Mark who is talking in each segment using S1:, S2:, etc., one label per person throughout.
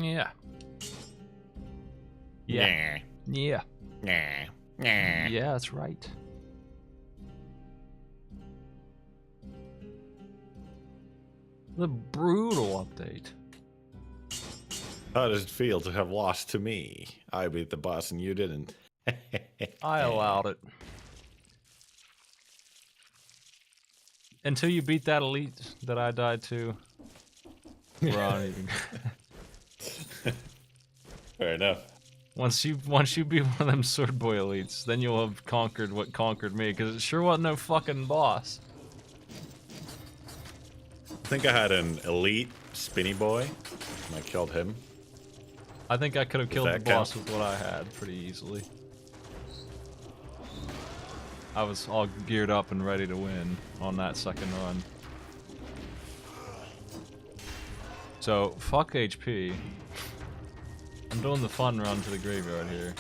S1: Yeah.
S2: Yeah.
S1: Yeah.
S2: Nah.
S1: Yeah, that's right. The brutal update.
S2: How does it feel to have lost to me? I beat the boss and you didn't.
S1: I allowed it. Until you beat that elite that I died to. We're on even.
S2: Fair enough.
S1: Once you beat one of them sword boy elites, then you'll have conquered what conquered me, because it sure wasn't no fucking boss.
S2: I think I had an elite spinny boy, and I killed him.
S1: I think I could have
S2: Does
S1: killed the
S2: that
S1: boss
S2: count?
S1: with what I had pretty easily. I was all geared up and ready to win on that second run. So, fuck HP. I'm doing the fun run to the graveyard here.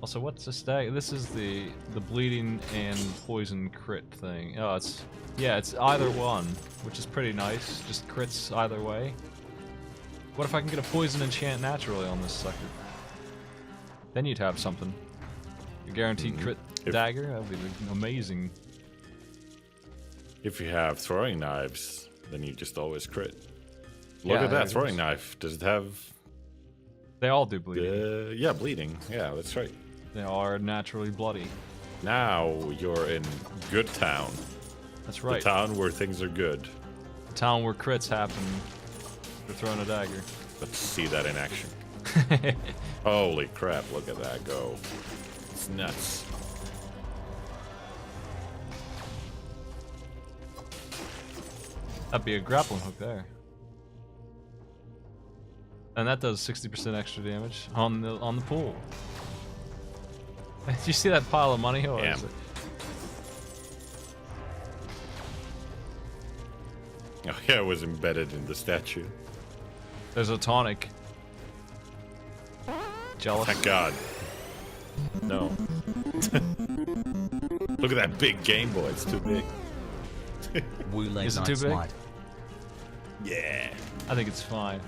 S1: Also, what's the stag? This is the bleeding and poison crit thing. Oh, it's either one, which is pretty nice. Just crits either way. What if I can get a poison enchant naturally on this sucker? Then you'd have something. A guaranteed crit dagger? That would be amazing.
S2: If you have throwing knives, then you just always crit. Look
S1: Yeah,
S2: at that
S1: there it
S2: throwing
S1: is.
S2: knife. Does it have...
S1: They all do bleeding.
S2: yeah, bleeding. Yeah, that's right.
S1: They are naturally bloody.
S2: Now you're in Good Town.
S1: That's right.
S2: The town where things are good.
S1: The town where crits happen. They're throwing a dagger.
S2: Let's see that in action. Holy crap, look at that go. It's nuts.
S1: That'd be a grappling hook there. And that does 60% extra damage on the pool. Did you see that pile of money? Or
S2: Yeah.
S1: is it?
S2: Oh yeah, it was embedded in the statue.
S1: There's a tonic. Jealous?
S2: Thank God. No. Look at that big Game Boy, it's too big.
S1: Is it too big?
S2: Yeah.
S1: I think it's fine.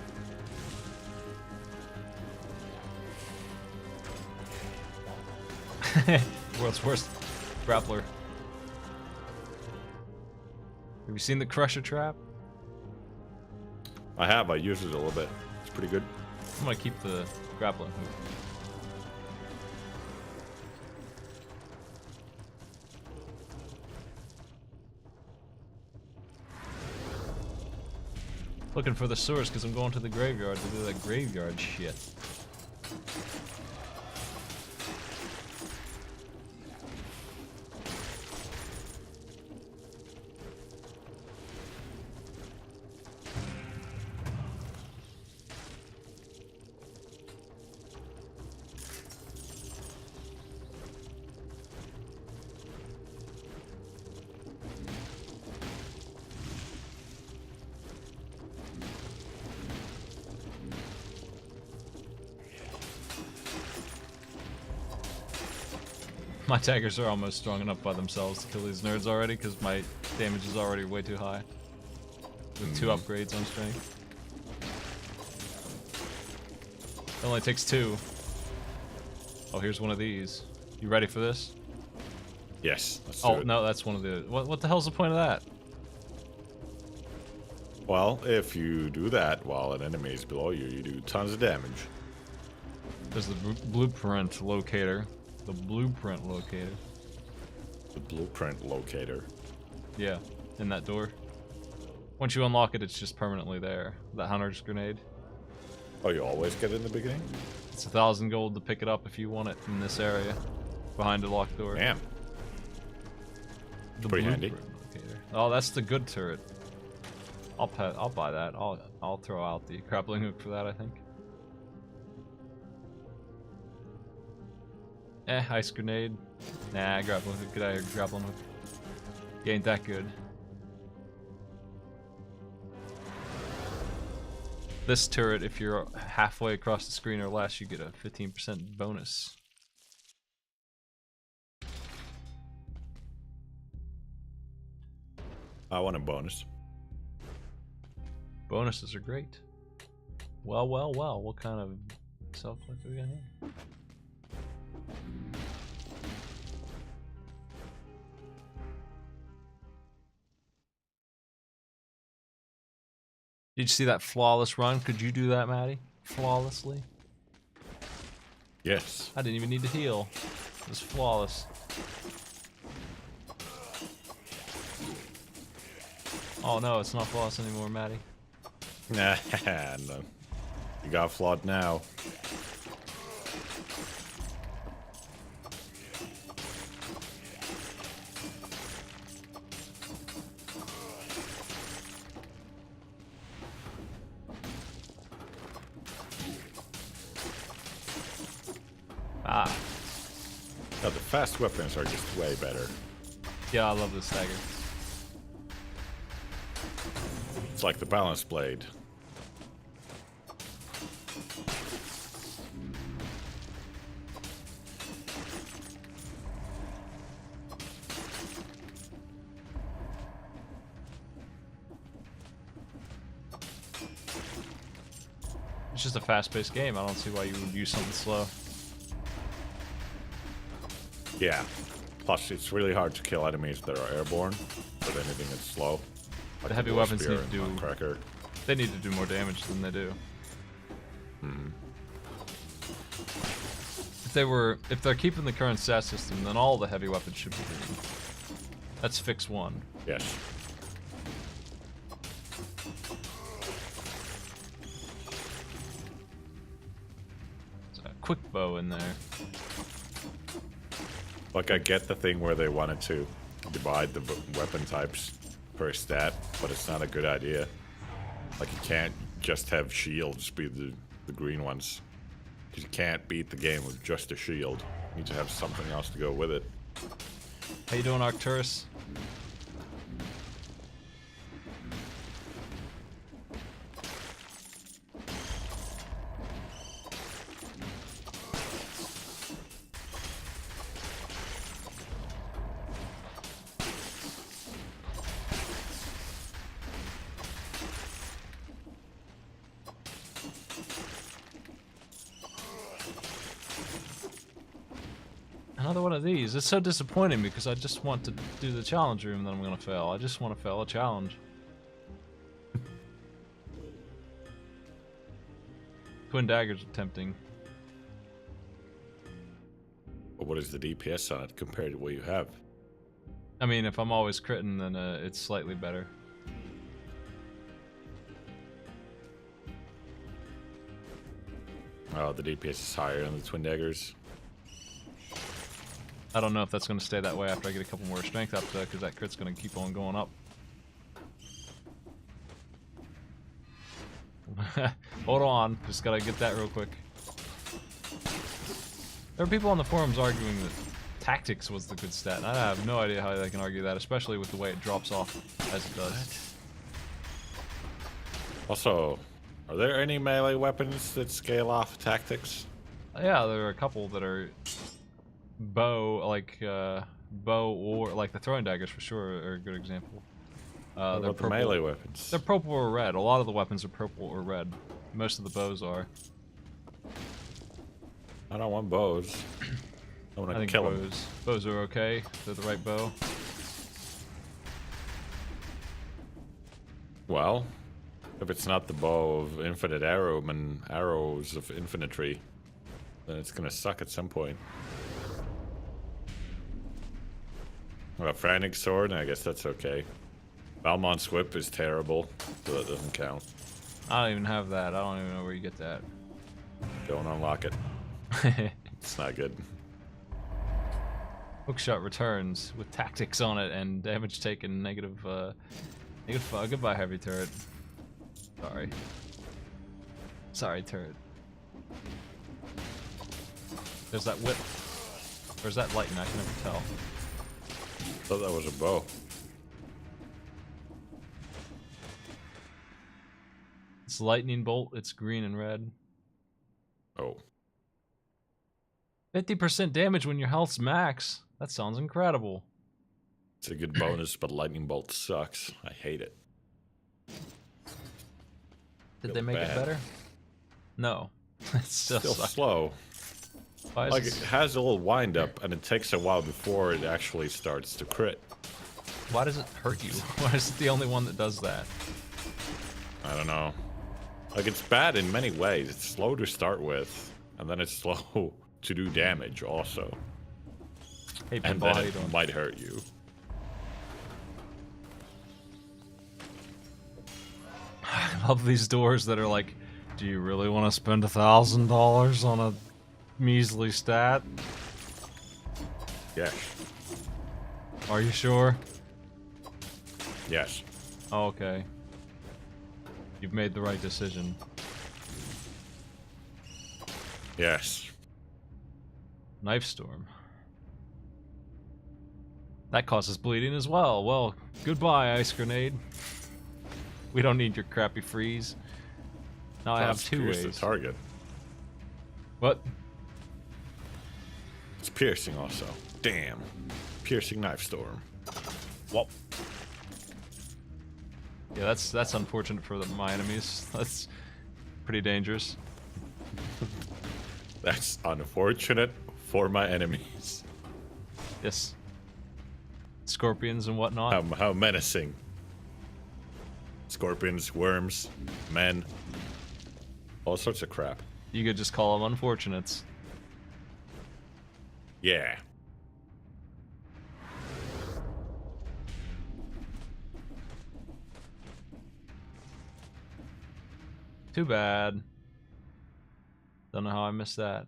S1: World's worst grappler. Have you seen the Crusher Trap?
S2: I have, I used it a little bit. It's pretty good.
S1: I'm gonna keep the grappling hook. Looking for the source because I'm going to the graveyard to do that graveyard shit. My daggers are almost strong enough by themselves to kill these nerds already because my damage is already way too high. With 2 upgrades on strength. It only takes 2. Oh, here's one of these. You ready for this?
S2: Yes, let's do
S1: Oh,
S2: it.
S1: no, that's one of the... What the hell's the point of that?
S2: Well, if you do that while an enemy is below you, you do tons of damage.
S1: There's the blueprint locator. The blueprint locator.
S2: The blueprint locator.
S1: Yeah, in that door. Once you unlock it, it's just permanently there. That hunter's grenade.
S2: Oh, you always get it in the beginning?
S1: It's 1,000 gold to pick it up if you want it in this area. Behind a locked door.
S2: Damn.
S1: The
S2: pretty handy.
S1: blueprint locator. Oh, that's the good turret. I'll buy that. I'll throw out the grappling hook for that, I think. Ice grenade. Nah, grappling hook. Get out of here, grappling hook. You ain't that good. This turret, if you're halfway across the screen or less, you get a 15% bonus.
S2: I want a bonus.
S1: Bonuses are great. Well, well, well. What kind of self-collect do we got here? Did you see that flawless run? Could you do that, Maddie? Flawlessly?
S2: Yes.
S1: I didn't even need to heal. It was flawless. Oh no, it's not flawless anymore, Maddie.
S2: Nah, no. You got flawed now.
S1: Ah.
S2: No, the fast weapons are just way better.
S1: Yeah, I love this dagger.
S2: It's like the balance blade.
S1: It's just a fast-paced game. I don't see why you would use something slow.
S2: Yeah. Plus, it's really hard to kill enemies that are airborne with anything that's slow. Like
S1: The heavy
S2: war
S1: weapons
S2: spear
S1: need to
S2: and
S1: do.
S2: Cracker.
S1: They need to do more damage than they do. If they're keeping the current stat system, then all the heavy weapons should be green. That's fix 1.
S2: Yes.
S1: There's a quick bow in there.
S2: Like, I get the thing where they wanted to divide the weapon types per stat, but it's not a good idea. Like, you can't just have shields be the green ones. Because you can't beat the game with just a shield. You need to have something else to go with it.
S1: How you doing, Arcturus? Another one of these. It's so disappointing because I just want to do the challenge room that I'm gonna fail. I just want to fail a challenge. Twin daggers are tempting.
S2: But what is the DPS on it compared to what you have?
S1: I mean, if I'm always critting, then it's slightly better.
S2: Oh, the DPS is higher on the twin daggers.
S1: I don't know if that's going to stay that way after I get a couple more strength up, because that crit's going to keep on going up. Hold on, just gotta get that real quick. There are people on the forums arguing that tactics was the good stat, and I have no idea how they can argue that, especially with the way it drops off as it does.
S2: Also, are there any melee weapons that scale off tactics?
S1: Yeah, there are a couple that are bow, bow, or like the throwing daggers for sure are a good example.
S2: What
S1: They're
S2: about the
S1: purple.
S2: melee weapons?
S1: They're purple or red. A lot of the weapons are purple or red. Most of the bows are.
S2: I don't want bows. I want to kill them.
S1: Bows are okay. They're the right bow.
S2: Well, if it's not the bow of infinite arrows of infantry, then it's gonna suck at some point. Well, frantic sword, I guess that's okay. Valmont's whip is terrible, so that doesn't count.
S1: I don't even have that. I don't even know where you get that.
S2: Don't unlock it. It's not good.
S1: Hookshot returns with tactics on it and damage taken negative. Goodbye, heavy turret. Sorry. Sorry, turret. There's that whip. Where's that lightning? I can never tell.
S2: Thought that was a bow.
S1: It's lightning bolt. It's green and red.
S2: Oh.
S1: 50% damage when your health's max. That sounds incredible.
S2: It's a good bonus, but lightning bolt sucks. I hate it.
S1: Did
S2: really
S1: they make
S2: bad.
S1: it better? No. It's still
S2: Still
S1: sucks.
S2: slow.
S1: Why is
S2: Like,
S1: it-
S2: it has a little wind up, and it takes a while before it actually starts to crit.
S1: Why does it hurt you? Why is it the only one that does that?
S2: I don't know. Like, it's bad in many ways. It's slow to start with, and then it's slow to do damage also.
S1: Hey,
S2: And
S1: Pinball, how
S2: then
S1: you
S2: it
S1: doing?
S2: might hurt you.
S1: I love these doors that are like, do you really want to spend $1,000 on a measly stat?
S2: Yes.
S1: Are you sure?
S2: Yes.
S1: Oh, okay. You've made the right decision.
S2: Yes.
S1: Knife storm. That causes bleeding as well. Well, goodbye, ice grenade. We don't need your crappy freeze. Now I have
S2: Plus,
S1: two
S2: pierce the
S1: ways.
S2: target.
S1: What?
S2: It's piercing also. Damn. Piercing knife storm.
S1: Well. Yeah, that's unfortunate for my enemies. That's pretty dangerous.
S2: That's unfortunate for my enemies.
S1: Yes. Scorpions and whatnot.
S2: How menacing. Scorpions, worms, men. All sorts of crap.
S1: You could just call them unfortunates.
S2: Yeah.
S1: Too bad. Don't know how I missed that.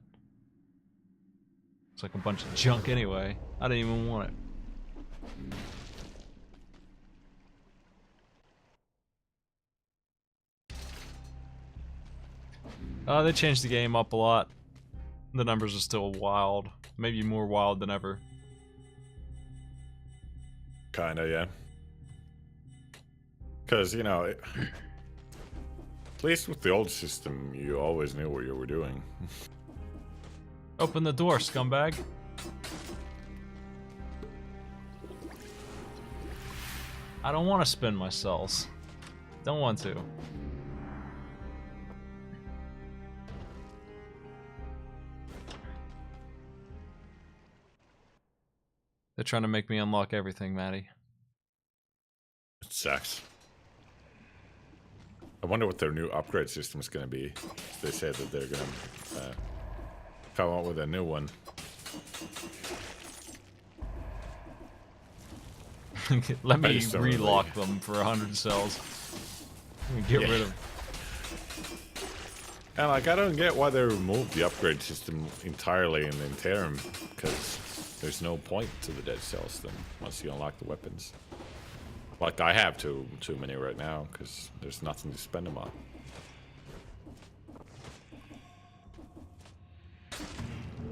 S1: It's like a bunch of junk anyway. I didn't even want it. They changed the game up a lot. The numbers are still wild. Maybe more wild than ever.
S2: Kinda, yeah. Because, you know, at least with the old system, you always knew what you were doing.
S1: Open the door, scumbag. I don't want to spin my cells. Don't want to. They're trying to make me unlock everything, Maddie.
S2: It sucks. I wonder what their new upgrade system is going to be. They said that they're going to come up with a new one.
S1: Let
S2: I
S1: me
S2: just don't
S1: relock
S2: really-
S1: them for 100 cells. Let me get
S2: Yeah.
S1: rid of.
S2: And like, I don't get why they removed the upgrade system entirely in the interim, because there's no point to the dead cells then once you unlock the weapons. Like, I have too many right now because there's nothing to spend them on.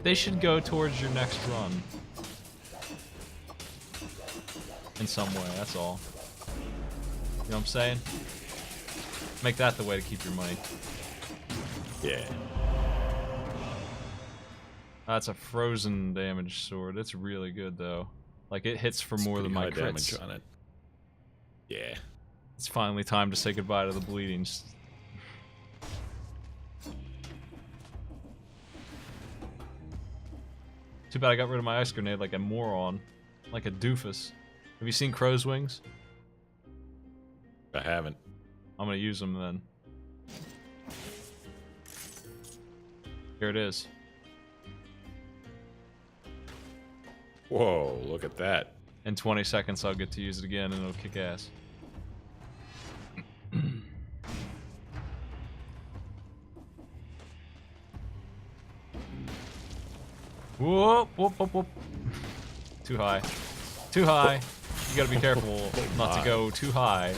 S1: They should go towards your next run. In some way, that's all. You know what I'm saying? Make that the way to keep your money.
S2: Yeah.
S1: That's a frozen damage sword. It's really good though. Like it hits for
S2: It's
S1: more than
S2: pretty
S1: my
S2: high
S1: crits.
S2: damage on it. Yeah.
S1: It's finally time to say goodbye to the bleeding. Too bad I got rid of my ice grenade like a moron. Like a doofus. Have you seen Crow's Wings?
S2: I haven't.
S1: I'm gonna use them then. Here it is.
S2: Whoa, look at that.
S1: In 20 seconds I'll get to use it again and it'll kick ass. Whoop, whoop, whoop, whoop. Too high. Too high. You gotta be careful not to go too high.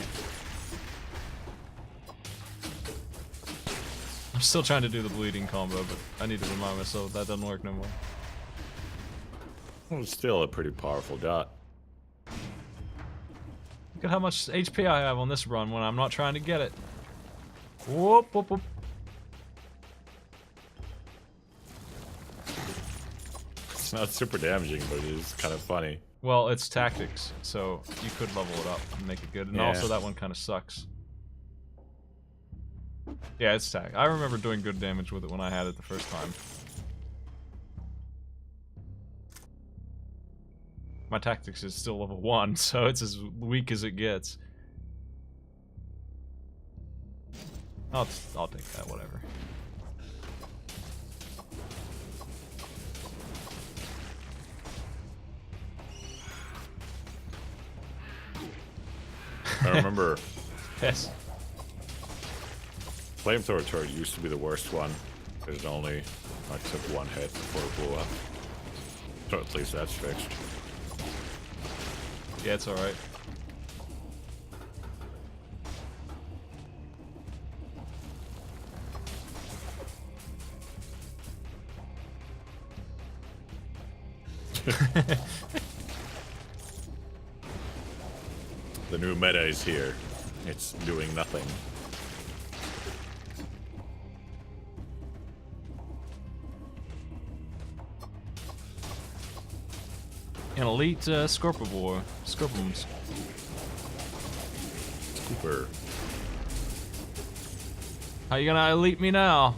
S1: I'm still trying to do the bleeding combo, but I need to remind myself that doesn't work no more.
S2: Well, it's still a pretty powerful dot.
S1: Look at how much HP I have on this run when I'm not trying to get it. Whoop, whoop, whoop.
S2: It's not super damaging, but it is kind of funny.
S1: Well, it's tactics, so you could level it up and make it good. And
S2: Yeah.
S1: also that one kind of sucks. Yeah, it's tag. I remember doing good damage with it when I had it the first time. My tactics is still level 1, so it's as weak as it gets. I'll take that, whatever.
S2: I remember
S1: Yes.
S2: flamethrower turret used to be the worst one, because it only like took one hit before it blew up. So at least that's fixed.
S1: Yeah, it's alright.
S2: The new meta is here. It's doing nothing.
S1: An elite Scorpivore. Scorpions.
S2: Scooper.
S1: How you gonna elite me now?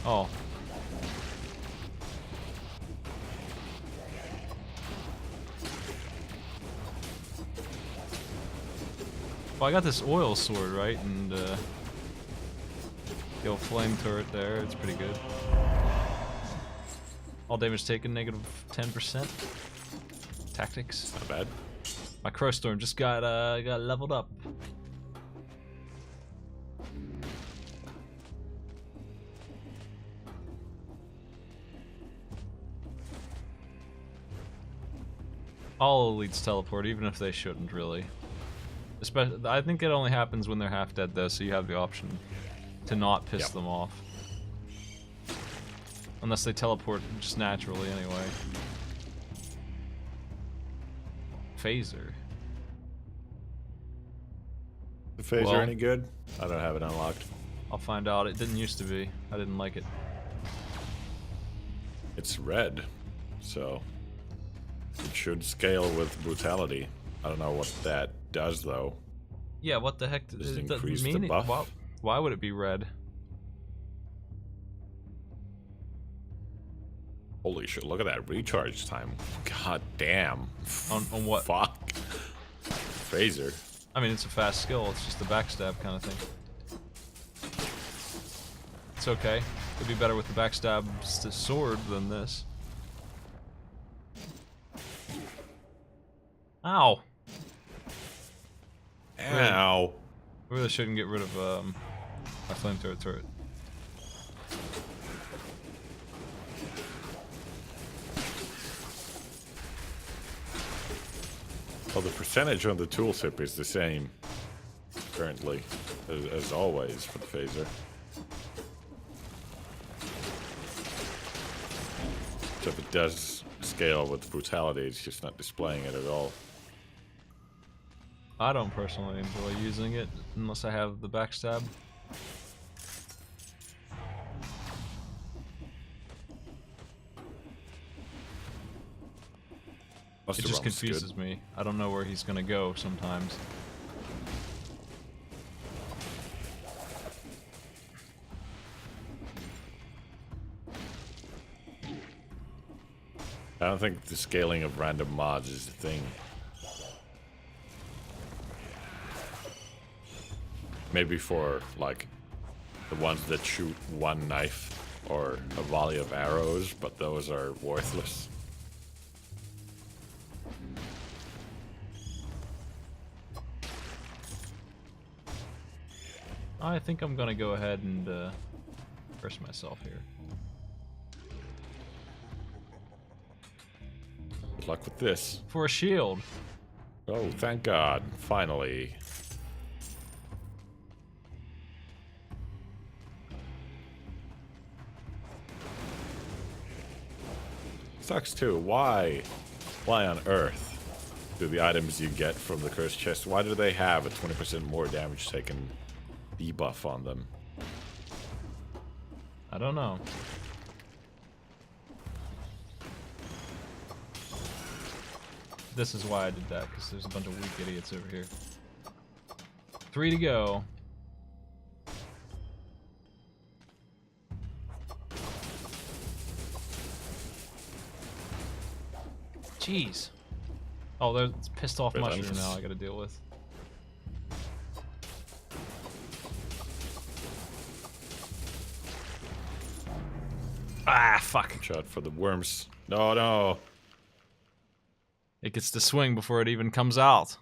S1: Oh. Well, I got this oil sword, right? And, the old flame turret there, it's pretty good. All damage taken, negative 10%. Tactics.
S2: Not bad.
S1: My Crowstorm just got leveled up. All elites teleport, even if they shouldn't, really. Especially, I think it only happens when they're half dead, though, so you have the option to not piss them off. Unless they teleport just naturally, anyway. Phaser.
S2: The phaser
S1: Well,
S2: any good? I don't have it unlocked.
S1: I'll find out. It didn't used to be. I didn't like it.
S2: It's red, so it should scale with brutality. I don't know what that does though.
S1: Yeah, what the heck
S2: Does it
S1: doesn't
S2: increase the
S1: mean it?
S2: buff?
S1: Why would it be red?
S2: Holy shit, look at that recharge time. God damn.
S1: On what?
S2: Fuck. Phaser.
S1: I mean, it's a fast skill. It's just a backstab kind of thing. It's okay. It'd be better with the backstab sword than this. Ow!
S2: Ow.
S1: I really shouldn't get rid of my flamethrower turret.
S2: Well, the percentage on the tooltip is the same currently as always for the phaser. So if it does scale with brutality, it's just not displaying it at all.
S1: I don't personally enjoy using it unless I have the backstab. It just confuses me. I don't know where he's gonna go sometimes.
S2: I don't think the scaling of random mods is the thing. Maybe for, like, the ones that shoot one knife or a volley of arrows, but those are worthless.
S1: I think I'm gonna go ahead and curse myself here.
S2: Good luck with this.
S1: For a shield.
S2: Oh, thank God. Finally. Sucks too. Why? Why on earth do the items you get from the cursed chest, why do they have a 20% more damage taken debuff on them?
S1: I don't know. This is why I did that, because there's a bunch of weak idiots over here. 3 to go. Jeez. Oh, there's pissed off mushroom
S2: Relentless.
S1: now I gotta deal with. Ah, fuck.
S2: Shot for the worms. No, no.
S1: It gets to swing before it even comes out.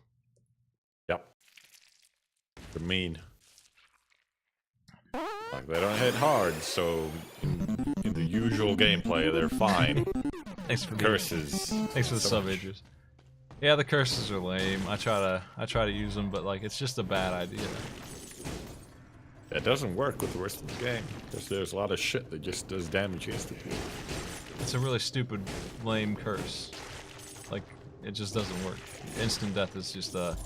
S2: Yep. They're mean. Like, they don't hit hard, so in the usual gameplay, they're fine.
S1: Thanks for
S2: Curses.
S1: Thanks for the
S2: So
S1: sub
S2: much.
S1: ages. Yeah, the curses are lame. I try to use them, but like it's just a bad idea.
S2: It doesn't work with the rest of the game, because there's a lot of shit that just does damage instantly.
S1: It's a really stupid, lame curse. Like it just doesn't work. Instant death is just a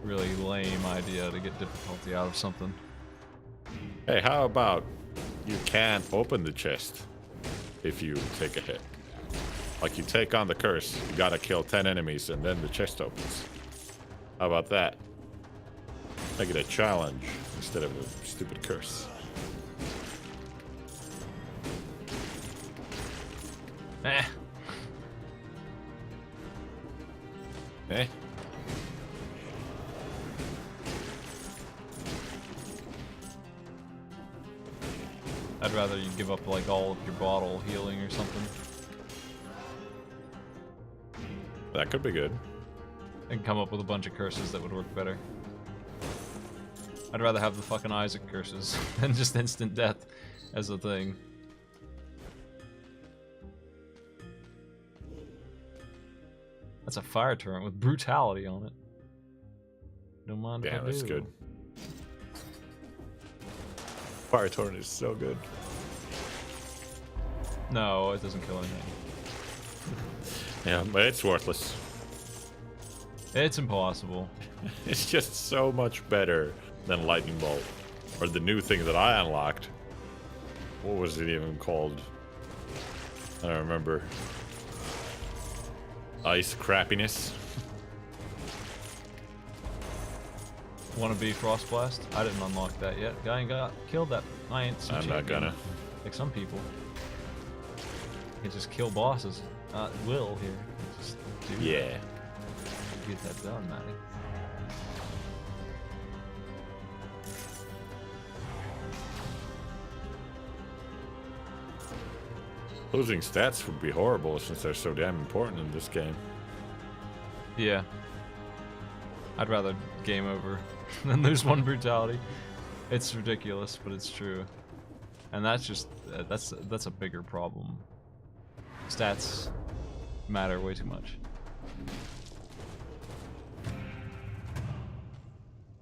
S1: really lame idea to get difficulty out of something.
S2: Hey, how about you can't open the chest if you take a hit? Like, you take on the curse, you gotta kill 10 enemies, and then the chest opens. How about that? Make it a challenge instead of a stupid curse.
S1: Eh.
S2: Eh?
S1: I'd rather you give up like all of your bottle healing or something.
S2: That could be good.
S1: And come up with a bunch of curses that would work better. I'd rather have the fucking Isaac curses than just instant death as a thing. That's a fire turret with brutality on it. Don't mind if
S2: Yeah,
S1: I
S2: that's
S1: do.
S2: good. Fire Torrent is so good.
S1: No, it doesn't kill anything.
S2: Yeah, but it's worthless.
S1: It's impossible.
S2: It's just so much better than Lightning Bolt. Or the new thing that I unlocked. What was it even called? I don't remember. Ice Crappiness.
S1: Wanna be Frost Blast? I didn't unlock that yet. Guy ain't got killed that. I ain't some
S2: I'm not
S1: champion.
S2: gonna.
S1: Like some people. You can just kill bosses. Will here. Just do
S2: Yeah.
S1: that. Get that done, Matty.
S2: Losing stats would be horrible since they're so damn important in this game.
S1: Yeah. I'd rather game over than lose one brutality. It's ridiculous, but it's true. And that's just that's a bigger problem. Stats matter way too much.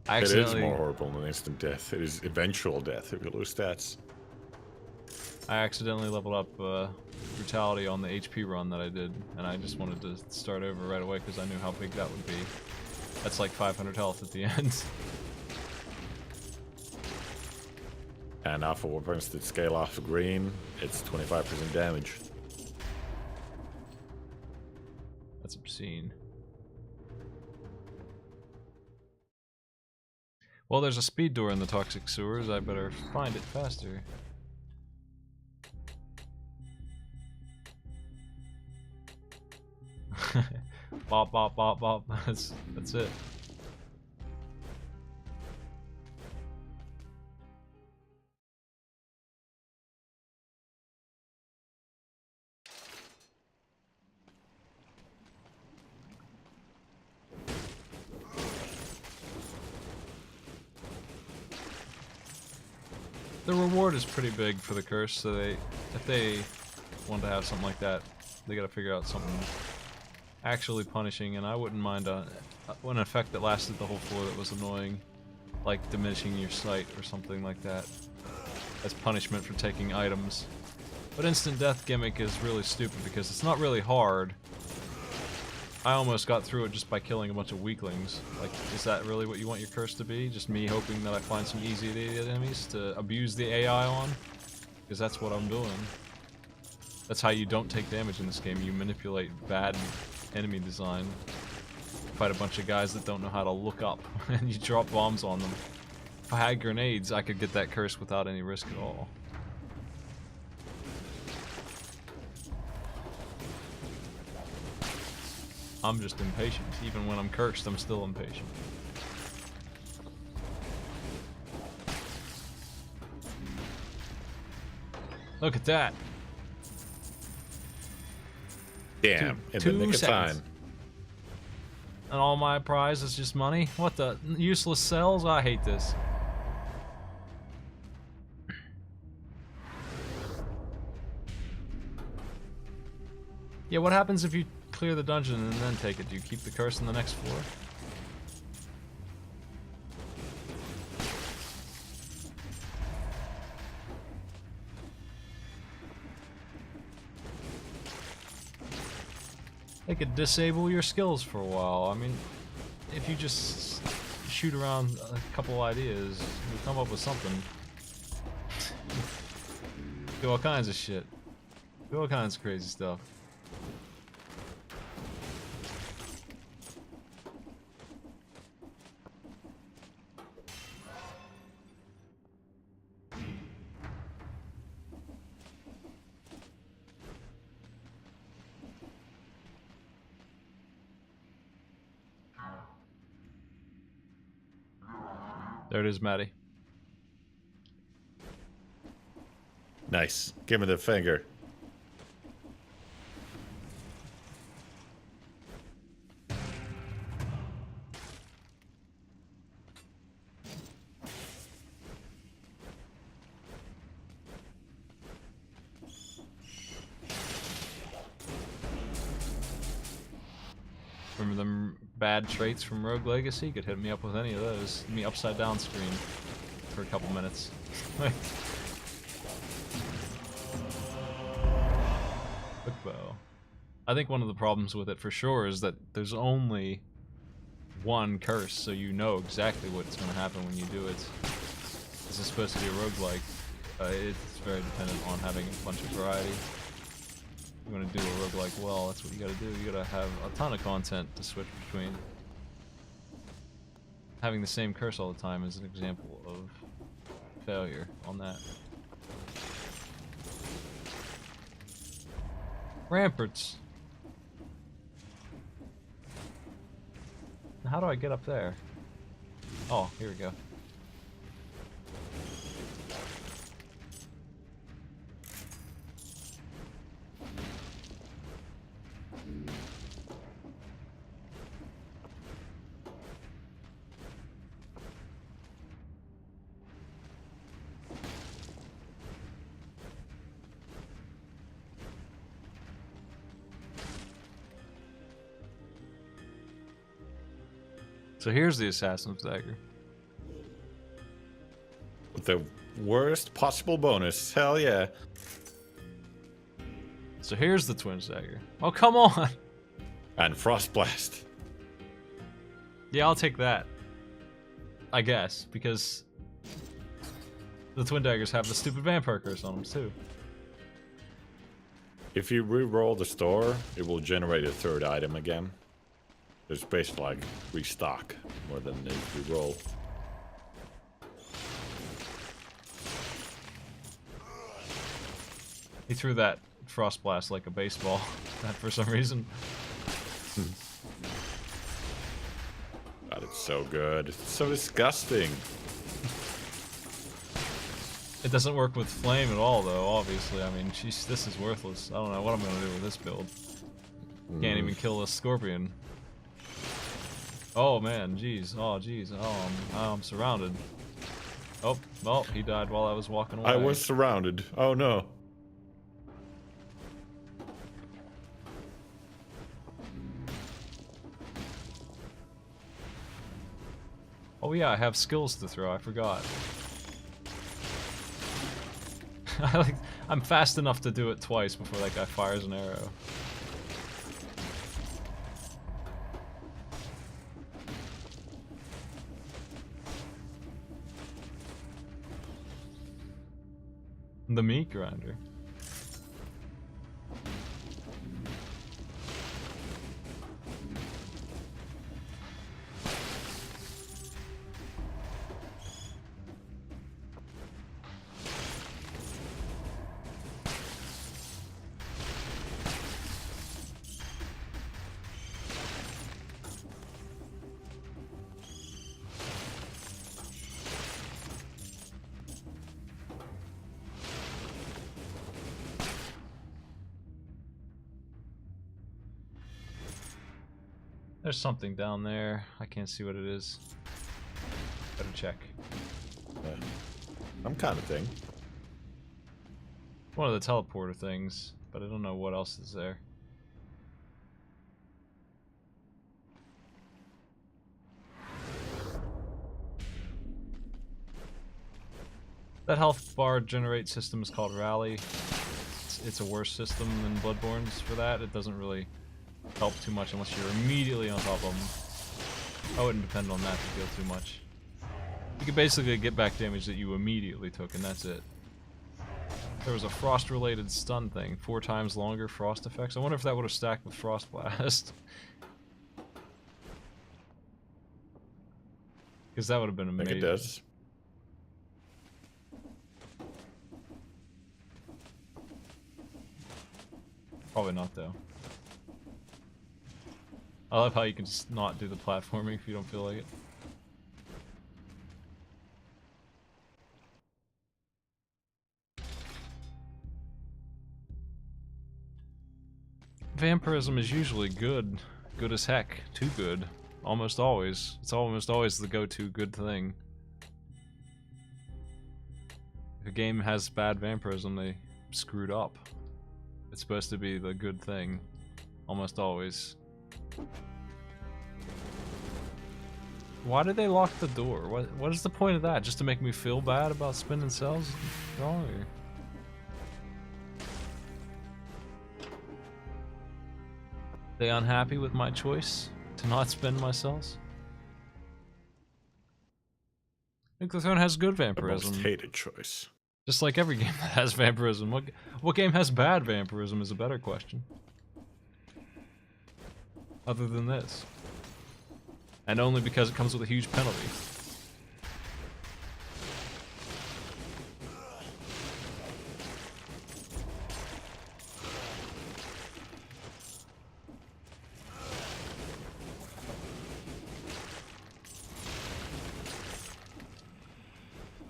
S1: I
S2: It is
S1: accidentally
S2: more horrible than instant death. It is eventual death if you lose stats.
S1: I accidentally leveled up brutality on the HP run that I did, and I just wanted to start over right away because I knew how big that would be. That's like 500 health at the end.
S2: And alpha weapons that scale off green, it's 25% damage.
S1: That's obscene. Well, there's a speed door in the toxic sewers. I better find it faster. Bop, bop, bop, bop. That's it. The reward is pretty big for the curse, so if they want to have something like that, they gotta figure out something actually punishing, and I wouldn't mind an effect that lasted the whole floor that was annoying, like diminishing your sight or something like that, as punishment for taking items. But instant death gimmick is really stupid because it's not really hard. I almost got through it just by killing a bunch of weaklings. Like, is that really what you want your curse to be? Just me hoping that I find some easy enemies to abuse the AI on? Because that's what I'm doing. That's how you don't take damage in this game. You manipulate bad enemy design. Fight a bunch of guys that don't know how to look up, and you drop bombs on them. If I had grenades, I could get that curse without any risk at all. I'm just impatient. Even when I'm cursed, I'm still impatient. Look at that.
S2: Damn, in the
S1: Two
S2: nick of
S1: seconds.
S2: time.
S1: And all my prize is just money? What the? Useless cells? I hate this. Yeah, what happens if you clear the dungeon and then take it? Do you keep the curse on the next floor? They could disable your skills for a while. I mean, if you just shoot around a couple ideas, you come up with something. Do all kinds of shit. Do all kinds of crazy stuff. There it is, Maddie.
S2: Nice. Give me the finger.
S1: Remember them bad traits from Rogue Legacy? You could hit me up with any of those. Me upside down screen for a couple minutes. Quick bow. I think one of the problems with it for sure is that there's only one curse, so you know exactly what's going to happen when you do it. This is supposed to be a roguelike. It's very dependent on having a bunch of variety. If you want to do a roguelike well, that's what you gotta do. You gotta have a ton of content to switch between. Having the same curse all the time is an example of failure on that. Ramparts! How do I get up there? Oh, here we go. So here's the Assassin's Dagger.
S2: With the worst possible bonus. Hell yeah.
S1: So here's the Twin Dagger. Oh, come on!
S2: And Frost Blast.
S1: Yeah, I'll take that. I guess, because the Twin Daggers have the stupid vampire curse on them, too.
S2: If you re-roll the store, it will generate a third item again. It's basically like restock more than it is re-roll.
S1: He threw that Frost Blast like a baseball for some reason.
S2: God, it's so good. It's so disgusting.
S1: It doesn't work with Flame at all, though, obviously. I mean, this is worthless. I don't know what I'm going to do with this build. Can't even kill a Scorpion. Oh, man, jeez. Oh, jeez. Oh, I'm surrounded. Oh, well, he died while I was walking away.
S2: I was surrounded. Oh, no.
S1: Oh, yeah, I have skills to throw. I forgot. I'm fast enough to do it twice before that guy fires an arrow. The meat grinder. There's something down there. I can't see what it is. Better check.
S2: Yeah. Some kind of thing.
S1: One of the teleporter things, but I don't know what else is there. That health bar generate system is called Rally. It's a worse system than Bloodborne's for that. It doesn't really help too much unless you're immediately on top of them. I wouldn't depend on that to deal too much. You can basically get back damage that you immediately took, and that's it. There was a frost-related stun thing, 4 times longer frost effects. I wonder if that would have stacked with Frost Blast. Because that would have been amazing.
S2: I think it does.
S1: Probably not, though. I love how you can just not do the platforming if you don't feel like it. Vampirism is usually good. Good as heck. Too good. Almost always. It's almost always the go-to good thing. If a game has bad vampirism, they screwed up. It's supposed to be the good thing. Almost always. Why did they lock the door? What is the point of that? Just to make me feel bad about spending cells? What's wrong here? They unhappy with my choice to not spend my cells? I think the Throne has good
S2: The
S1: vampirism.
S2: most hated choice.
S1: Just like every game that has vampirism. What game has bad vampirism is a better question. Other than this. And only because it comes with a huge penalty.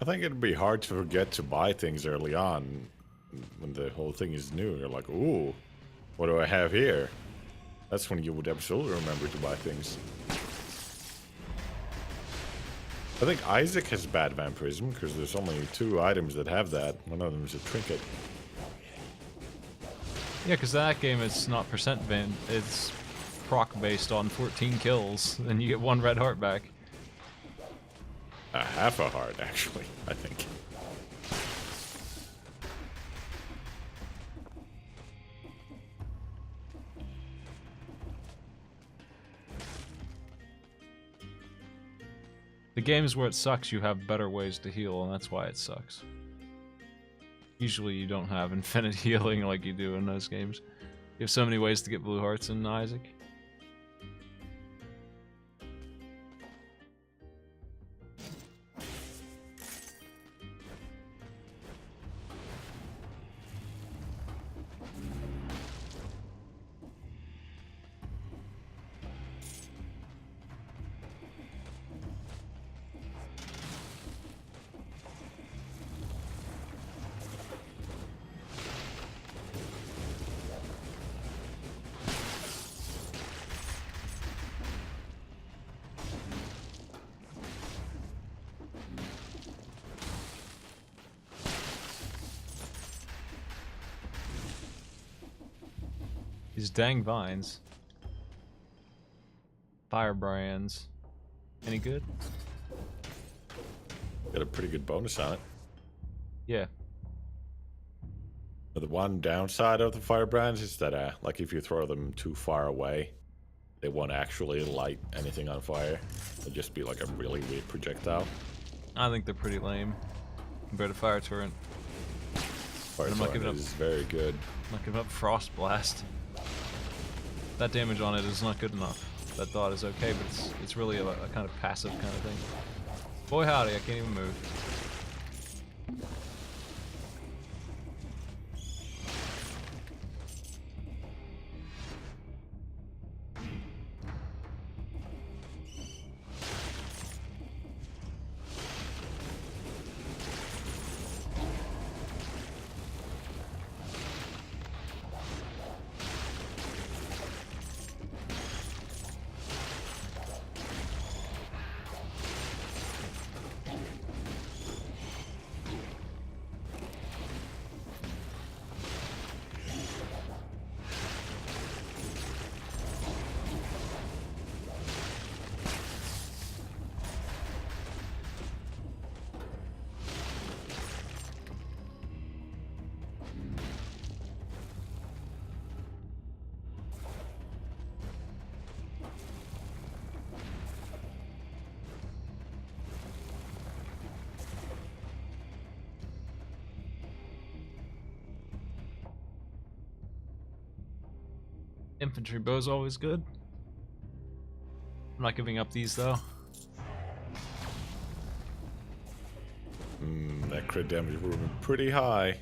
S2: I think it'd be hard to forget to buy things early on when the whole thing is new. You're like, ooh, what do I have here? That's when you would absolutely remember to buy things. I think Isaac has bad vampirism because there's only 2 items that have that. One of them is a trinket.
S1: Yeah, because that game it's not percent van, it's proc based on 14 kills, and you get 1 red heart back.
S2: Half a heart, actually, I think.
S1: The games where it sucks, you have better ways to heal, and that's why it sucks. Usually you don't have infinite healing like you do in those games. You have so many ways to get blue hearts in Isaac. These dang vines. Firebrands. Any good?
S2: Got a pretty good bonus on it.
S1: Yeah.
S2: But the one downside of the firebrands is that, like, if you throw them too far away, they won't actually light anything on fire. They'll just be like a really weak projectile.
S1: I think they're pretty lame compared to Fire Torrent.
S2: Fire
S1: I'm not
S2: torrent
S1: giving up.
S2: is very good.
S1: I'm not giving up Frost Blast. That damage on it is not good enough. That dot is okay, but it's really a kind of passive kind of thing. Boy howdy, I can't even move. Infantry bow's always good. I'm not giving up these though.
S2: That crit damage would have been pretty high.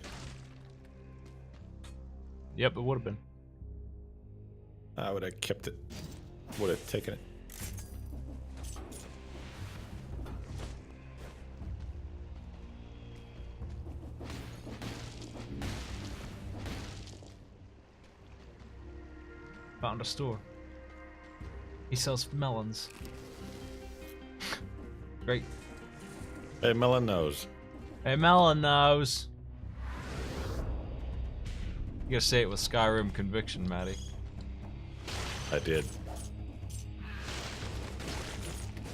S1: Yep, it would have been.
S2: I would have kept it. Would have taken it.
S1: Found a store. He sells melons. Great.
S2: Hey, Melon knows.
S1: Hey, melon nose. You gotta say it with Skyrim conviction, Matty.
S2: I did.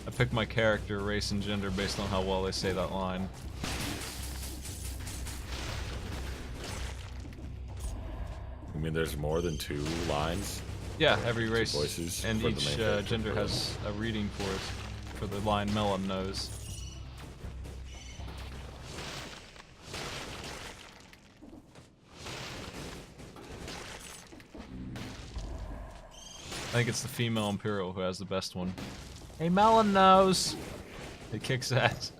S1: I picked my character, race, and gender based on how well they say that line.
S2: You mean there's more than 2 lines?
S1: Yeah, every race
S2: voices
S1: and
S2: for the
S1: each
S2: main character.
S1: gender has a reading for it, for the line melon nose. I think it's the female Imperial who has the best one. Hey, melon nose! It kicks ass.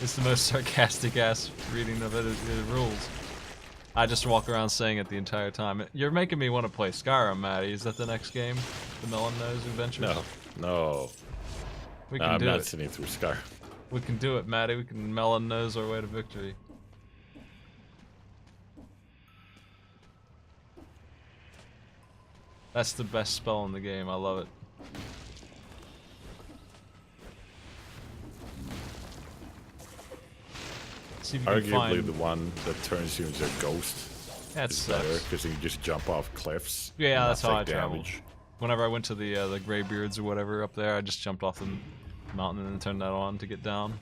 S1: It's the most sarcastic ass reading of it. It rules. I just walk around saying it the entire time. You're making me want to play Skyrim, Matty. Is that the next game? The Melon Nose Adventures?
S2: No. No.
S1: We
S2: No,
S1: can
S2: I'm
S1: do
S2: not
S1: it.
S2: sitting through Skyrim.
S1: We can do it, Matty. We can Melon Nose our way to victory. That's the best spell in the game. I love it. See if you can
S2: Arguably
S1: find...
S2: the one that turns you into a ghost
S1: That
S2: is better,
S1: sucks.
S2: because you can just jump off cliffs.
S1: Yeah,
S2: and
S1: that's
S2: not
S1: how I
S2: take
S1: traveled.
S2: damage.
S1: Whenever I went to the Greybeards or whatever up there, I just jumped off the mountain and then turned that on to get down.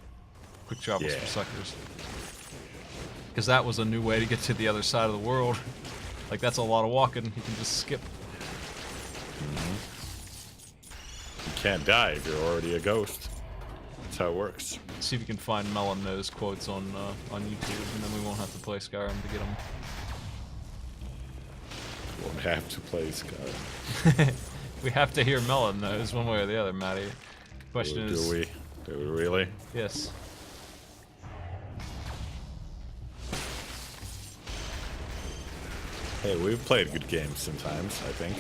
S1: Quick travels for suckers. Because that was a new way to get to the other side of the world. Like, that's a lot of walking. You can just skip.
S2: You can't die if you're already a ghost. That's how it works.
S1: See if you can find Melon Nose quotes on YouTube, and then we won't have to play Skyrim to get them.
S2: Won't have to play Skyrim.
S1: We have to hear Melon Nose one way or the other, Matty. Question is...
S2: Do we? Do we really?
S1: Yes.
S2: Hey, we've played good games sometimes, I think.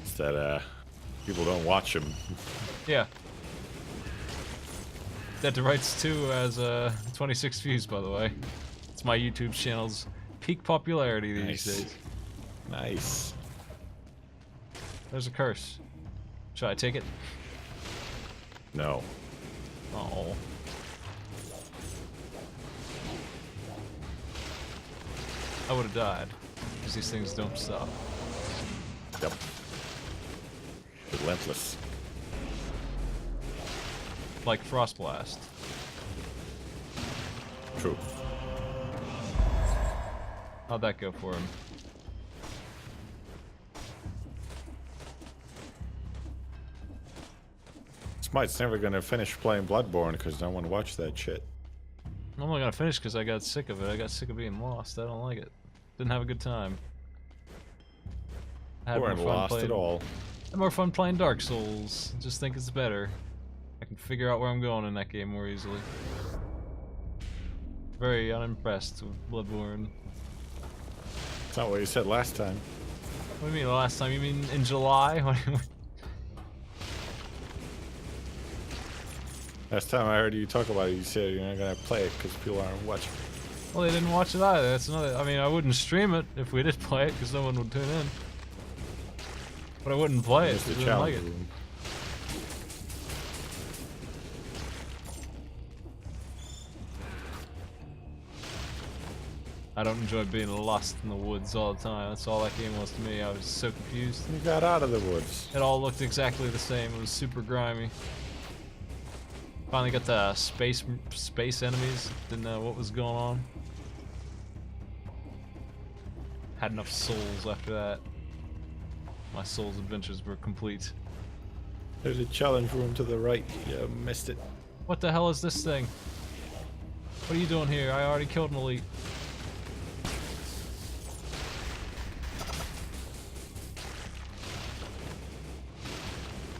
S2: It's that, people don't watch them.
S1: Yeah. Dead to Rights 2 has 26 views, by the way. It's my YouTube channel's peak popularity these days.
S2: Nice.
S1: There's a curse. Should I take it?
S2: No.
S1: Oh. I would have died. Because these things don't stop.
S2: Yep. Relentless.
S1: Like Frost Blast.
S2: True.
S1: How'd that go for him?
S2: Smite's never gonna finish playing Bloodborne because no one watched that shit.
S1: I'm only gonna finish because I got sick of it. I got sick of being lost. I don't like it. Didn't have a good time.
S2: You weren't lost at all.
S1: Had more fun playing Dark Souls. Just think it's better. I can figure out where I'm going in that game more easily. Very unimpressed with Bloodborne.
S2: That's not what you said last time.
S1: What do you mean the last time? You mean in July?
S2: Last time I heard you talk about it, you said you're not gonna play it because people aren't watching.
S1: Well, they didn't watch it either. That's another. I mean, I wouldn't stream it if we did play it because no one would tune in. But I wouldn't play it
S2: It's
S1: because
S2: the
S1: I didn't like
S2: challenge
S1: it.
S2: room.
S1: I don't enjoy being lost in the woods all the time. That's all that game was to me. I was so confused.
S2: You got out of the woods.
S1: It all looked exactly the same. It was super grimy. Finally got the space enemies. Didn't know what was going on. Had enough souls after that. My Souls adventures were complete.
S2: There's a challenge room to the right. You missed it.
S1: What the hell is this thing? What are you doing here? I already killed an elite.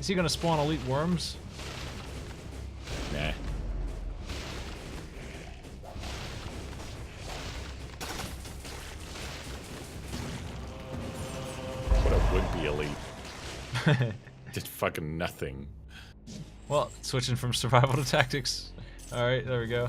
S1: Is he gonna spawn elite worms?
S2: Nah. But it would be elite. Did fucking nothing.
S1: Well, switching from survival to tactics. Alright, there we go.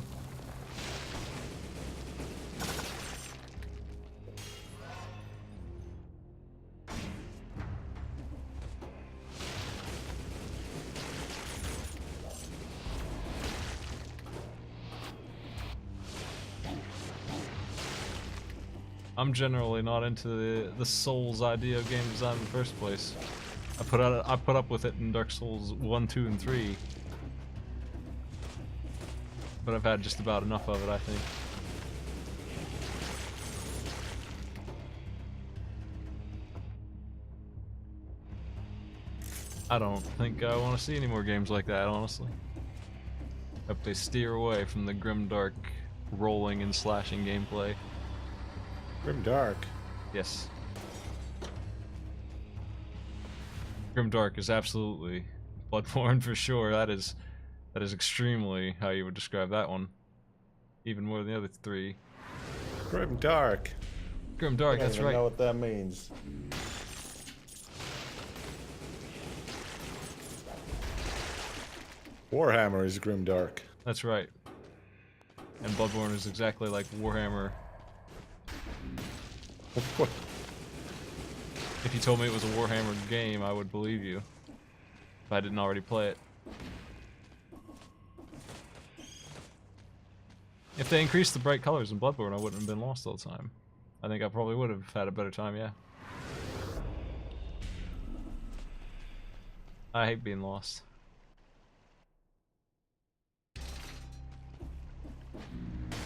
S1: I'm generally not into the Souls idea of game design in the first place. I put up with it in Dark Souls 1, 2, and 3. But I've had just about enough of it, I think. I don't think I want to see any more games like that, honestly. Hope they steer away from the grimdark rolling and slashing gameplay.
S2: Grimdark.
S1: Yes. Grimdark is absolutely Bloodborne for sure. That is extremely how you would describe that one. Even more than the other three.
S2: Grimdark.
S1: Grimdark, that's right.
S3: I don't know what that means.
S2: Warhammer is grimdark.
S1: That's right. And Bloodborne is exactly like Warhammer. If you told me it was a Warhammer game, I would believe you. If I didn't already play it. If they increased the bright colors in Bloodborne, I wouldn't have been lost all the time. I think I probably would have had a better time, yeah. I hate being lost.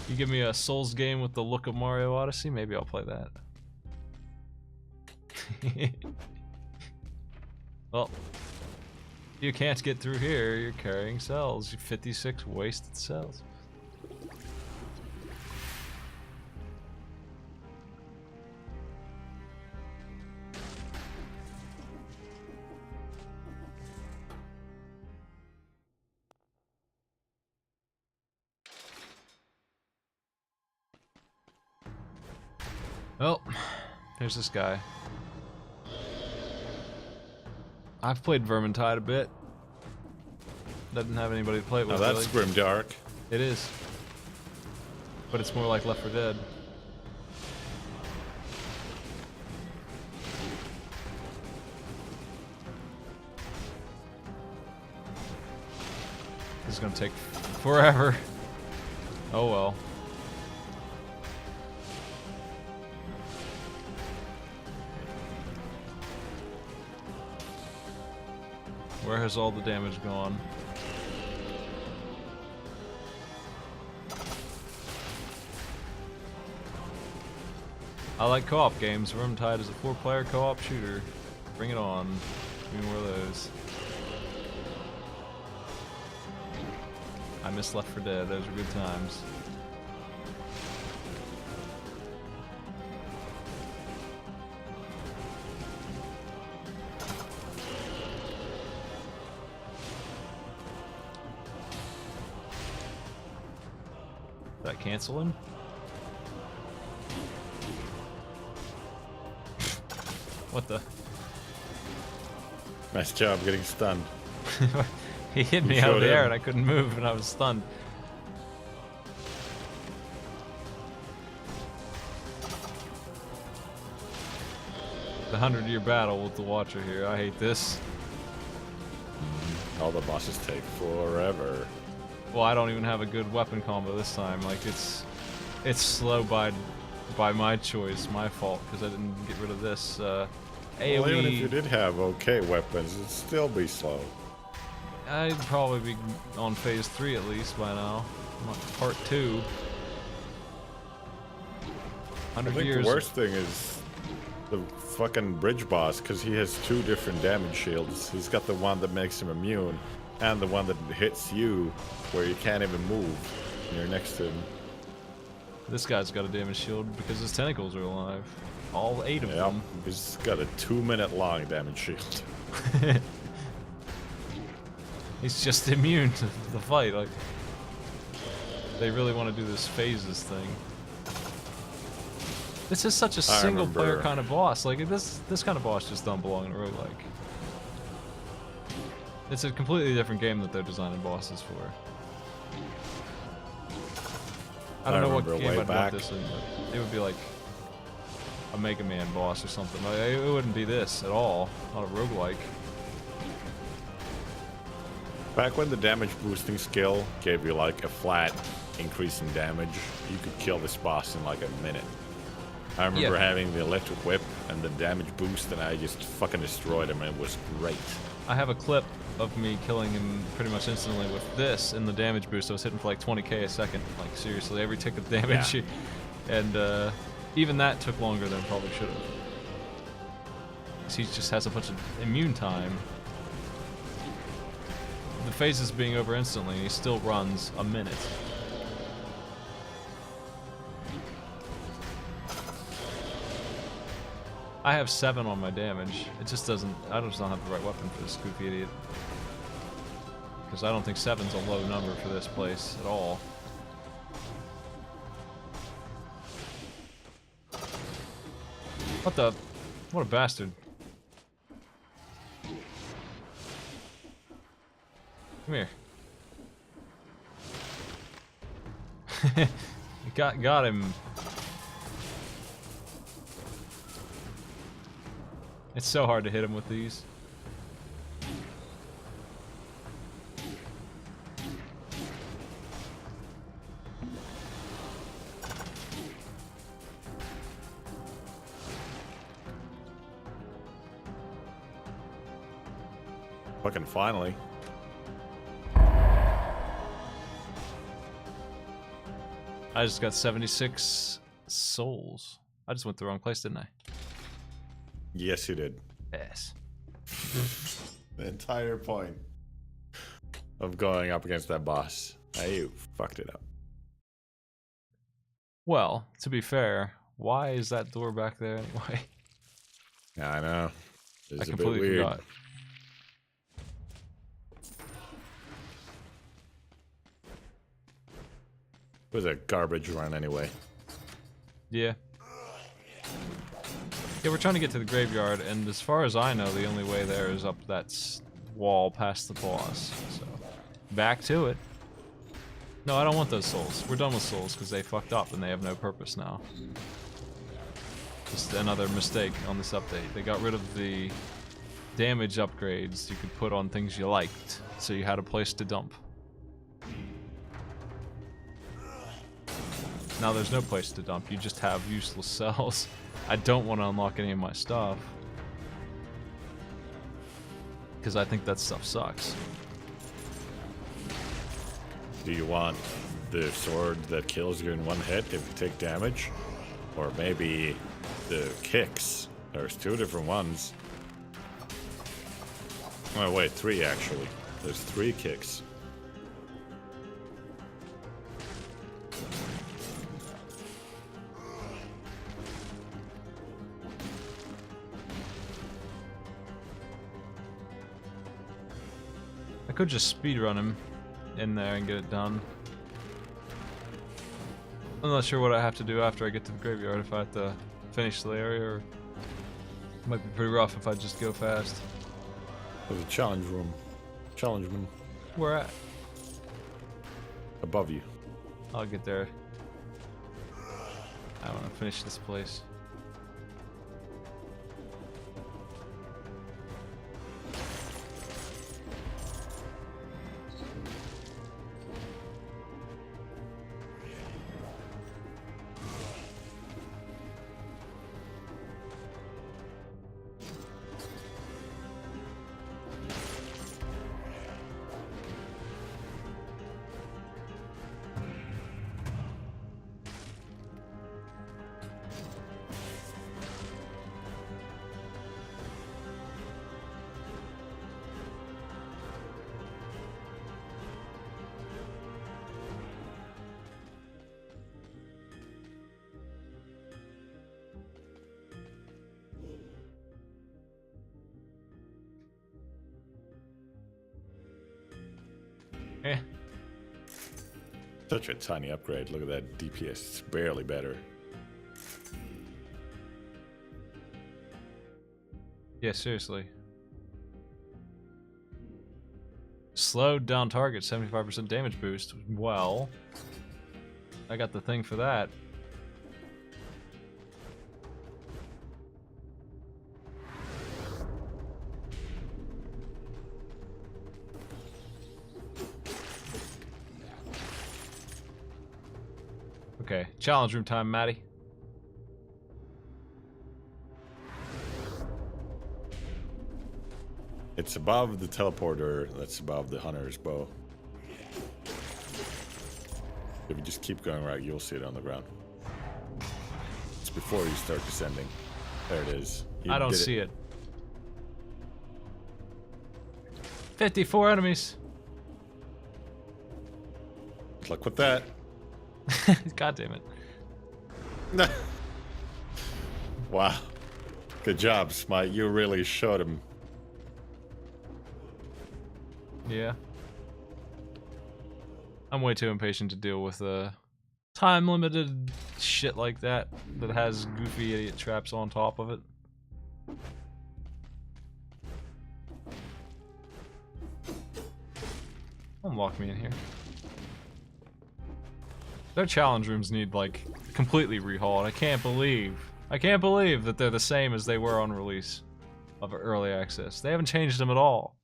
S1: You give me a Souls game with the look of Mario Odyssey, maybe I'll play that. Well, you can't get through here, you're carrying cells. 56 wasted cells. Well, there's this guy. I've played Vermintide a bit. Doesn't have anybody to play it with.
S2: Now that's
S1: really.
S2: grimdark.
S1: It is. But it's more like Left 4 Dead. This is gonna take forever. Oh well. Where has all the damage gone? I like co-op games. Vermintide is a 4-player co-op shooter. Bring it on. Give me more of those. I miss Left 4 Dead. Those were good times. Did I cancel him? What the?
S2: Nice job getting stunned.
S1: He hit me
S2: You
S1: out of
S2: showed
S1: the air
S2: him.
S1: and I couldn't move and I was stunned. The 100-year battle with the Watcher here. I hate this.
S2: All the bosses take forever.
S1: Well, I don't even have a good weapon combo this time. Like it's slow by my choice, my fault, because I didn't get rid of this AoE.
S2: Well, even if you did have okay weapons, it'd still be slow.
S1: I'd probably be on phase 3 at least by now. I'm on part 2.
S2: I
S1: 100
S2: think
S1: years.
S2: the worst thing is the fucking bridge boss, because he has 2 different damage shields. He's got the one that makes him immune, and the one that hits you where you can't even move when you're next to him.
S1: This guy's got a damage shield because his tentacles are alive. All 8 of
S2: Yep,
S1: them.
S2: he's got a 2-minute long damage shield.
S1: He's just immune to the fight. Like, they really want to do this phases thing. This is such a single-player kind of boss. Like, this kind of boss just don't belong in a roguelike. It's a completely different game that they're designing bosses for. I don't know what game I'd want this in, but it would be like a Mega Man boss or something. Like, it wouldn't be this at all. Not a roguelike.
S2: Back when the damage boosting skill gave you like a flat increase in damage, you could kill this boss in like a minute. I remember having the electric whip and the damage boost, and I just fucking destroyed him, and it was great. I
S1: have a clip of me killing him pretty much instantly with this and the damage boost. I was hitting for like 20k a second. Like, seriously, every tick of damage. Yeah. And even that took longer than it probably should have. Because he just has a bunch of immune time. The phases being over instantly, and he still runs a minute. I have 7 on my damage. It just doesn't... I just don't have the right weapon for this goofy idiot. Because I don't think 7's a low number for this place at all. What the... What a bastard. Come here. Got him. It's so hard to hit him with these.
S2: Fucking finally.
S1: I just got 76 souls. I just went the wrong place, didn't I?
S2: Yes, you did.
S1: Yes.
S2: The entire point of going up against that boss. You fucked it up.
S1: Well, to be fair, why is that door back there anyway?
S2: Yeah, I know. It's
S1: I completely forgot.
S2: It was a garbage run anyway.
S1: Yeah. Yeah, we're trying to get to the graveyard, and as far as I know, the only way there is up that wall past the boss. So, back to it. No, I don't want those souls. We're done with souls because they fucked up and they have no purpose now. Just another mistake on this update. They got rid of the damage upgrades you could put on things you liked, so you had a place to dump. Now there's no place to dump, you just have useless cells. I don't want to unlock any of my stuff. Because I think that stuff sucks.
S2: Do you want the sword that kills you in one hit if you take damage? Or maybe the kicks? There's 2 different ones. Oh wait, 3 actually. There's 3 kicks.
S1: I could just speedrun him in there and get it done. I'm not sure what I have to do after I get to the graveyard, if I have to finish the area, or it might be pretty rough if I just go fast.
S2: There's a challenge room. Challenge room.
S1: Where at?
S2: Above you.
S1: I'll get there. I want to finish this place.
S2: Such a tiny upgrade. Look at that DPS. It's barely better.
S1: Yeah, seriously. Slowed down target, 75% damage boost. Well, I got the thing for that. Okay, challenge room time, Maddie.
S2: It's above the teleporter that's above the hunter's bow. If you just keep going right, you'll see it on the ground. It's before you start descending. There it is. You
S1: I don't see it. 54 enemies.
S2: Good luck with that.
S1: God damn it.
S2: Wow. Good job, Smite. You really showed him.
S1: Yeah. I'm way too impatient to deal with time-limited shit like that that has goofy idiot traps on top of it. Unlock me in here. Their challenge rooms need, like, completely rehauled. I can't believe that they're the same as they were on release of early access. They haven't changed them at all.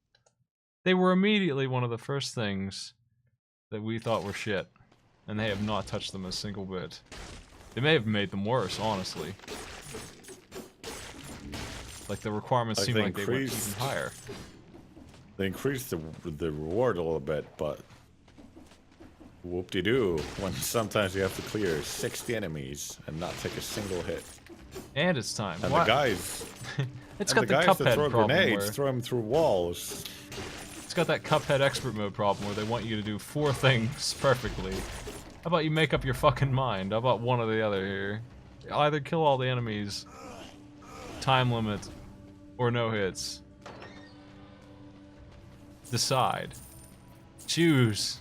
S1: They were immediately one of the first things that we thought were shit, and they have not touched them a single bit. They may have made them worse, honestly. Like, the requirements seem like they went even higher.
S2: They increased the reward a little bit, but whoop-de-doo, when sometimes you have to clear 60 enemies and not take a single hit.
S1: And it's time.
S2: And
S1: what?
S2: the guys...
S1: It's
S2: and
S1: got
S2: the guys
S1: Cuphead
S2: that throw
S1: problem
S2: grenades
S1: where...
S2: throw them through walls.
S1: It's got that Cuphead expert mode problem where they want you to do 4 things perfectly. How about you make up your fucking mind? How about one or the other here? Either kill all the enemies, time limit, or no hits. Decide. Choose.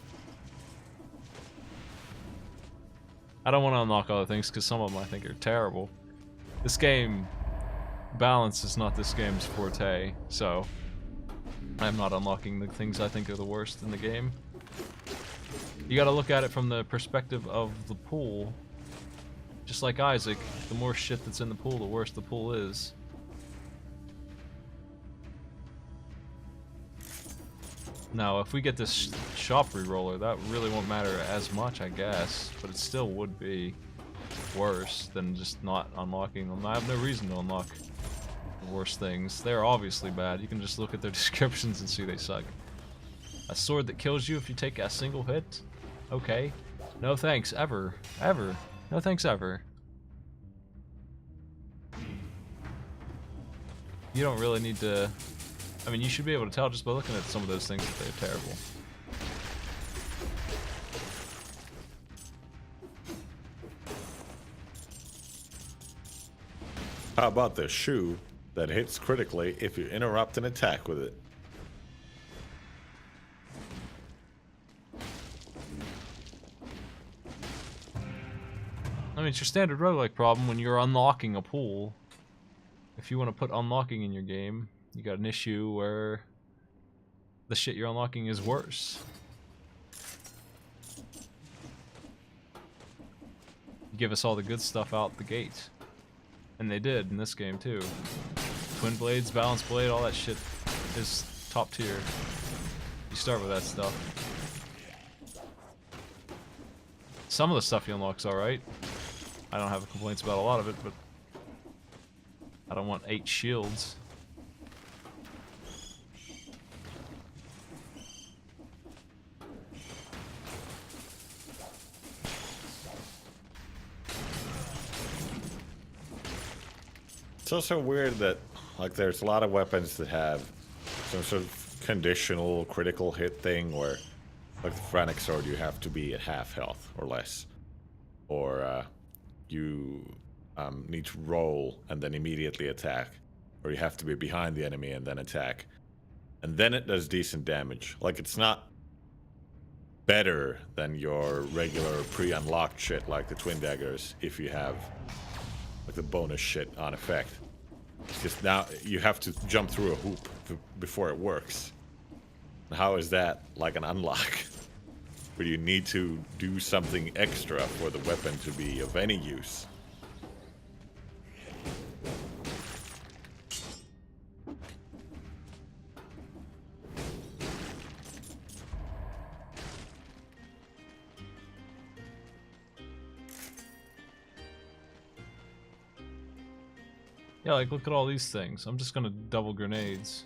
S1: I don't want to unlock other things because some of them I think are terrible. This game, balance is not this game's forte, so I'm not unlocking the things I think are the worst in the game. You gotta look at it from the perspective of the pool. Just like Isaac, the more shit that's in the pool, the worse the pool is. Now, if we get this shop reroller, that really won't matter as much, I guess, but it still would be worse than just not unlocking them. I have no reason to unlock the worst things. They're obviously bad. You can just look at their descriptions and see they suck. A sword that kills you if you take a single hit? Okay. No thanks, ever. Ever. No thanks, ever. You don't really need to... I mean, you should be able to tell just by looking at some of those things that they're terrible.
S2: How about the shoe that hits critically if you interrupt an attack with it?
S1: I mean, it's your standard roguelike problem when you're unlocking a pool. If you want to put unlocking in your game, you got an issue where the shit you're unlocking is worse. You give us all the good stuff out the gate. And they did in this game too. Twin blades, balanced blade, all that shit is top tier. You start with that stuff. Some of the stuff you unlock's alright. I don't have complaints about a lot of it, but I don't want 8 shields.
S2: It's also weird that, like, there's a lot of weapons that have some sort of conditional critical hit thing where, like the Frantic Sword, you have to be at half health or less. Or you need to roll and then immediately attack. Or you have to be behind the enemy and then attack. And then it does decent damage. Like, it's not better than your regular pre-unlocked shit like the twin daggers if you have like the bonus shit on effect. It's just now you have to jump through a hoop before it works. How is that like an unlock? Where you need to do something extra for the weapon to be of any use.
S1: Yeah, like look at all these things. I'm just gonna double grenades.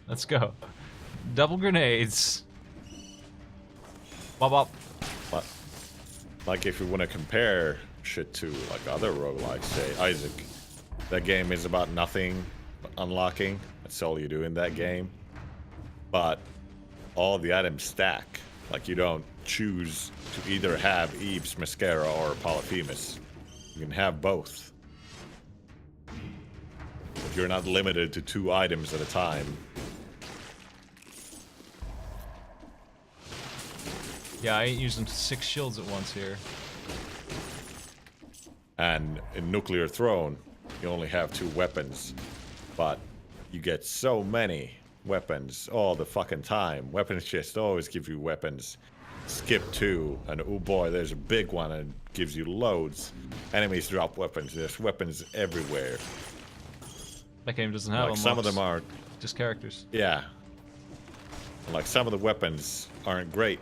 S1: Let's go. Double grenades. Bop bop.
S2: But like if you want to compare shit to like other roguelikes, say Isaac, that game is about nothing but unlocking. That's all you do in that game. But all the items stack. Like you don't choose to either have Eve's Mascara or Polyphemus. You can have both. But you're not limited to 2 items at a time.
S1: Yeah, I ain't using 6 shields at once here.
S2: And in Nuclear Throne, you only have 2 weapons. But you get so many weapons all the fucking time. Weapons just always give you weapons. Skip 2, and oh boy, there's a big one and it gives you loads. Enemies drop weapons. There's weapons everywhere.
S1: That game doesn't have
S2: Like some of them are
S1: just characters.
S2: Yeah. And like some of the weapons aren't great,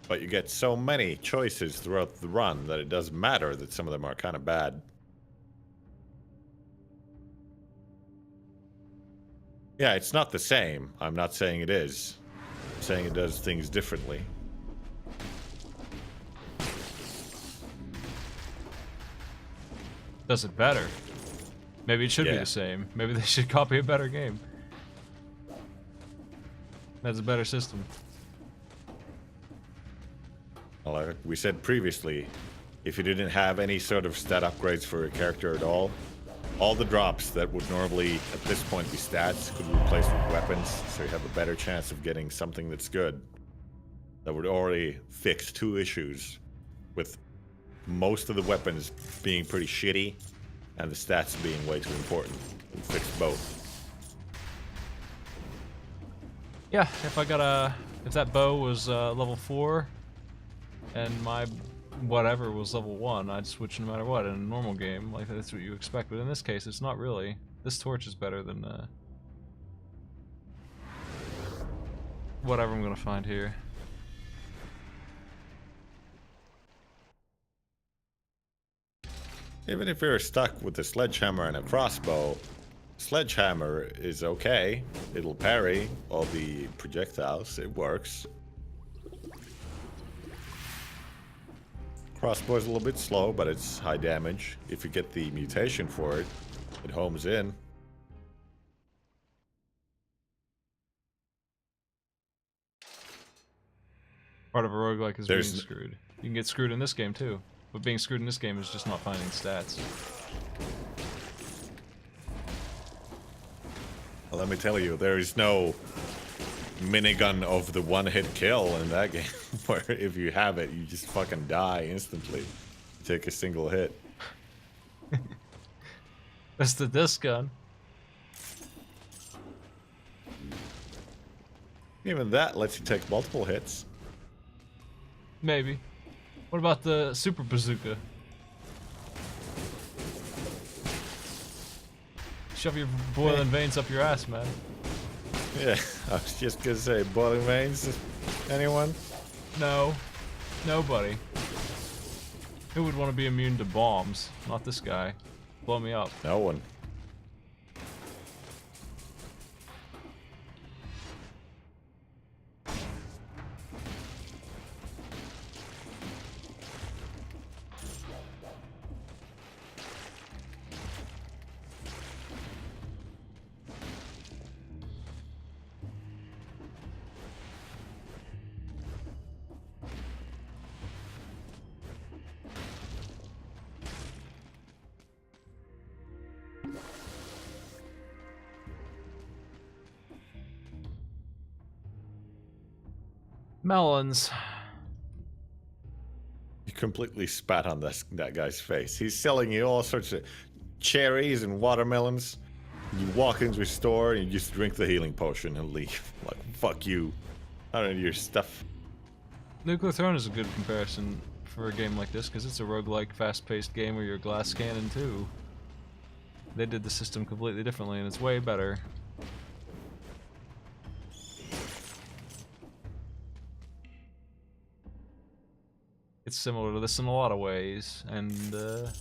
S2: but you get so many choices throughout the run that it doesn't matter that some of them are kind of bad. Yeah, it's not the same. I'm not saying it is. I'm saying it does things differently.
S1: Does it better. Maybe it should be
S2: Yeah.
S1: the same. Maybe they should copy a better game. That's a better system.
S2: Well, like we said previously, if you didn't have any sort of stat upgrades for your character at all the drops that would normally at this point be stats could be replaced with weapons, so you have a better chance of getting something that's good. That would already fix 2 issues with most of the weapons being pretty shitty and the stats being way too important. It fixed both.
S1: Yeah, if that bow was level 4 and my whatever was level 1, I'd switch no matter what in a normal game. Like that's what you expect, but in this case it's not really. This torch is better than whatever I'm gonna find here.
S2: Even if you're stuck with a sledgehammer and a crossbow, sledgehammer is okay. It'll parry all the projectiles. It works. Crossbow is a little bit slow, but it's high damage. If you get the mutation for it, it homes in.
S1: Part of a roguelike is being screwed. You can get screwed in this game too. But being screwed in this game is just not finding stats.
S2: Well, let me tell you, there is no minigun of the one-hit kill in that game, where if you have it, you just fucking die instantly. Take a single hit.
S1: That's the disc gun.
S2: Even that lets you take multiple hits.
S1: Maybe. What about the super bazooka? Shove your boiling veins up your ass, man.
S2: Yeah, I was just gonna say, boiling veins? Anyone?
S1: No. Nobody. Who would want to be immune to bombs? Not this guy. Blow me up.
S2: No one.
S1: Melons.
S2: You completely spat on that guy's face. He's selling you all sorts of cherries and watermelons. You walk into a store and you just drink the healing potion and leave. Like, fuck you. I don't need your stuff.
S1: Nuclear Throne is a good comparison for a game like this, because it's a roguelike, fast-paced game where you're glass cannon too. They did the system completely differently, and it's way better. It's similar to this in a lot of ways, and the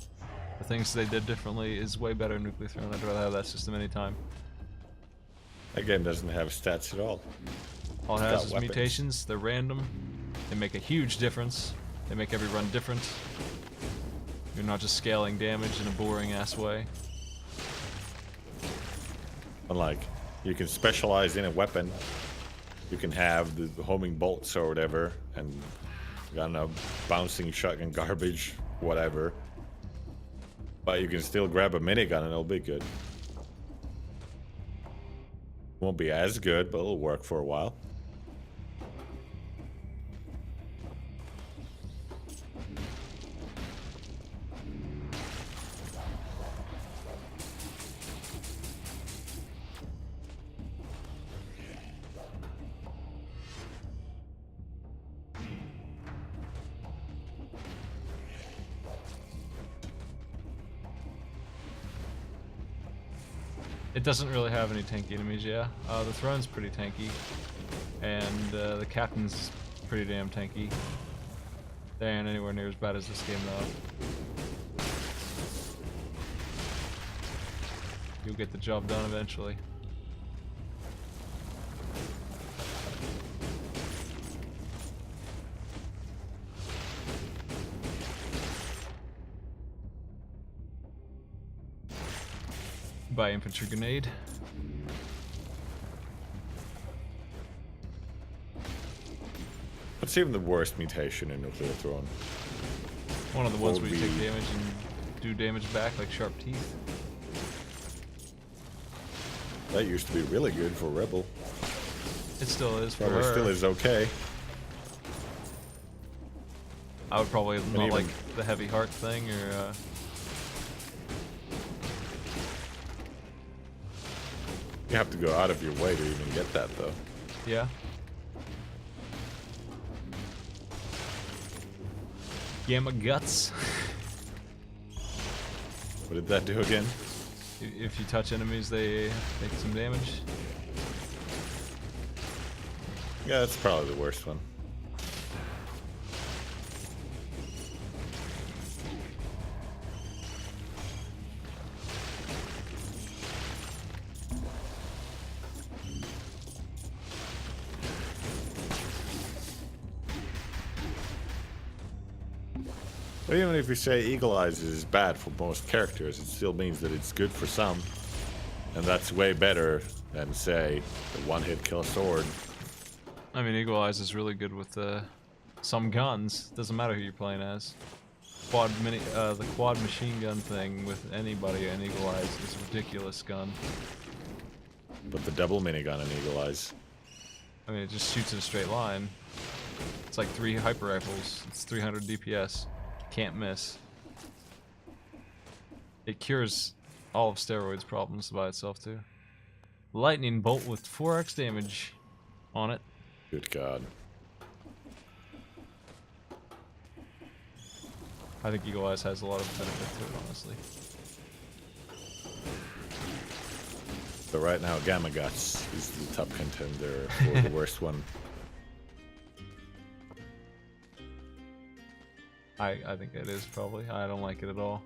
S1: things they did differently is way better in Nuclear Throne. I'd rather have that system anytime.
S2: That game doesn't have stats at all.
S1: All it
S2: It's
S1: has
S2: got
S1: is
S2: weapons.
S1: mutations, they're random, they make a huge difference, they make every run different. You're not just scaling damage in a boring ass way.
S2: Unlike, you can specialize in a weapon. You can have the homing bolts or whatever, and I don't know, bouncing shotgun garbage, whatever. But you can still grab a minigun and it'll be good. Won't be as good, but it'll work for a while.
S1: It doesn't really have any tanky enemies, yeah. The Throne's pretty tanky, and the Captain's pretty damn tanky. They ain't anywhere near as bad as this game, though. You'll get the job done eventually. By infantry grenade.
S2: What's even the worst mutation in Nuclear Throne?
S1: One of the ones
S2: Would
S1: where you take
S2: be-
S1: damage and do damage back, like sharp teeth.
S2: That used to be really good for Rebel.
S1: It still is for
S2: But it
S1: her.
S2: still is okay.
S1: I would probably not
S2: even-
S1: like the heavy heart thing, or
S2: You have to go out of your way to even get that, though.
S1: yeah. Gamma guts.
S2: What did that do again?
S1: If you touch enemies, they take some damage.
S2: Yeah, that's probably the worst one. But even if you say Eagle Eyes is bad for most characters, it still means that it's good for some. And that's way better than, say, the one-hit kill sword.
S1: I mean, Eagle Eyes is really good with some guns. Doesn't matter who you're playing as. The quad machine gun thing with anybody in Eagle Eyes is a ridiculous gun.
S2: But the double minigun in Eagle Eyes.
S1: I mean, it just shoots in a straight line. It's like 3 hyper rifles. It's 300 DPS. Can't miss. It cures all of steroids problems by itself too. Lightning bolt with 4x damage on it.
S2: Good God.
S1: I think Eagle Eyes has a lot of benefit to it, honestly.
S2: So right now, Gamma Guts is the top contender for the worst one.
S1: I think it is probably. I don't like it at all.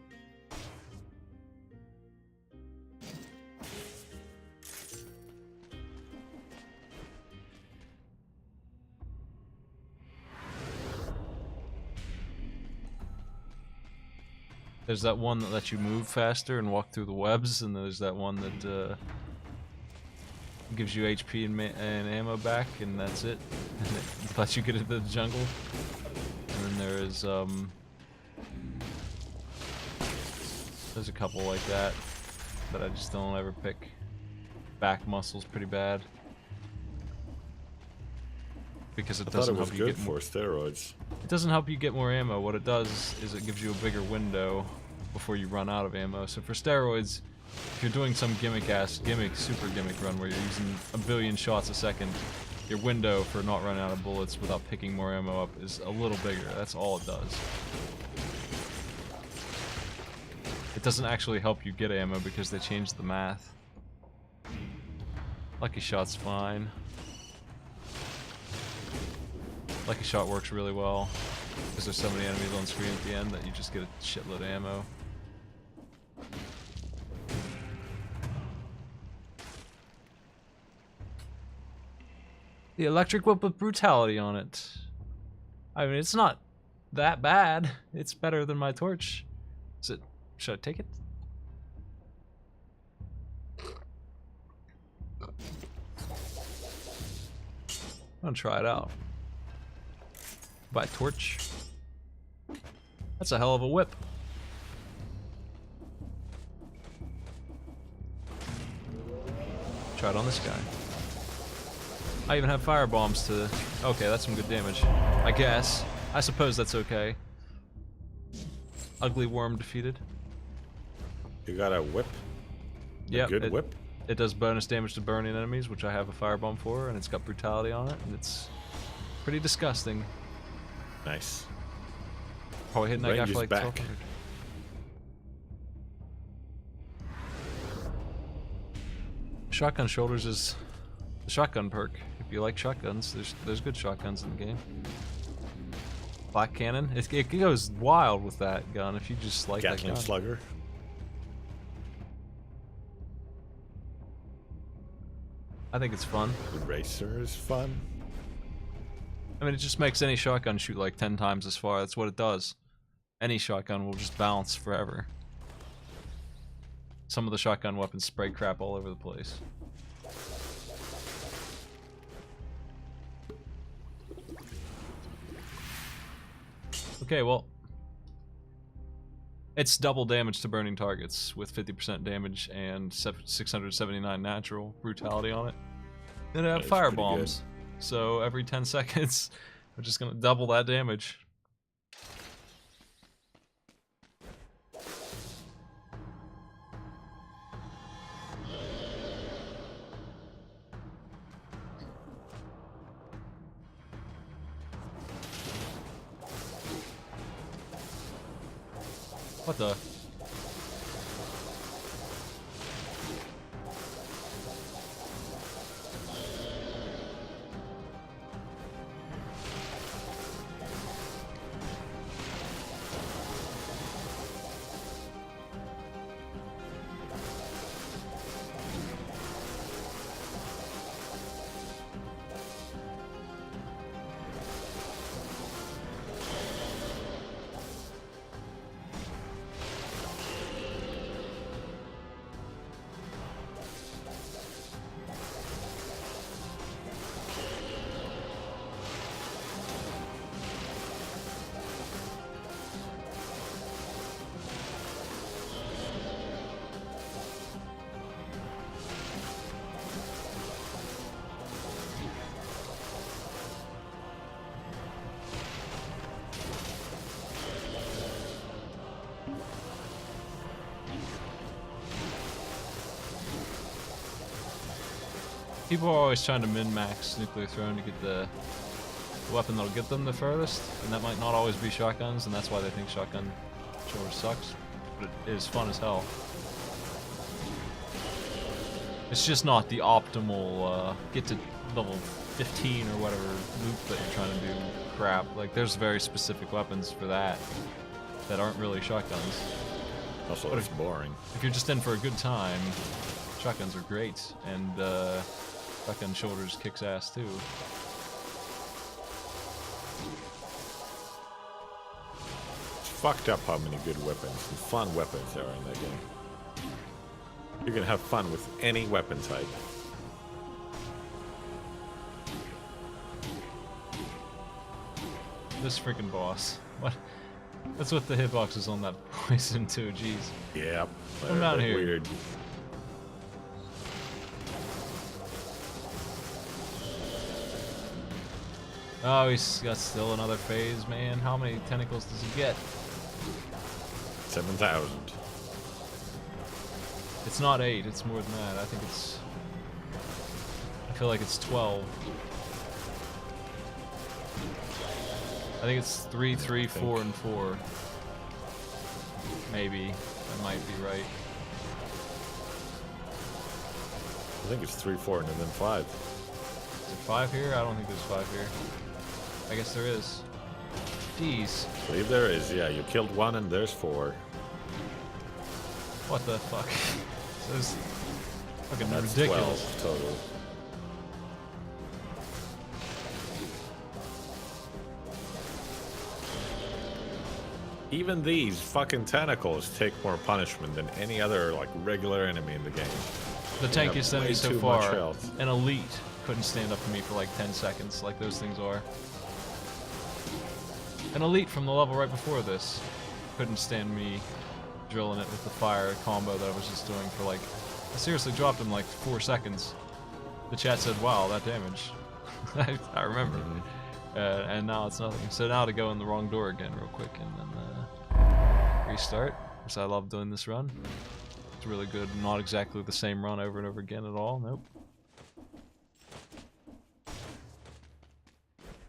S1: There's that one that lets you move faster and walk through the webs, and there's that one that gives you HP and ammo back, and that's it. And it lets you get into the jungle. And then there's a couple like that that I just don't ever pick. Back muscle's pretty bad. because it
S2: I thought
S1: doesn't
S2: it was
S1: help you
S2: good
S1: get more.
S2: for steroids.
S1: It doesn't help you get more ammo. What it does is it gives you a bigger window before you run out of ammo. So for steroids, if you're doing some super gimmick run where you're using a billion shots a second, your window for not running out of bullets without picking more ammo up is a little bigger. That's all it does. It doesn't actually help you get ammo because they changed the math. Lucky Shot's fine. Lucky Shot works really well because there's so many enemies on screen at the end that you just get a shitload of ammo. The electric whip with brutality on it. I mean, it's not that bad. It's better than my torch. Is it? Should I take it? I'm gonna try it out. Buy a torch. That's a hell of a whip. Try it on this guy. I even have fire bombs to... Okay, that's some good damage. I guess. I suppose that's okay. Ugly worm defeated.
S2: You got a whip?
S1: Yeah,
S2: Good whip?
S1: It does bonus damage to burning enemies, which I have a firebomb for, and it's got brutality on it, and it's pretty disgusting.
S2: Nice.
S1: Probably hitting that guy
S2: Range
S1: for
S2: is
S1: like
S2: back.
S1: 1200. Shotgun shoulders is the shotgun perk. If you like shotguns, there's good shotguns in the game. Black cannon, it goes wild with that gun if you just like that
S2: Gatling
S1: gun.
S2: slugger.
S1: I think it's fun.
S2: The racer is fun.
S1: I mean, it just makes any shotgun shoot like 10 times as far. That's what it does. Any shotgun will just bounce forever. Some of the shotgun weapons spray crap all over the place. Okay, well, it's double damage to burning targets with 50% damage and 679 natural brutality on it. And I have
S2: That's
S1: fire
S2: pretty good.
S1: bombs, so every 10 seconds, we're just gonna double that damage. What the? People are always trying to min-max nuclear throne to get the weapon that'll get them the furthest, and that might not always be shotguns, and that's why they think shotgun shoulder sucks, but it is fun as hell. It's just not the optimal get to level 15 or whatever loop that you're trying to do crap. Like, there's very specific weapons for that that aren't really shotguns.
S2: Also,
S1: But
S2: it's boring.
S1: If you're just in for a good time, shotguns are great, and shotgun shoulders kicks ass too.
S2: It's fucked up how many good weapons and fun weapons there are in that game. You can have fun with any weapon type.
S1: This freaking boss. What? What's with the hitboxes on that poison too? Jeez.
S2: Yep.
S1: Come down here.
S2: Weird.
S1: Oh, he's got still another phase, man. How many tentacles does he get?
S2: 7,000.
S1: It's not 8, it's more than that. I think it's... I feel like it's 12. I think it's 3, 3, 4, and 4. Maybe. That might be right.
S2: I think it's 3, 4, and then 5.
S1: Is there 5 here? I don't think there's 5 here. I guess there is. Jeez.
S2: I believe there is, yeah. You killed 1 and there's 4.
S1: What the fuck? This is fucking
S2: That's
S1: ridiculous.
S2: 12 total. Even these fucking tentacles take more punishment than any other like regular enemy in the game.
S1: The tankiest enemy so
S2: too
S1: far,
S2: much health.
S1: an elite, couldn't stand up to me for like 10 seconds, like those things are. An elite from the level right before this couldn't stand me drilling it with the fire combo that I was just doing for like... I seriously dropped him like 4 seconds. The chat said, wow, that damage. I remember. And now it's nothing. So now to go in the wrong door again real quick and then restart. Because I love doing this run. It's really good. Not exactly the same run over and over again at all. Nope.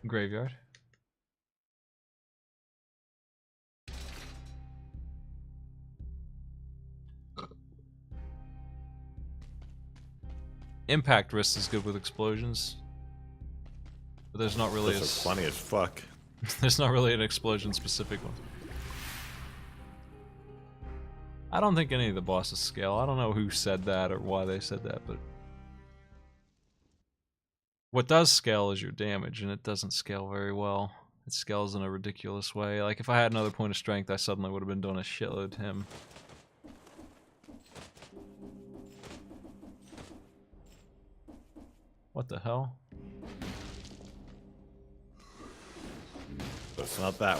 S1: Graveyard. Impact wrist is good with explosions. But there's not really
S2: Those are funny as fuck.
S1: there's not really an explosion specific one. I don't think any of the bosses scale. I don't know who said that or why they said that, but what does scale is your damage, and it doesn't scale very well. It scales in a ridiculous way. Like if I had another point of strength, I suddenly would have been doing a shitload to him. What the hell?
S2: But it's not that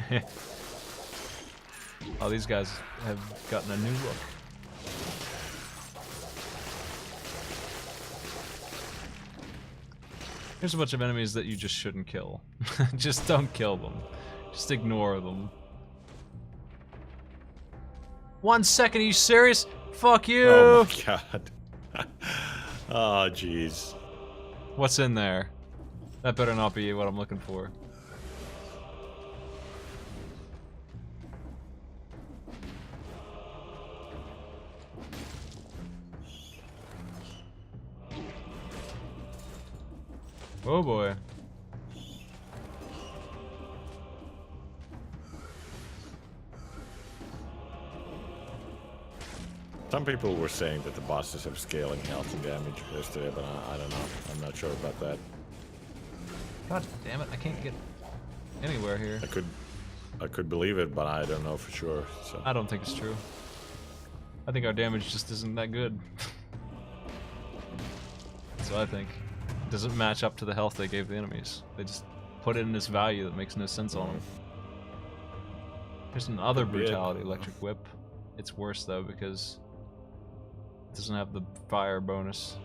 S2: way.
S1: Oh, these guys have gotten a new look. Here's a bunch of enemies that you just shouldn't kill. Just don't kill them. Just ignore them. 1 second, are you serious? Fuck you!
S2: Oh my god. Oh jeez.
S1: What's in there? That better not be what I'm looking for. Oh boy.
S2: Some people were saying that the bosses have scaling health and damage yesterday, but I don't know. I'm not sure about that.
S1: God damn it, I can't get anywhere here.
S2: I could believe it, but I don't know for sure. So.
S1: I don't think it's true. I think our damage just isn't that good. That's what I think. It doesn't match up to the health they gave the enemies. They just put it in this value that makes no sense on them. Here's another brutality electric whip. It's worse though because it doesn't have the fire bonus.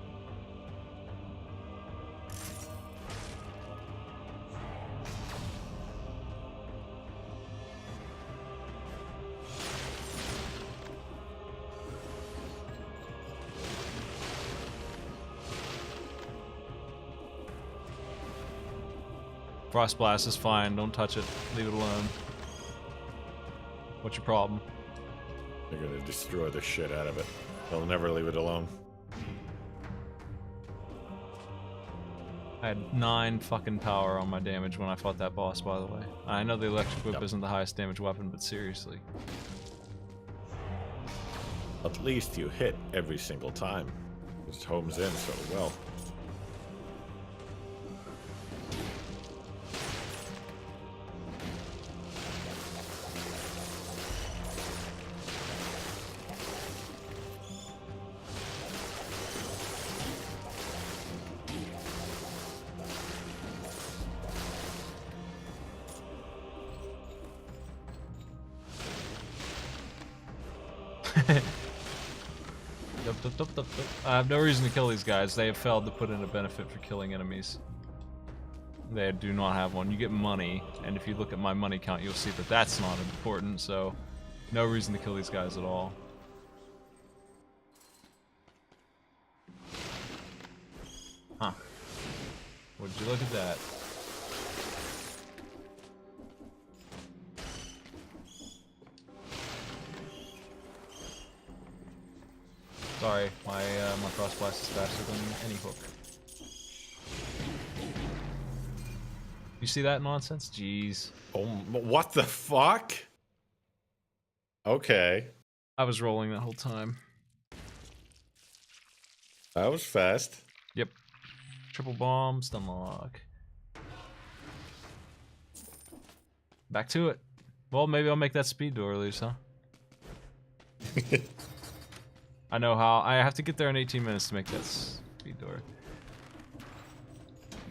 S1: Frost Blast is fine, don't touch it, leave it alone. What's your problem?
S2: They're gonna destroy the shit out of it. They'll never leave it alone.
S1: I had 9 fucking power on my damage when I fought that boss, by the way. I know the electric whip isn't the highest damage weapon, but seriously.
S2: At least you hit every single time. Just homes in so well.
S1: I have no reason to kill these guys. They have failed to put in a benefit for killing enemies. they do not have one. You get money, and if you look at my money count, you'll see that that's not important, so no reason to kill these guys at all. Huh. Would you look at that? Sorry, my cross blast is faster than any hook. You see that nonsense? Jeez.
S2: Oh, what the fuck? Okay.
S1: I was rolling that whole time.
S2: That was fast.
S1: Yep. Triple bomb, stun lock. Back to it. Well, maybe I'll make that speed door at least, huh? I know how. I have to get there in 18 minutes to make that speed door.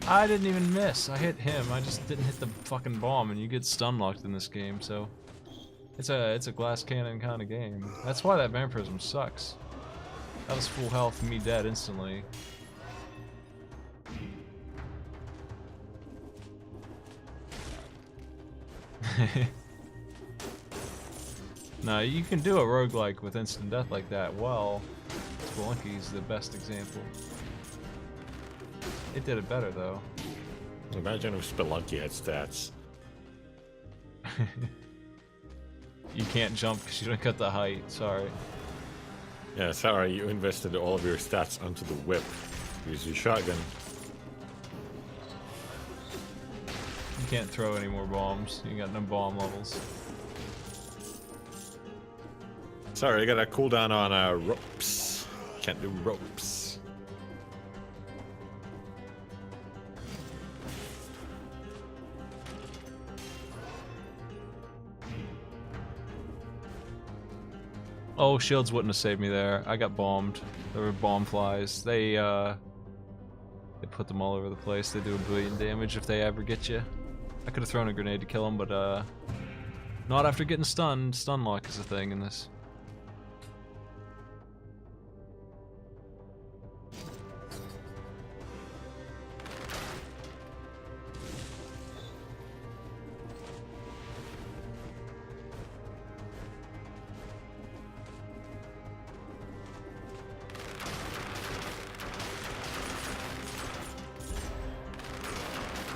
S1: I didn't even miss. I hit him. I just didn't hit the fucking bomb, and you get stun locked in this game, so it's a glass cannon kind of game. That's why that vampirism sucks. That was full health, me dead instantly. No, you can do a roguelike with instant death like that. Well, Spelunky's the best example. It did it better, though.
S2: Imagine if Spelunky had stats.
S1: You can't jump because you don't got the height. Sorry.
S2: Yeah, sorry, you invested all of your stats onto the whip. Use your shotgun.
S1: You can't throw any more bombs. You got no bomb levels.
S2: Sorry, I got a cooldown on ropes. Can't do ropes.
S1: Oh, shields wouldn't have saved me there. I got bombed. There were bomb flies. They put them all over the place. They do a billion damage if they ever get you. I could have thrown a grenade to kill them, but not after getting stunned. Stun lock is a thing in this.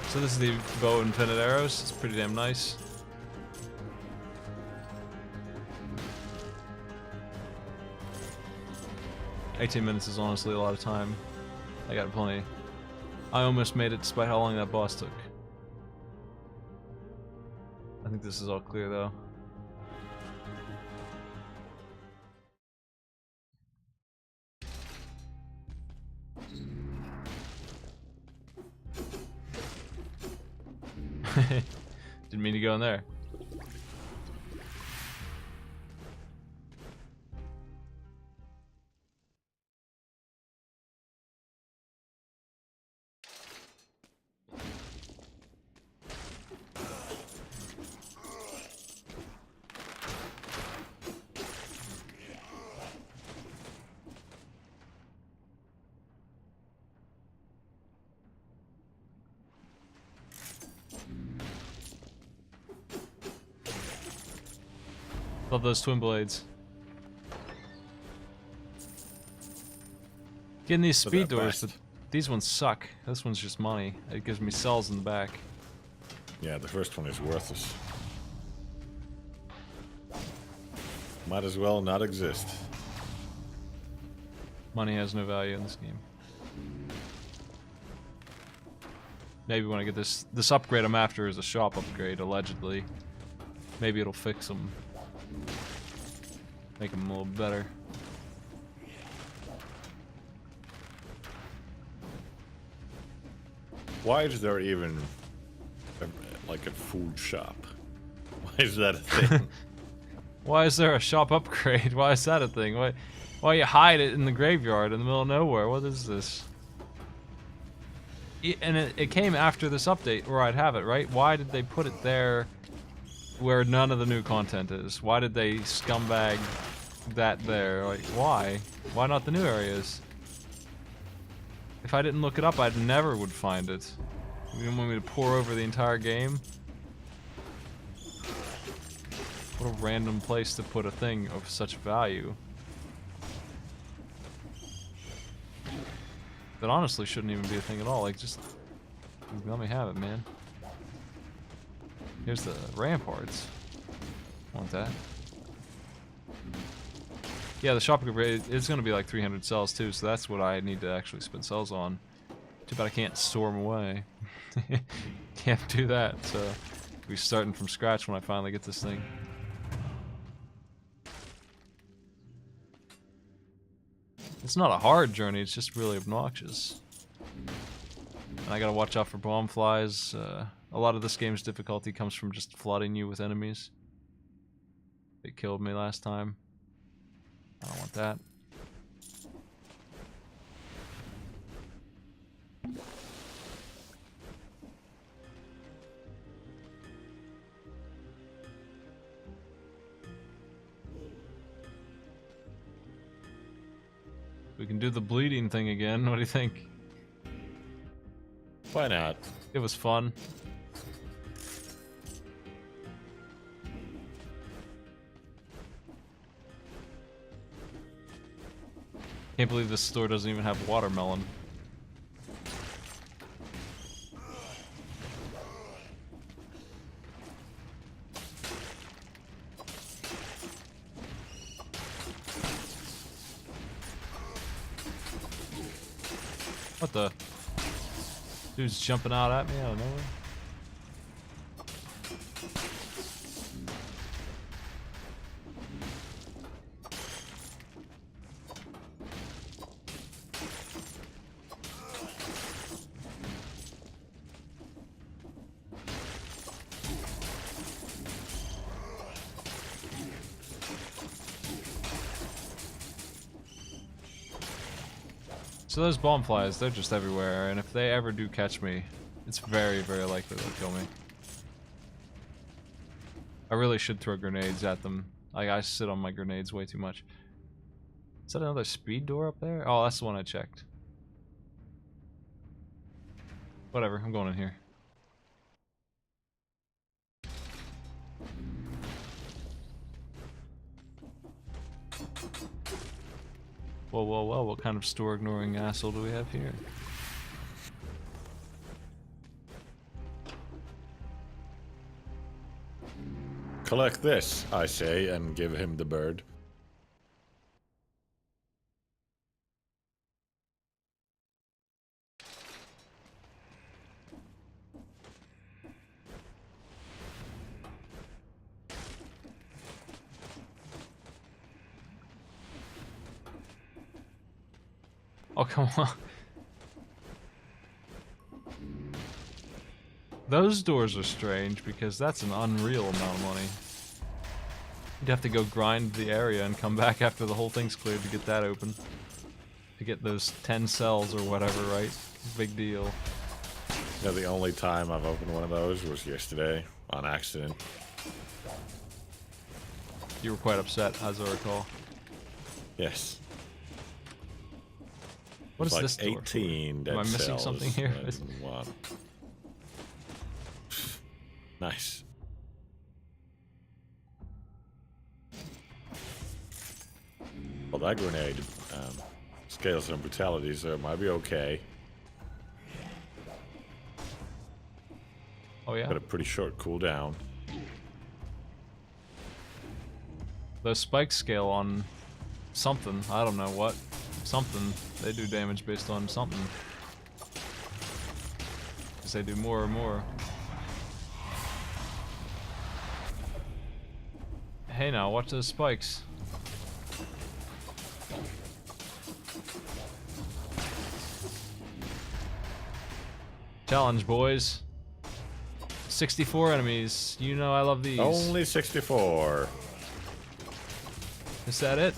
S1: So this is the bow and infinite arrows. It's pretty damn nice. "18 minutes is honestly a lot of time. I got plenty. I almost made it despite how long that boss took. I think this is all clear though. Didn't mean to go in there. Love those twin blades. Getting these speed doors, but these ones suck. This one's just money. It gives me cells in the back.
S2: Yeah, the first one is worthless. Might as well not exist.
S1: Money has no value in this game. Maybe when I get this upgrade I'm after is a shop upgrade, allegedly. Maybe it'll fix them. Make them a little better.
S2: Why is there even like a food shop? Why is that a thing?
S1: Why is there a shop upgrade? Why is that a thing? Why you hide it in the graveyard in the middle of nowhere? What is this? And it came after this update where I'd have it, right? Why did they put it there where none of the new content is? Why did they scumbag that there? Like, why? Why not the new areas? If I didn't look it up, I'd never would find it. You don't want me to pour over the entire game? What a random place to put a thing of such value. That honestly shouldn't even be a thing at all. Like, just let me have it, man. Here's the ramparts. Want that? Yeah, the shopping rate is going to be like 300 cells too, so that's what I need to actually spend cells on. Too bad I can't store them away. Can't do that, so I'll be starting from scratch when I finally get this thing. It's not a hard journey, it's just really obnoxious. And I gotta watch out for bomb flies. A lot of this game's difficulty comes from just flooding you with enemies. It killed me last time. I don't want that. We can do the bleeding thing again. What do you think?
S2: Why not?
S1: It was fun. Can't believe this store doesn't even have watermelon. What the? Dude's jumping out at me out of nowhere. So those bomb flies, they're just everywhere, and if they ever do catch me, it's very, very likely they'll kill me. I really should throw grenades at them. Like, I sit on my grenades way too much. Is that another speed door up there? Oh, that's the one I checked. Whatever, I'm going in here. Whoa, whoa, whoa, what kind of store ignoring asshole do we have here?
S2: Collect this, I say, and give him the bird.
S1: Oh, come on. Those doors are strange because that's an unreal amount of money. You'd have to go grind the area and come back after the whole thing's cleared to get that open. To get those 10 cells or whatever, right? Big deal.
S2: Yeah, the only time I've opened one of those was yesterday, on accident.
S1: You were quite upset, as I recall.
S2: Yes.
S1: What is
S2: like
S1: this door
S2: 18
S1: for? Am I missing
S2: cells
S1: something here?
S2: in one. Nice. Well, that grenade scales and brutality, so it might be okay.
S1: Oh yeah?
S2: Got a pretty short cooldown.
S1: Those spikes scale on something. I don't know what. Something. They do damage based on something. Because they do more and more. Hey now, watch those spikes. Challenge, boys. 64 enemies. You know I love these.
S2: Only 64.
S1: Is that it?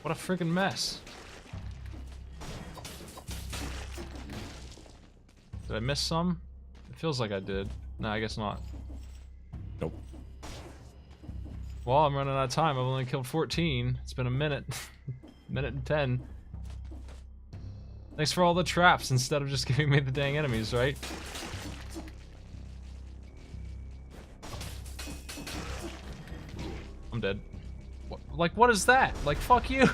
S1: What a freaking mess. Did I miss some? It feels like I did. No, I guess not.
S2: Nope.
S1: Well, I'm running out of time. I've only killed 14. It's been a minute. Minute and 10. Thanks for all the traps instead of just giving me the dang enemies, right? I'm dead. What is that? Like, fuck you.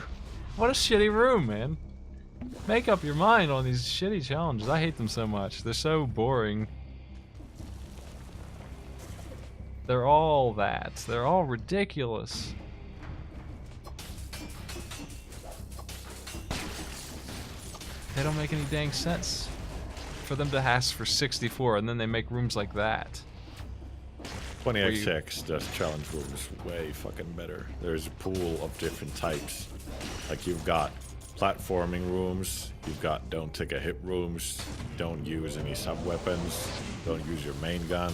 S1: What a shitty room, man. Make up your mind on these shitty challenges. I hate them so much. They're so boring. They're all that. They're all ridiculous. They don't make any dang sense for them to ask for 64 and then they make rooms like that.
S2: 20XX does challenge rooms way fucking better. There's a pool of different types. Like you've got platforming rooms, you've got don't take a hit rooms, don't use any sub-weapons, don't use your main gun.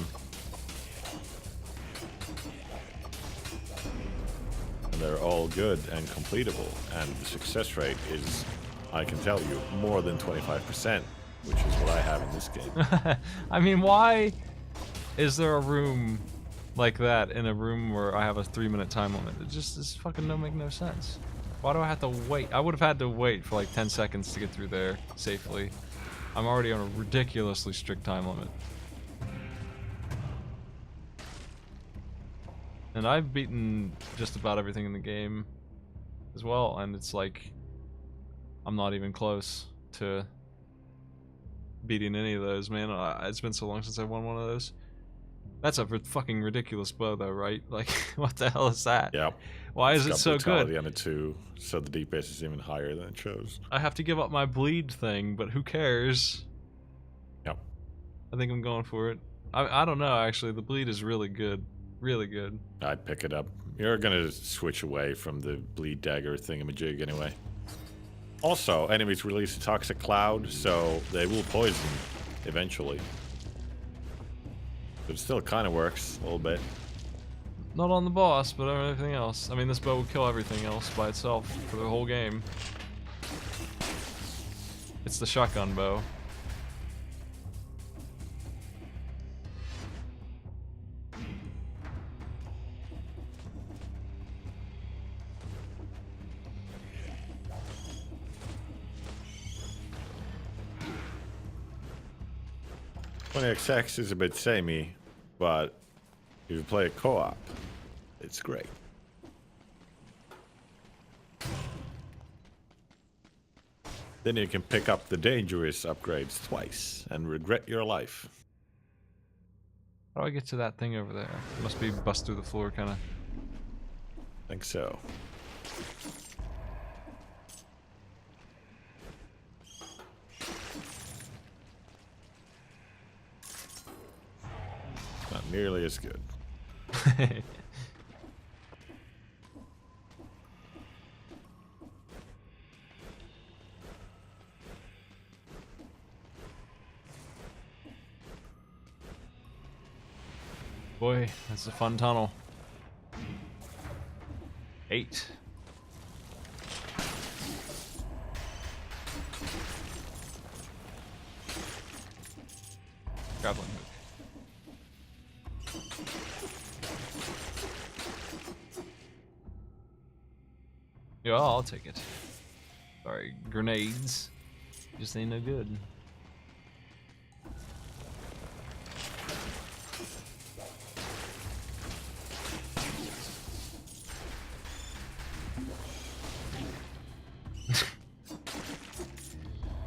S2: And they're all good and completable, and the success rate is, I can tell you, more than 25%, which is what I have in this game.
S1: I mean, why is there a room like that in a room where I have a 3-minute time limit? It just fucking don't make no sense. Why do I have to wait? I would have had to wait for like 10 seconds to get through there safely. I'm already on a ridiculously strict time limit. And I've beaten just about everything in the game as well, and it's like I'm not even close to beating any of those, man. It's been so long since I won one of those. That's a fucking ridiculous bow, though, right? Like, what the hell is that?
S2: Yeah.
S1: Why is it so good?
S2: On it too, so the DPS is even higher than it shows.
S1: I have to give up my bleed thing, but who cares?
S2: Yep.
S1: I think I'm going for it. I don't know, actually. The bleed is really good. Really good.
S2: I'd pick it up. You're gonna switch away from the bleed dagger thingamajig anyway. Also, enemies release a toxic cloud, so they will poison eventually. But it still kind of works a little bit.
S1: Not on the boss, but on everything else. I mean, this bow will kill everything else by itself for the whole game. It's the shotgun bow.
S2: XX is a bit samey, but if you play a co-op, it's great. Then you can pick up the dangerous upgrades twice and regret your life.
S1: How do I get to that thing over there? It must be bust through the floor, kind of.
S2: Think so. Not nearly as good.
S1: Boy, that's a fun tunnel. 8. Grappling hook. Yeah, I'll take it. Sorry, grenades. Just ain't no good.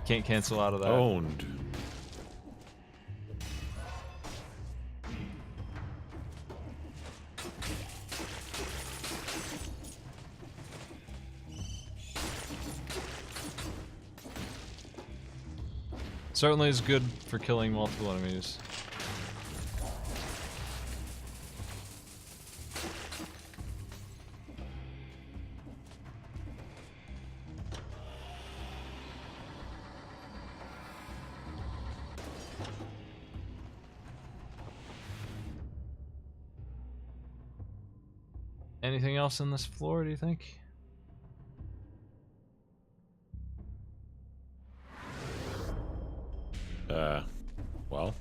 S1: Can't cancel out of that.
S2: Owned.
S1: Certainly is good for killing multiple enemies. Anything else in this floor, do you think?
S2: Well,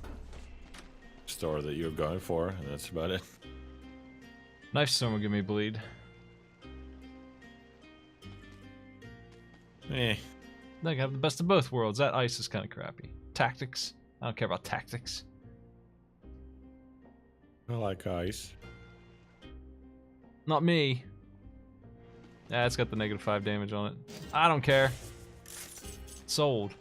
S2: store that you're going for, and that's about it.
S1: Knife storm will give me bleed.
S2: Eh.
S1: They have the best of both worlds. That ice is kind of crappy. Tactics. I don't care about tactics.
S2: I like ice.
S1: Not me. Yeah, it's got the -5 damage on it. I don't care. Sold.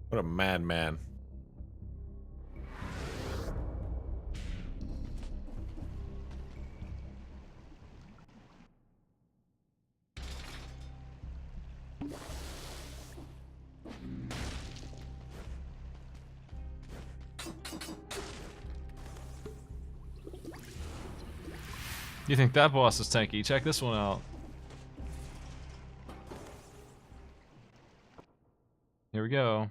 S2: What a madman.
S1: You think that boss is tanky? Check this one out. Here we go.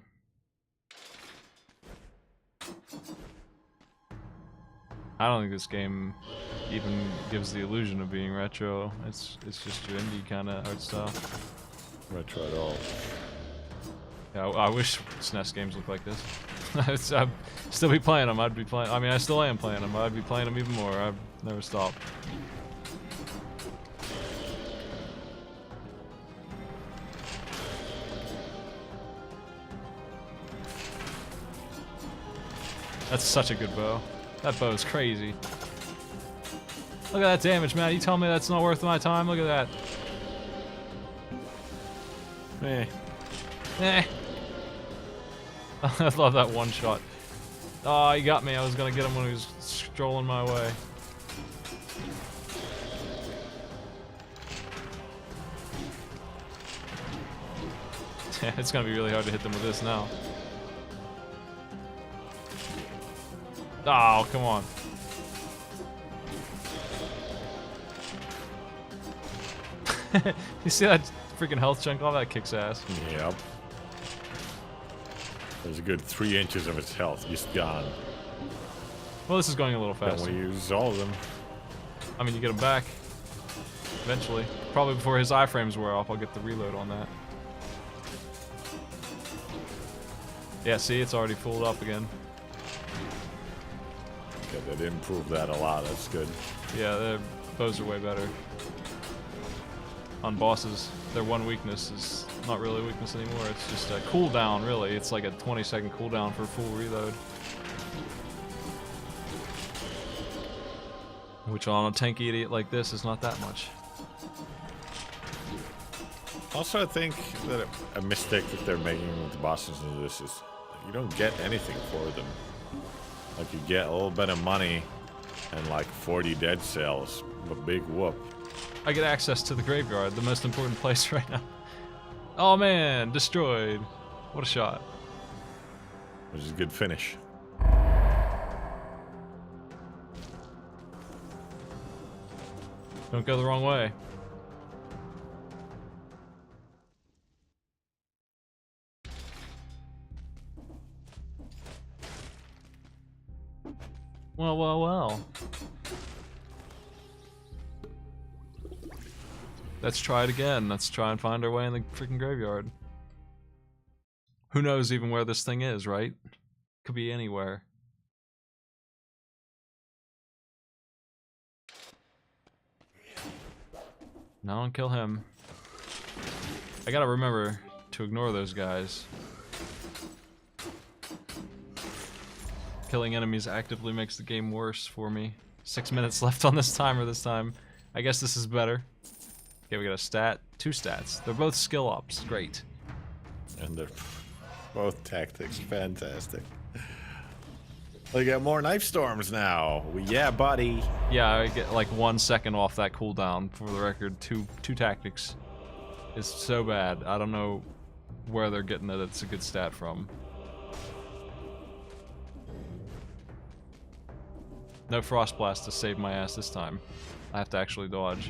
S1: I don't think this game even gives the illusion of being retro. It's just your indie kind of art style.
S2: Retro at all.
S1: Yeah, I wish SNES games looked like this. I'd still be playing them. I'd be playing. I mean, I still am playing them. I'd be playing them even more. I've never stopped. That's such a good bow. That bow is crazy. Look at that damage, man. You tell me that's not worth my time? Look at that.
S2: Eh.
S1: Eh. I love that one shot. Oh, he got me. I was gonna get him when he was strolling my way. It's gonna be really hard to hit them with this now. Oh, come on. You see that freaking health chunk? All that kicks ass.
S2: Yep. There's a good 3 inches of its health just gone.
S1: Well, this is going a little
S2: Don't
S1: faster.
S2: we use all of them?
S1: I mean, you get him back. Eventually. Probably before his iframes wear off, I'll get the reload on that. Yeah, see, it's already full up again.
S2: Okay, they did improve that a lot. That's good.
S1: Yeah, their bows are way better. On bosses, their one weakness is not really a weakness anymore. It's just a cooldown, really. It's like a 20-second cooldown for full reload. Which on a tanky idiot like this is not that much.
S2: Also, I think that a mistake that they're making with the bosses in this is you don't get anything for them. Like, you get a little bit of money and like 40 dead cells. A big whoop.
S1: I get access to the graveyard, the most important place right now. Oh man, destroyed. What a shot.
S2: Which is a good finish.
S1: Don't go the wrong way. Well, well, well. Let's try it again. Let's try and find our way in the freaking graveyard. Who knows even where this thing is, right? Could be anywhere. No, don't kill him. I gotta remember to ignore those guys. Killing enemies actively makes the game worse for me. 6 minutes left on this timer this time. I guess this is better. Okay, we got a stat. 2 stats. They're both skill ups. Great.
S2: And they're both tactics. Fantastic. We got more knife storms now. Yeah, buddy.
S1: Yeah, I get like 1 second off that cooldown. For the record, two tactics is so bad. I don't know where they're getting that it's a good stat from. No Frost Blast to save my ass this time. I have to actually dodge.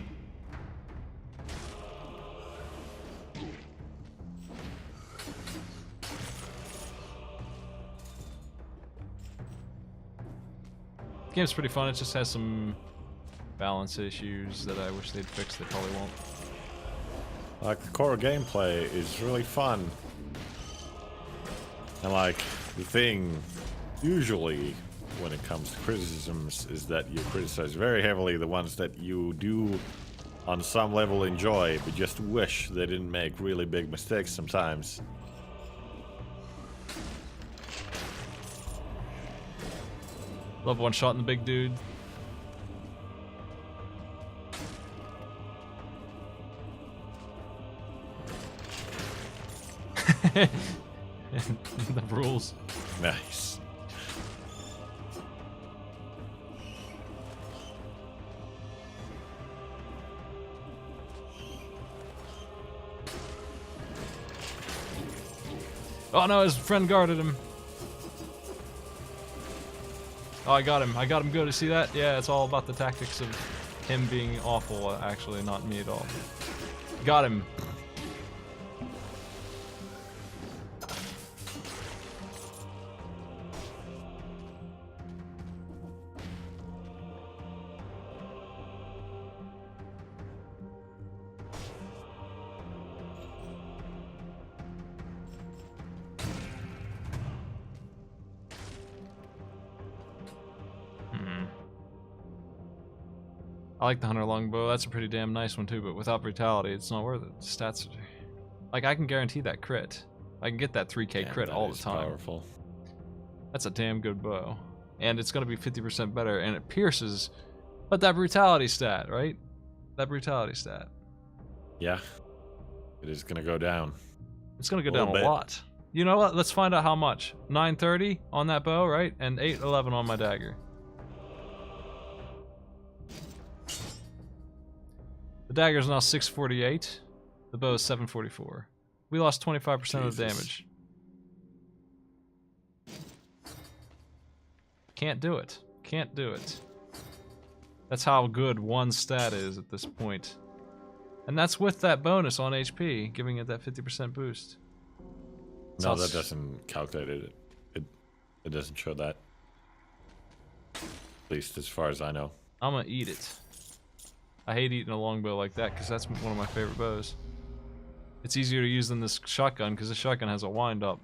S1: The game's pretty fun. It just has some balance issues that I wish they'd fix. They probably won't.
S2: Like, the core gameplay is really fun. And like, the thing, usually, when it comes to criticisms, is that you criticize very heavily the ones that you do, on some level, enjoy, but just wish they didn't make really big mistakes sometimes.
S1: Love one shot in the big dude. The rules.
S2: Nice.
S1: Oh no, his friend guarded him. Oh, I got him. I got him good. You see that? Yeah, it's all about the tactics of him being awful, actually, not me at all. Got him. I like the Hunter Longbow. That's a pretty damn nice one too, but without brutality, it's not worth it. The stats are... Like, I can guarantee that crit. I can get that 3k crit all the time.
S2: Powerful.
S1: That's a damn good bow. And it's going to be 50% better, and it pierces. But that brutality stat, right? That brutality stat.
S2: Yeah. It is going to go down.
S1: It's going to go down a lot. You know what? Let's find out how much. 930 on that bow, right? And 811 on my dagger. The dagger is now 648. The bow is 744. We lost 25% of the damage. Can't do it. Can't do it. That's how good one stat is at this point. And that's with that bonus on HP, giving it that 50% boost.
S2: No, that doesn't calculate it. It doesn't show that. At least as far as I know.
S1: I'm gonna eat it. I hate eating a longbow like that because that's one of my favorite bows. It's easier to use than this shotgun because the shotgun has a wind up.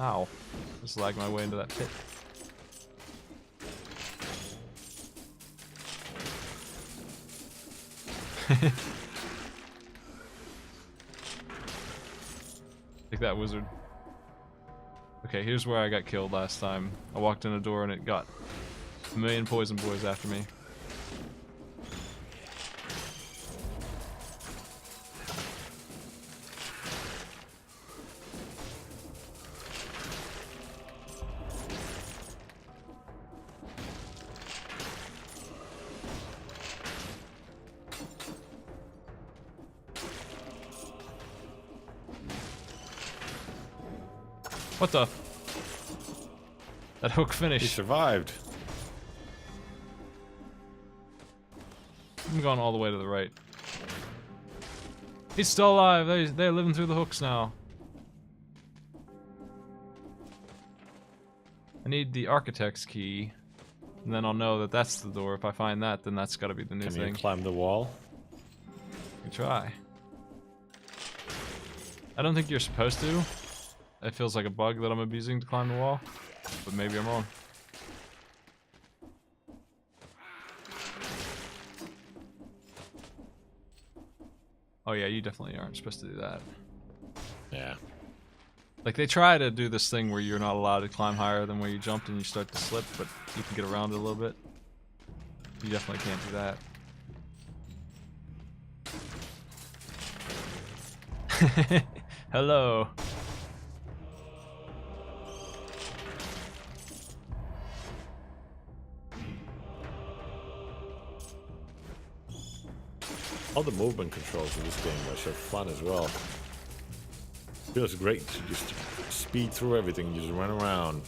S1: Ow. Just lagged my way into that pit. Like that wizard. Okay, here's where I got killed last time. I walked in a door and it got a million poison boys after me. What the? That hook finished.
S2: He survived.
S1: I'm going all the way to the right. He's still alive. They're living through the hooks now. I need the architect's key, and then I'll know that that's the door. If I find that, then that's got to be the new thing.
S2: Can you climb the wall?
S1: You try. I don't think you're supposed to. It feels like a bug that I'm abusing to climb the wall, but maybe I'm wrong. Oh yeah, you definitely aren't supposed to do that.
S2: Yeah.
S1: Like, they try to do this thing where you're not allowed to climb higher than where you jumped and you start to slip, but you can get around it a little bit. You definitely can't do that. Hello.
S2: All the movement controls in this game are so fun as well. Feels great to just speed through everything, just run around.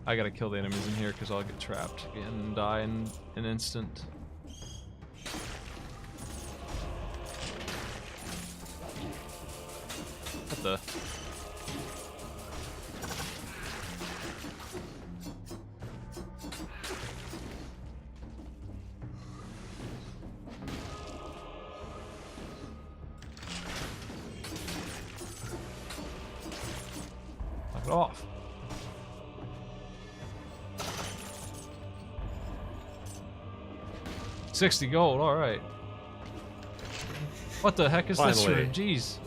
S1: I gotta kill the enemies in here because I'll get trapped again and die in an instant. the? Knock it off. $60 gold, alright. What the heck is this
S2: Finally.
S1: room? Jeez.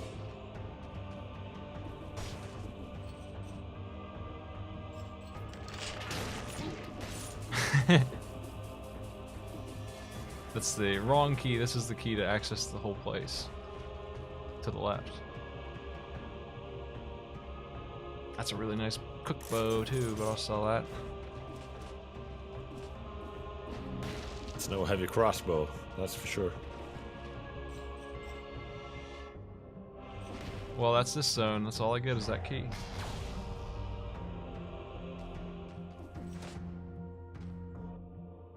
S1: That's the wrong key. This is the key to access the whole place. To the left. That's a really nice cook bow too, but I'll sell that.
S2: It's no heavy crossbow, that's for sure.
S1: Well, that's this zone. That's all I get is that key.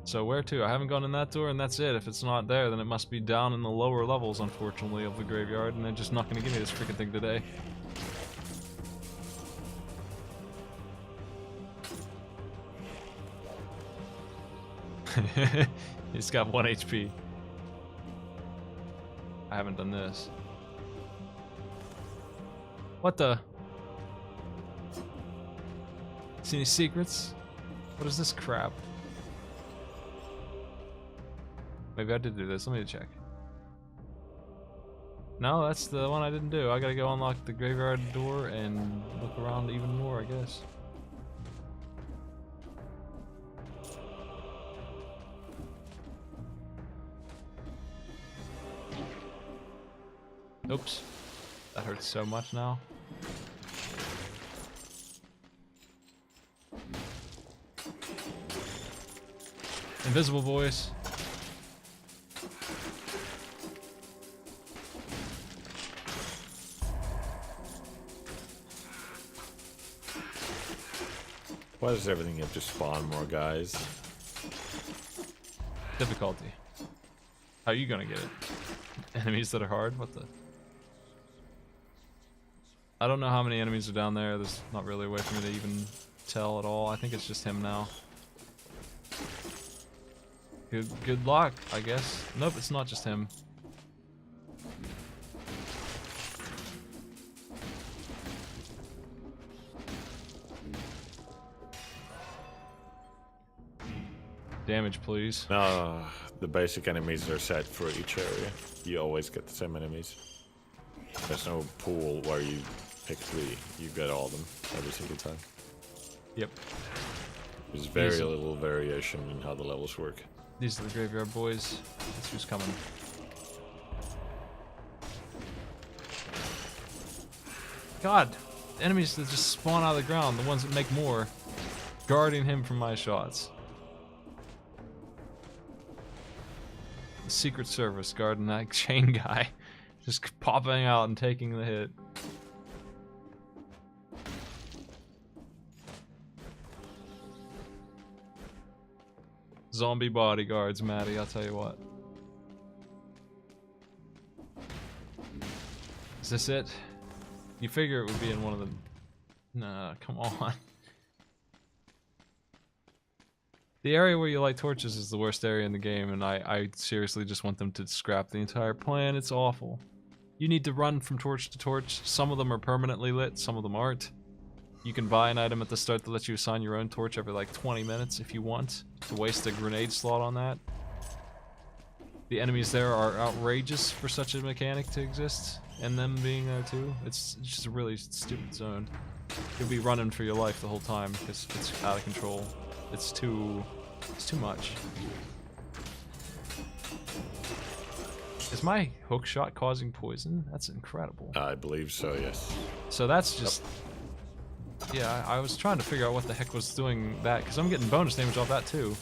S1: So where to? I haven't gone in that door, and that's it. If it's not there, then it must be down in the lower levels, unfortunately, of the graveyard, and they're just not going to give me this freaking thing today. He's got 1 HP. I haven't done this. What the? See any secrets? What is this crap? Maybe I did do this. Let me check. No, that's the one I didn't do. I gotta go unlock the graveyard door and look around even more, I guess. Oops. That hurts so much now. Invisible voice.
S2: Why does everything have to spawn more guys?
S1: Difficulty. How are you gonna get it? Enemies that are hard? What the? I don't know how many enemies are down there. There's not really a way for me to even tell at all. I think it's just him now. Good luck, I guess. Nope, it's not just him. Damage, please.
S2: No, the basic enemies are set for each area. You always get the same enemies. There's no pool where you pick 3. You get all of them every single time.
S1: Yep.
S2: There's very little variation in how the levels work.
S1: These are the graveyard boys. That's who's coming. God, the enemies that just spawn out of the ground, the ones that make more, guarding him from my shots. The Secret Service guarding that chain guy, just popping out and taking the hit. Zombie bodyguards, Maddie, I'll tell you what. Is this it? You figure it would be in one of the... Nah, come on. The area where you light torches is the worst area in the game, and I seriously just want them to scrap the entire plan. It's awful. You need to run from torch to torch. Some of them are permanently lit, some of them aren't. You can buy an item at the start that lets you assign your own torch every like 20 minutes if you want, to waste a grenade slot on that. The enemies there are outrageous for such a mechanic to exist, and them being there too. It's just a really stupid zone. You'll be running for your life the whole time because it's out of control. It's too much. Is my hook shot causing poison? That's incredible.
S2: I believe so, yes.
S1: So that's just... Yeah, I was trying to figure out what the heck was doing that, because I'm getting bonus damage off that too.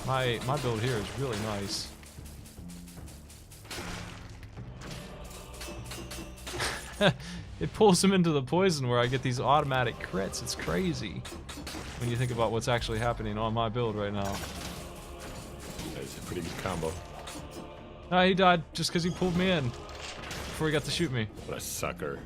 S1: My build here is really nice. It pulls him into the poison where I get these automatic crits. It's crazy when you think about what's actually happening on my build right now.
S2: That's a pretty good combo.
S1: No, he died just because he pulled me in. before he got to shoot me.
S2: What a sucker.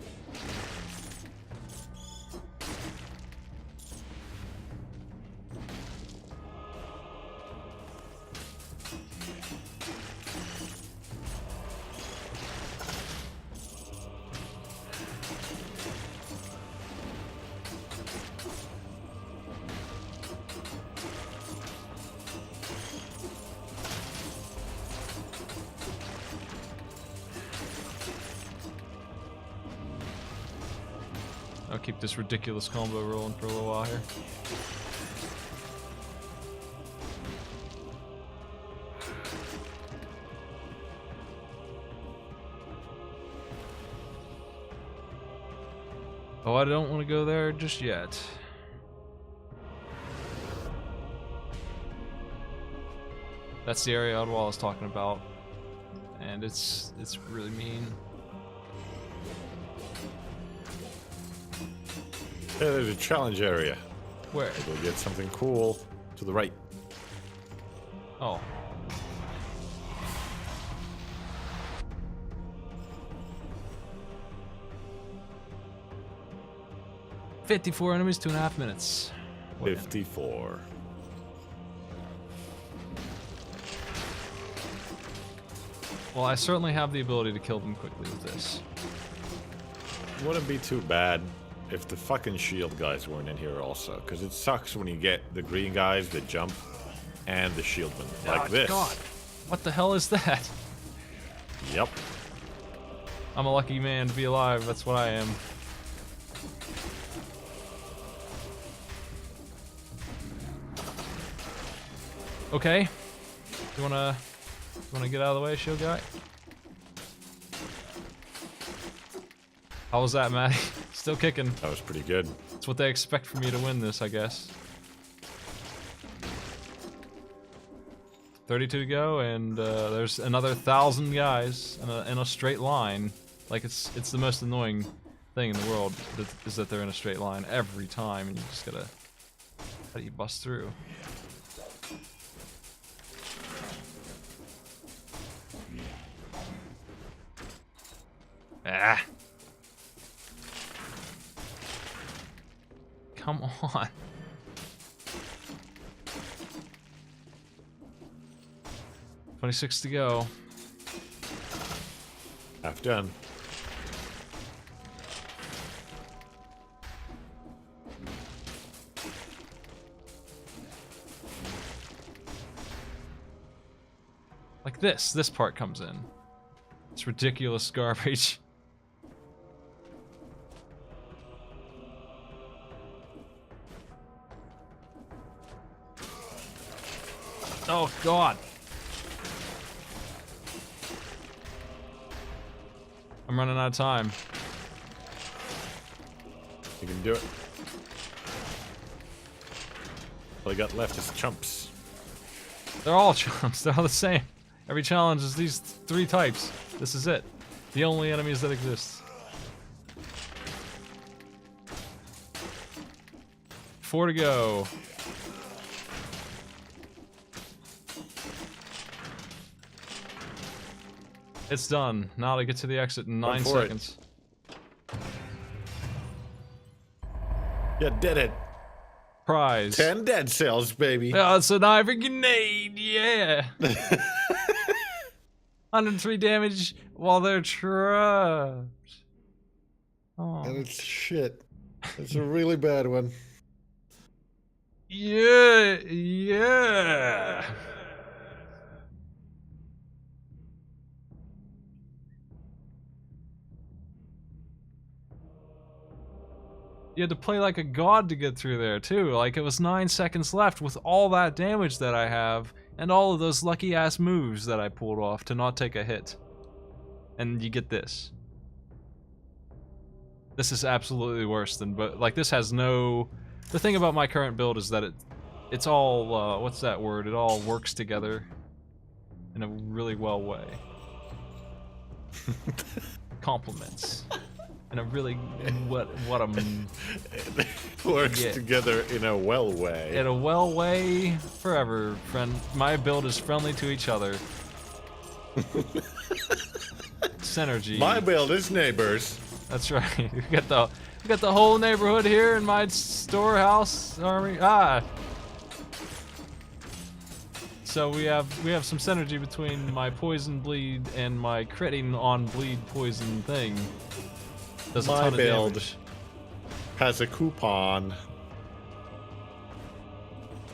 S1: I'll keep this ridiculous combo rolling for a little while here. Oh, I don't want to go there just yet. That's the area Oddwall is talking about, and it's really mean.
S2: Yeah, there's a challenge area.
S1: Where?
S2: We'll get something cool to the right.
S1: Oh. "54 enemies, 2.5 minutes." Wait.
S2: 54.
S1: Well, I certainly have the ability to kill them quickly with this.
S2: Wouldn't be too bad if the fucking shield guys weren't in here also, because it sucks when you get the green guys that jump and the shieldmen like this.
S1: God, what the hell is that?
S2: Yep.
S1: I'm a lucky man to be alive. That's what I am. Okay. You wanna get out of the way, shield guy? How was that, Matty? Still kicking.
S2: That was pretty good.
S1: That's what they expect from me to win this, I guess. 32 to go, and there's another 1,000 guys in a straight line. Like it's the most annoying thing in the world is that they're in a straight line every time, and you just gotta how do you bust through? Ah. Come on. $26 to go.
S2: Half done.
S1: Like this part comes in. It's ridiculous garbage. Oh God. I'm running out of time.
S2: You can do it. All I got left is chumps.
S1: They're all chumps. They're all the same. Every challenge is these 3 types. This is it. The only enemies that exist. 4 to go. It's done. Now to get to the exit in 9 seconds.
S2: You did it.
S1: Prize.
S2: 10 dead cells, baby.
S1: Yeah, it's an ivory grenade. Yeah. 103 damage while they're trapped. Oh.
S2: And it's shit. It's a really bad one.
S1: Yeah. Yeah. You had to play like a god to get through there, too. Like, it was 9 seconds left with all that damage that I have, and all of those lucky-ass moves that I pulled off to not take a hit. And you get this. This is absolutely worse than, but, like, this has no... The thing about my current build is that it's all, what's that word? It all works together in a really well way. Compliments. In a really what a
S2: works together in a well way.
S1: In a well way forever, friend. My build is friendly to each other. Synergy.
S2: My build is neighbors.
S1: That's right. We got the whole neighborhood here in my storehouse army. Ah. So we have some synergy between my poison bleed and my critting on bleed poison thing. Does a
S2: My
S1: ton of
S2: build
S1: damage.
S2: has a coupon.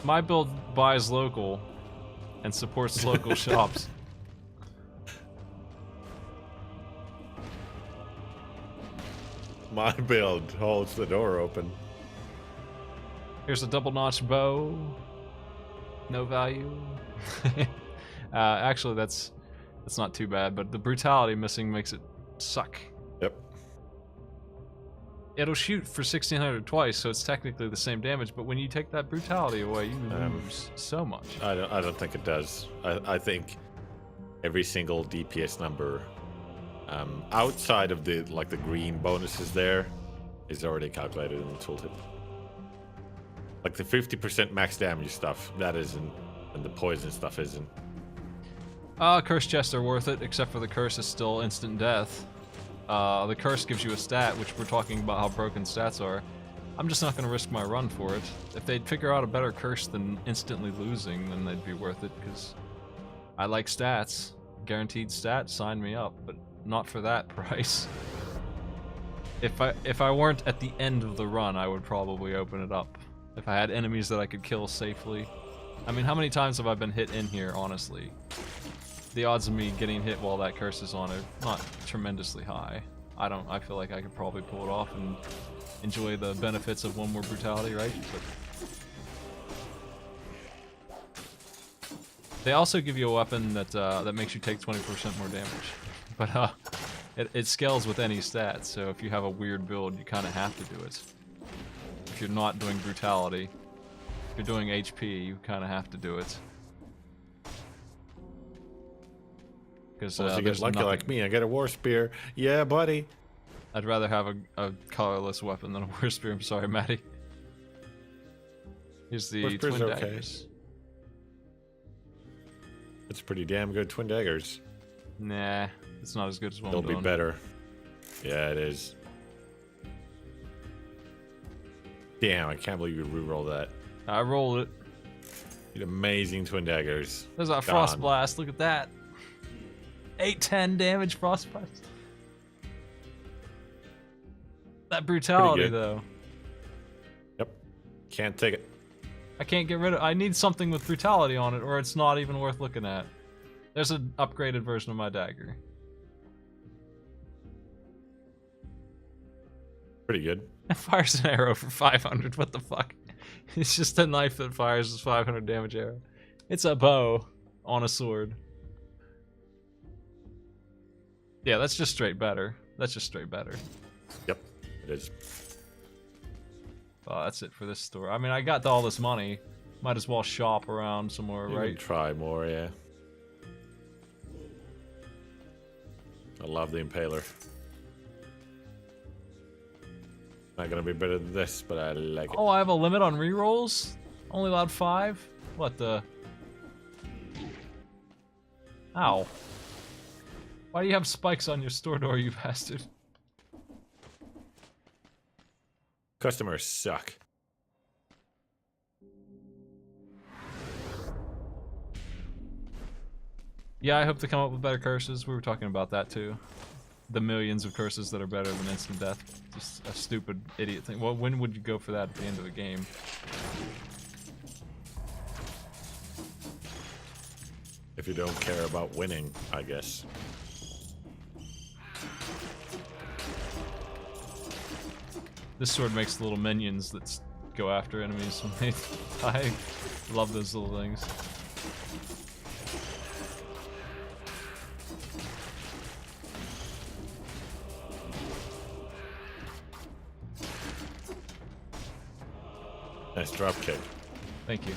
S1: My build buys local and supports local shops.
S2: My build holds the door open.
S1: Here's a double notch bow. No value. Actually, that's not too bad, but the brutality missing makes it suck.
S2: Yep.
S1: It'll shoot for 1600 twice, so it's technically the same damage. But when you take that brutality away, you lose so much.
S2: I don't think it does. I think every single DPS number, outside of the the green bonuses there, is already calculated in the tooltip. Like the 50% max damage stuff, that isn't, and the poison stuff isn't.
S1: Curse chests are worth it, except for the curse is still instant death. The curse gives you a stat, which we're talking about how broken stats are. I'm just not going to risk my run for it. If they'd figure out a better curse than instantly losing, then they'd be worth it, because I like stats. Guaranteed stats, sign me up, but not for that price. If I weren't at the end of the run, I would probably open it up. If I had enemies that I could kill safely. I mean, how many times have I been hit in here, honestly? The odds of me getting hit while that curse is on are not tremendously high. I feel like I could probably pull it off and enjoy the benefits of one more brutality, right? But they also give you a weapon that makes you take 20% more damage. But it scales with any stat, so if you have a weird build, you kind of have to do it. If you're not doing brutality, if you're doing HP, you kind of have to do it. Because
S2: Unless you get lucky like me, I get a war spear. Yeah, buddy.
S1: I'd rather have a colorless weapon than a war spear. I'm sorry, Maddie. Here's the twin daggers.
S2: It's pretty damn good twin daggers.
S1: Nah, it's not as good as one.
S2: It'll be better. Yeah, it is. Damn, I can't believe you re-rolled that.
S1: I rolled it.
S2: You amazing twin daggers.
S1: There's our frost blast. Look at that. 810 damage frost blast. That brutality though.
S2: Yep. Can't take it.
S1: I can't get rid of. I need something with brutality on it, or it's not even worth looking at. There's an upgraded version of my dagger.
S2: Pretty good.
S1: It fires an arrow for 500. What the fuck? It's just a knife that fires a 500 damage arrow. It's a bow on a sword. Yeah, that's just straight better. That's just straight better.
S2: Yep, it is.
S1: Oh, that's it for this store. I mean, I got all this money. Might as well shop around somewhere,
S2: You
S1: right?
S2: can try more, yeah. I love the Impaler. Not gonna be better than this, but I like it.
S1: Oh, I have a limit on rerolls? Only allowed 5? What the? Ow. Why do you have spikes on your store door, you bastard?
S2: Customers suck.
S1: Yeah, I hope to come up with better curses. We were talking about that too. The millions of curses that are better than instant death. Just a stupid idiot thing. Well, when would you go for that at the end of the game?
S2: If you don't care about winning, I guess.
S1: This sword makes little minions that go after enemies when they die. I love those little things.
S2: Nice drop kick.
S1: Thank you.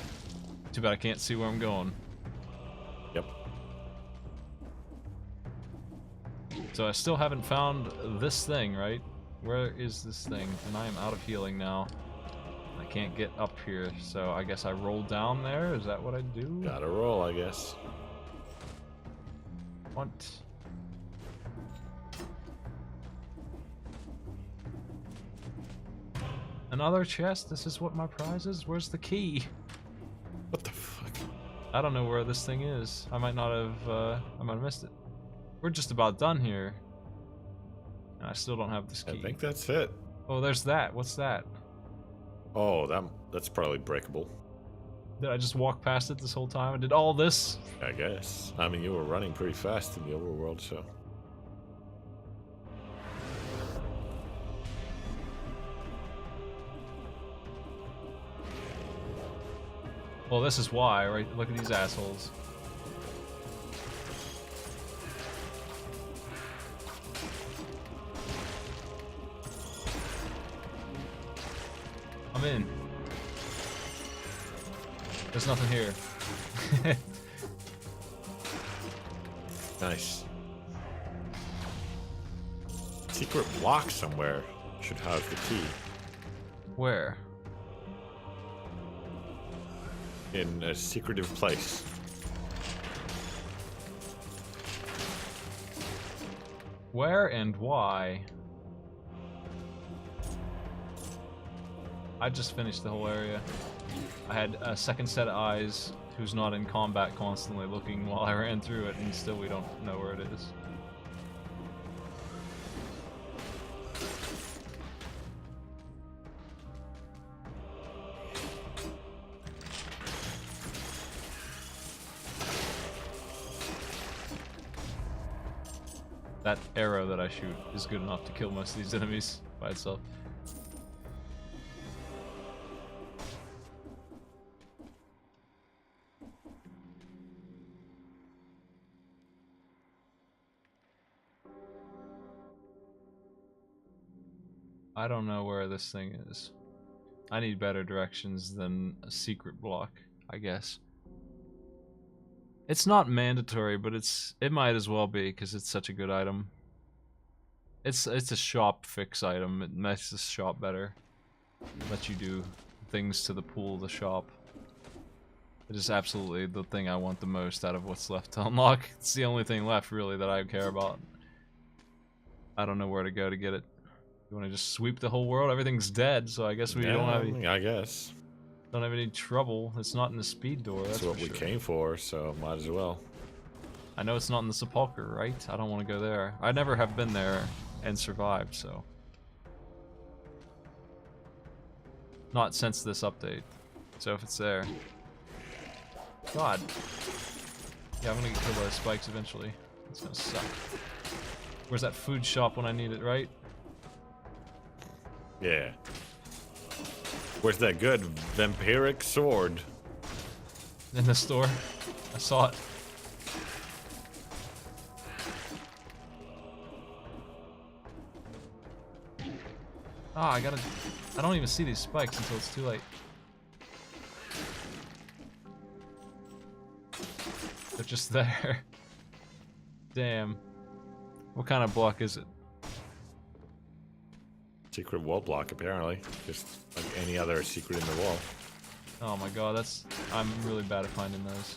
S1: Too bad I can't see where I'm going.
S2: Yep.
S1: So I still haven't found this thing, right? Where is this thing? And I am out of healing now. I can't get up here, so I guess I roll down there? Is that what I do?
S2: Gotta roll, I guess.
S1: What? Another chest? This is what my prize is? Where's the key?
S2: What the fuck?
S1: I don't know where this thing is. I might not have, I might have missed it. We're just about done here. And I still don't have this key.
S2: I think that's it.
S1: Oh, there's that. What's that?
S2: Oh, that's probably breakable.
S1: Did I just walk past it this whole time? I did all this?
S2: I guess. I mean, you were running pretty fast in the overworld, so.
S1: Well, this is why, right? Look at these assholes. I'm in. There's nothing here.
S2: Nice. Secret block somewhere should have the key.
S1: Where?
S2: In a secretive place.
S1: Where and why? I just finished the whole area. I had a second set of eyes who's not in combat constantly looking while I ran through it, and still we don't know where it is. That arrow that I shoot is good enough to kill most of these enemies by itself. I don't know where this thing is. I need better directions than a secret block, I guess. It's not mandatory, but it might as well be because it's such a good item. It's a shop fix item. It makes the shop better. Lets you do things to the pool of the shop. It is absolutely the thing I want the most out of what's left to unlock. It's the only thing left really that I care about. I don't know where to go to get it. You want to just sweep the whole world? Everything's dead, so I guess we don't have any,
S2: I guess.
S1: don't have any trouble. It's not in the speed door.
S2: That's what we came for, so might as well.
S1: I know it's not in the sepulcher, right? I don't want to go there. I never have been there and survived, so. Not since this update. So if it's there. God. Yeah, I'm gonna get killed by the spikes eventually. It's gonna suck. Where's that food shop when I need it, right?
S2: Yeah. Where's that good vampiric sword?
S1: In the store. I saw it. Ah, I don't even see these spikes until it's too late. They're just there. Damn. What kind of block is it?
S2: Secret wall block, apparently. Just like any other secret in the wall.
S1: Oh my god, I'm really bad at finding those.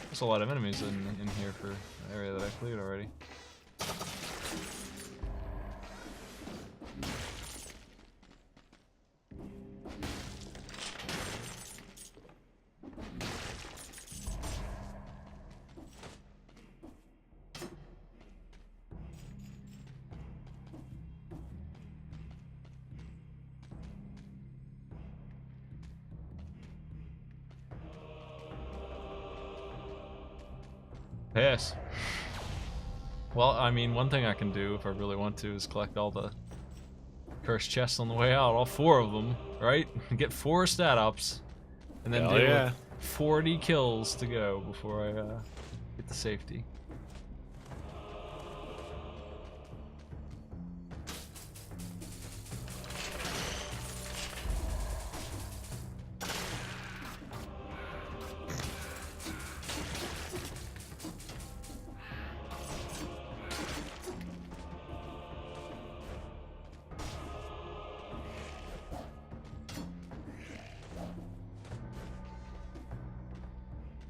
S1: There's a lot of enemies in here for an area that I cleared already. Pass. Well, I mean, one thing I can do if I really want to is collect all the cursed chests on the way out, all 4 of them, right? Get 4 stat ups, and then deal with 40 kills to go before I get to safety.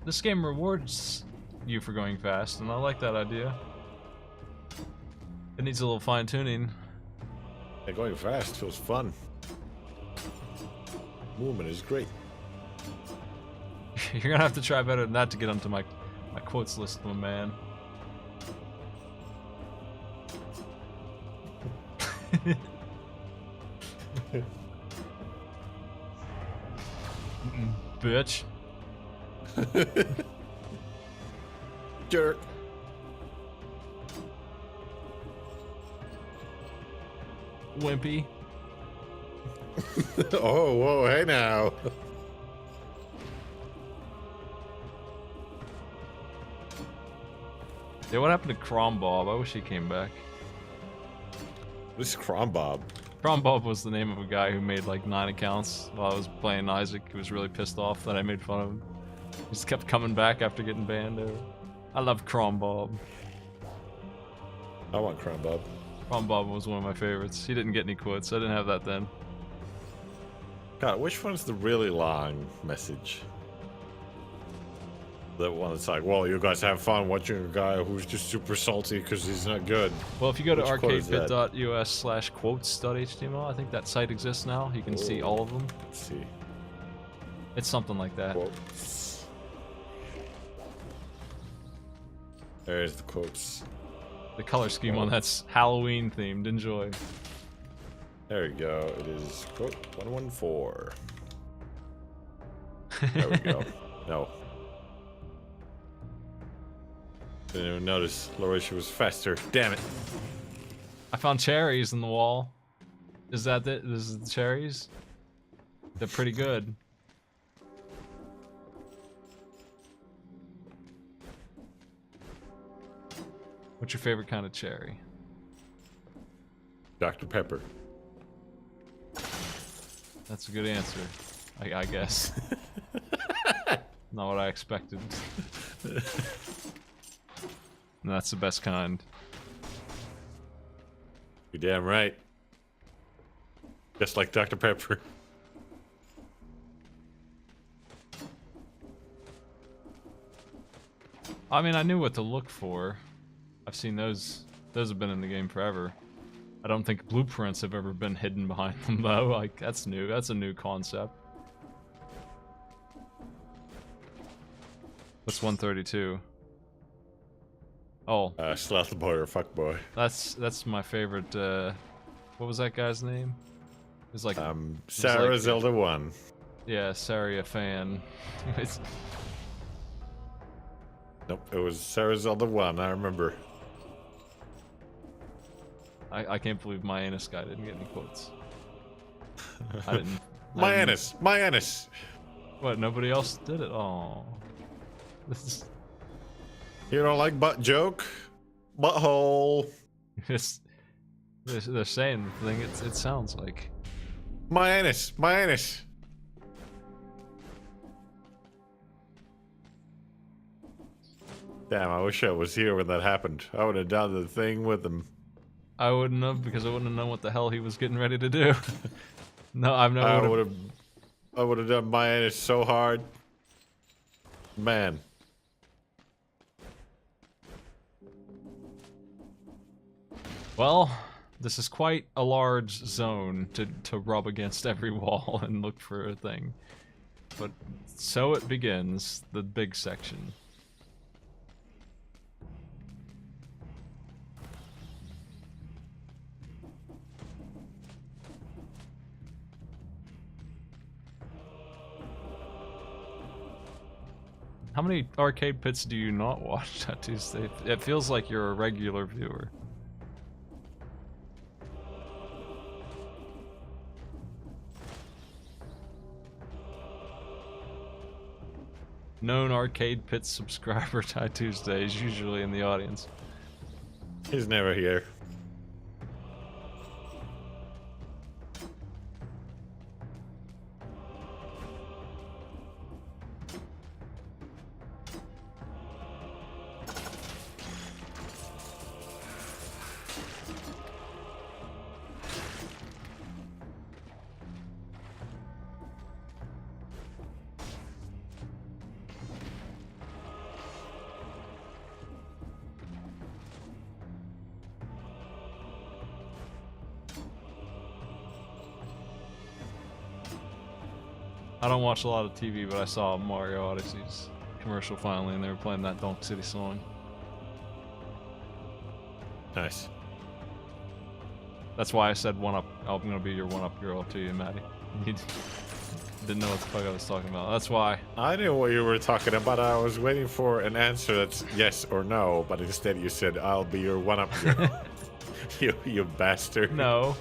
S1: This game rewards you for going fast, and I like that idea. It needs a little fine-tuning.
S2: Yeah, going fast feels fun. Movement is great.
S1: You're gonna have to try better than that to get onto my quotes list, my man. Bitch.
S2: Jerk.
S1: Wimpy.
S2: Oh, whoa, hey now.
S1: Yeah, what happened to Crom Bob? I wish he came back.
S2: This is Crom Bob.
S1: Crom Bob was the name of a guy who made like 9 accounts while I was playing Isaac. He was really pissed off that I made fun of him. He just kept coming back after getting banned. I love Crom Bob.
S2: I want Crom Bob.
S1: Crom Bob was one of my favorites. He didn't get any quotes. I didn't have that then.
S2: God, which one's the really long message? The one that's like, well, you guys have fun watching a guy who's just super salty because he's not good.
S1: Well, if you go to
S2: Which quote is that?
S1: arcadebit.us/quotes.html, I think that site exists now. You can see all of them.
S2: Let's see.
S1: It's something like that.
S2: Quotes. There's the quotes.
S1: The color scheme on that's Halloween themed. Enjoy.
S2: There we go. It is quote 114. There we go. No. Didn't even notice. Larisha was faster. Damn it.
S1: I found cherries in the wall. Is that it? This is the cherries? They're pretty good. What's your favorite kind of cherry?
S2: Dr. Pepper.
S1: That's a good answer, I guess. Not what I expected. And that's the best kind.
S2: You're damn right. Just like Dr. Pepper.
S1: I mean, I knew what to look for. I've seen those. Those have been in the game forever. I don't think blueprints have ever been hidden behind them, though. Like, that's new. That's a new concept. What's 132? Oh,
S2: Sloth boy or fuck boy.
S1: that's my favorite. What was that guy's name? It was like
S2: Sarah
S1: like,
S2: Zelda 1.
S1: yeah, Saria fan. It's,
S2: Nope, it was Sarah Zelda 1, I remember.
S1: I can't believe my anus guy didn't get any quotes. I didn't.
S2: My anus! My anus!
S1: What? Nobody else did it? Oh, this is.
S2: You don't like butt joke? Butthole!
S1: It's, they're saying the thing it sounds like.
S2: My anus! My anus! Damn, I wish I was here when that happened. I would have done the thing with him.
S1: I wouldn't have, because I wouldn't have known what the hell he was getting ready to do. No, I've never.
S2: I would have done my anus so hard. Man.
S1: Well, this is quite a large zone to rub against every wall and look for a thing. But so it begins, the big section. How many arcade pits do you not watch on Tuesday? It feels like you're a regular viewer. Known arcade pit subscriber Ty Tuesday is usually in the audience.
S2: He's never here.
S1: I don't watch a lot of TV, but I saw Mario Odyssey's commercial finally, and they were playing that Donk City song.
S2: Nice.
S1: That's why I said one up. I'm gonna be your one up girl to you, Maddie. You didn't know what the fuck I was talking about. That's why.
S2: I knew what you were talking about. I was waiting for an answer that's yes or no, but instead you said, I'll be your one up girl. you bastard.
S1: No.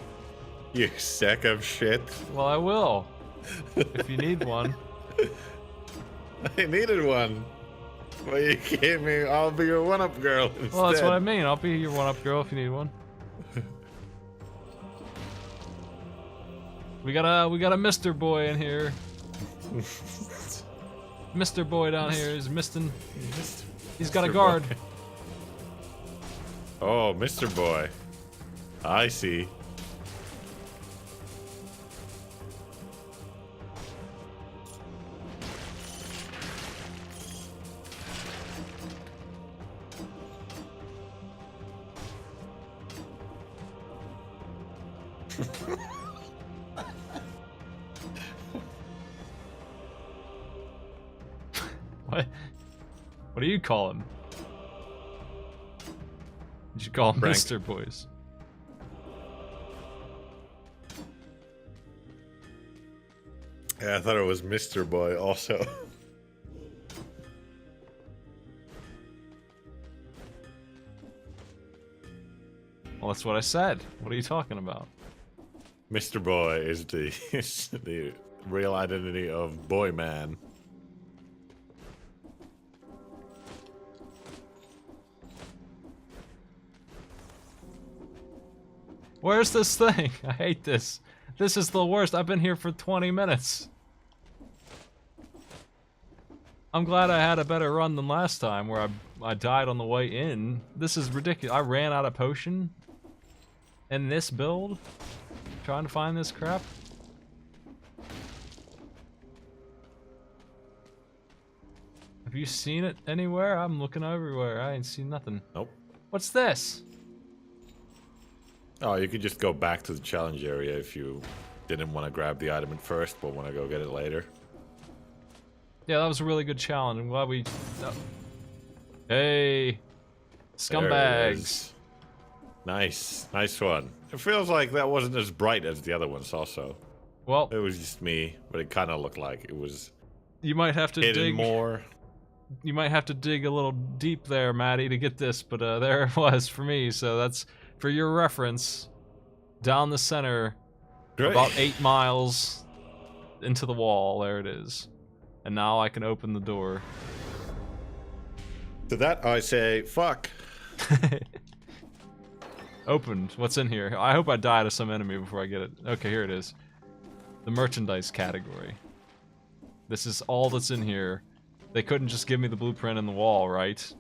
S2: You sack of shit.
S1: Well, I will. If you need one.
S2: I needed one. Well, you gave me, I'll be your one up girl instead.
S1: Well, that's what I mean. I'll be your one up girl if you need one. We got a Mr. Boy in here. Mr. Boy down here is misting. He's got a guard.
S2: Boy. Oh, Mr. Boy. I see.
S1: What do you call him? You should call him
S2: Frank.
S1: Mr. Boys.
S2: Yeah, I thought it was Mr. Boy also.
S1: Well, that's what I said. What are you talking about?
S2: Mr. Boy is the real identity of Boy Man.
S1: Where's this thing? I hate this. This is the worst. I've been here for 20 minutes. I'm glad I had a better run than last time where I died on the way in. This is ridiculous. I ran out of potion in this build trying to find this crap. Have you seen it anywhere? I'm looking everywhere. I ain't seen nothing.
S2: Nope.
S1: What's this?
S2: Oh, you could just go back to the challenge area if you didn't want to grab the item at first, but want to go get it later.
S1: Yeah, that was a really good challenge. I'm glad we... Oh. Hey!
S2: There it
S1: Scumbags!
S2: is. Nice. Nice one. It feels like that wasn't as bright as the other ones also.
S1: Well,
S2: It was just me, but it kind of looked like it was
S1: you might have to
S2: hidden
S1: dig
S2: more.
S1: You might have to dig a little deep there, Maddie, to get this, but there it was for me, so that's for your reference. Down the center,
S2: Great.
S1: about 8 miles into the wall, there it is. And now I can open the door.
S2: To that I say, fuck.
S1: Opened. What's in here? I hope I die to some enemy before I get it. Okay, here it is. The merchandise category. This is all that's in here. They couldn't just give me the blueprint in the wall, right?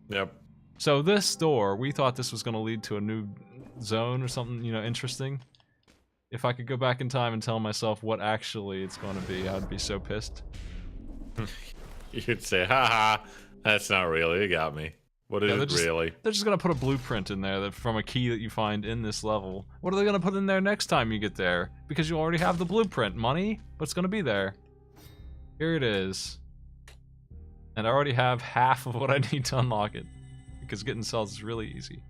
S2: Yep.
S1: So this door, we thought this was going to lead to a new zone or something, you know, interesting. If I could go back in time and tell myself what actually it's going to be, I'd be so pissed.
S2: You'd say, haha, that's not really, you got me. What is it really?
S1: They're just going to put a blueprint in there from a key that you find in this level. What are they going to put in there next time you get there? Because you already have the blueprint. Money? But it's going to be there. Here it is. And I already have half of what I need to unlock it. Because getting cells is really easy.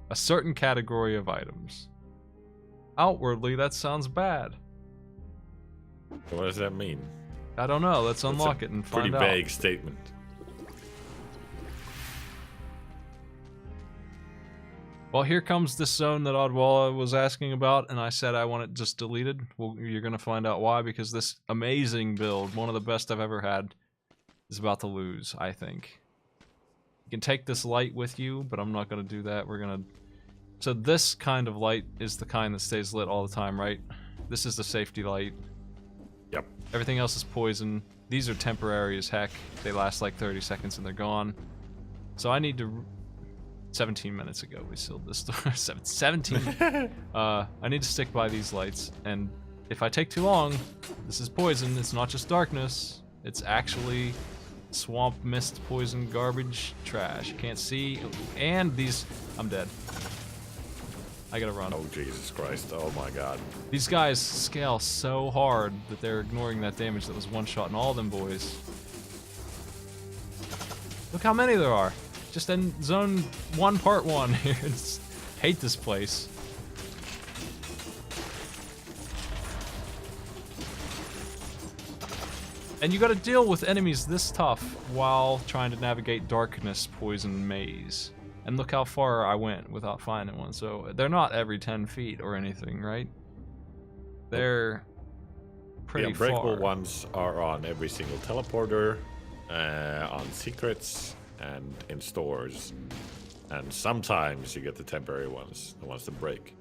S1: A certain category of items. Outwardly, that sounds bad.
S2: What does that mean?
S1: I don't know. Let's unlock it and find out.
S2: Pretty vague statement.
S1: Well, here comes this zone that Oddwalla was asking about, and I said I want it just deleted. Well, you're going to find out why, because this amazing build, one of the best I've ever had, is about to lose, I think. You can take this light with you, but I'm not going to do that. We're going to... So this kind of light is the kind that stays lit all the time, right? This is the safety light.
S2: Yep.
S1: Everything else is poison. These are temporary as heck. They last like 30 seconds and they're gone. So I need to... 17 minutes ago we sealed this door. 17. I need to stick by these lights, and if I take too long, this is poison. It's not just darkness. It's actually Swamp, mist, poison, garbage, trash. Can't see. And these... I'm dead. I gotta run.
S2: Oh, Jesus Christ. Oh, my God.
S1: These guys scale so hard that they're ignoring that damage that was one-shotting all them boys. Look how many there are. Just in zone 1, part 1 here. Hate this place. And you gotta deal with enemies this tough while trying to navigate darkness, poison, maze. And look how far I went without finding one. So they're not every 10 feet or anything, right? They're pretty
S2: The unbreakable
S1: far.
S2: ones are on every single teleporter, on secrets, and in stores. And sometimes you get the temporary ones, the ones that break.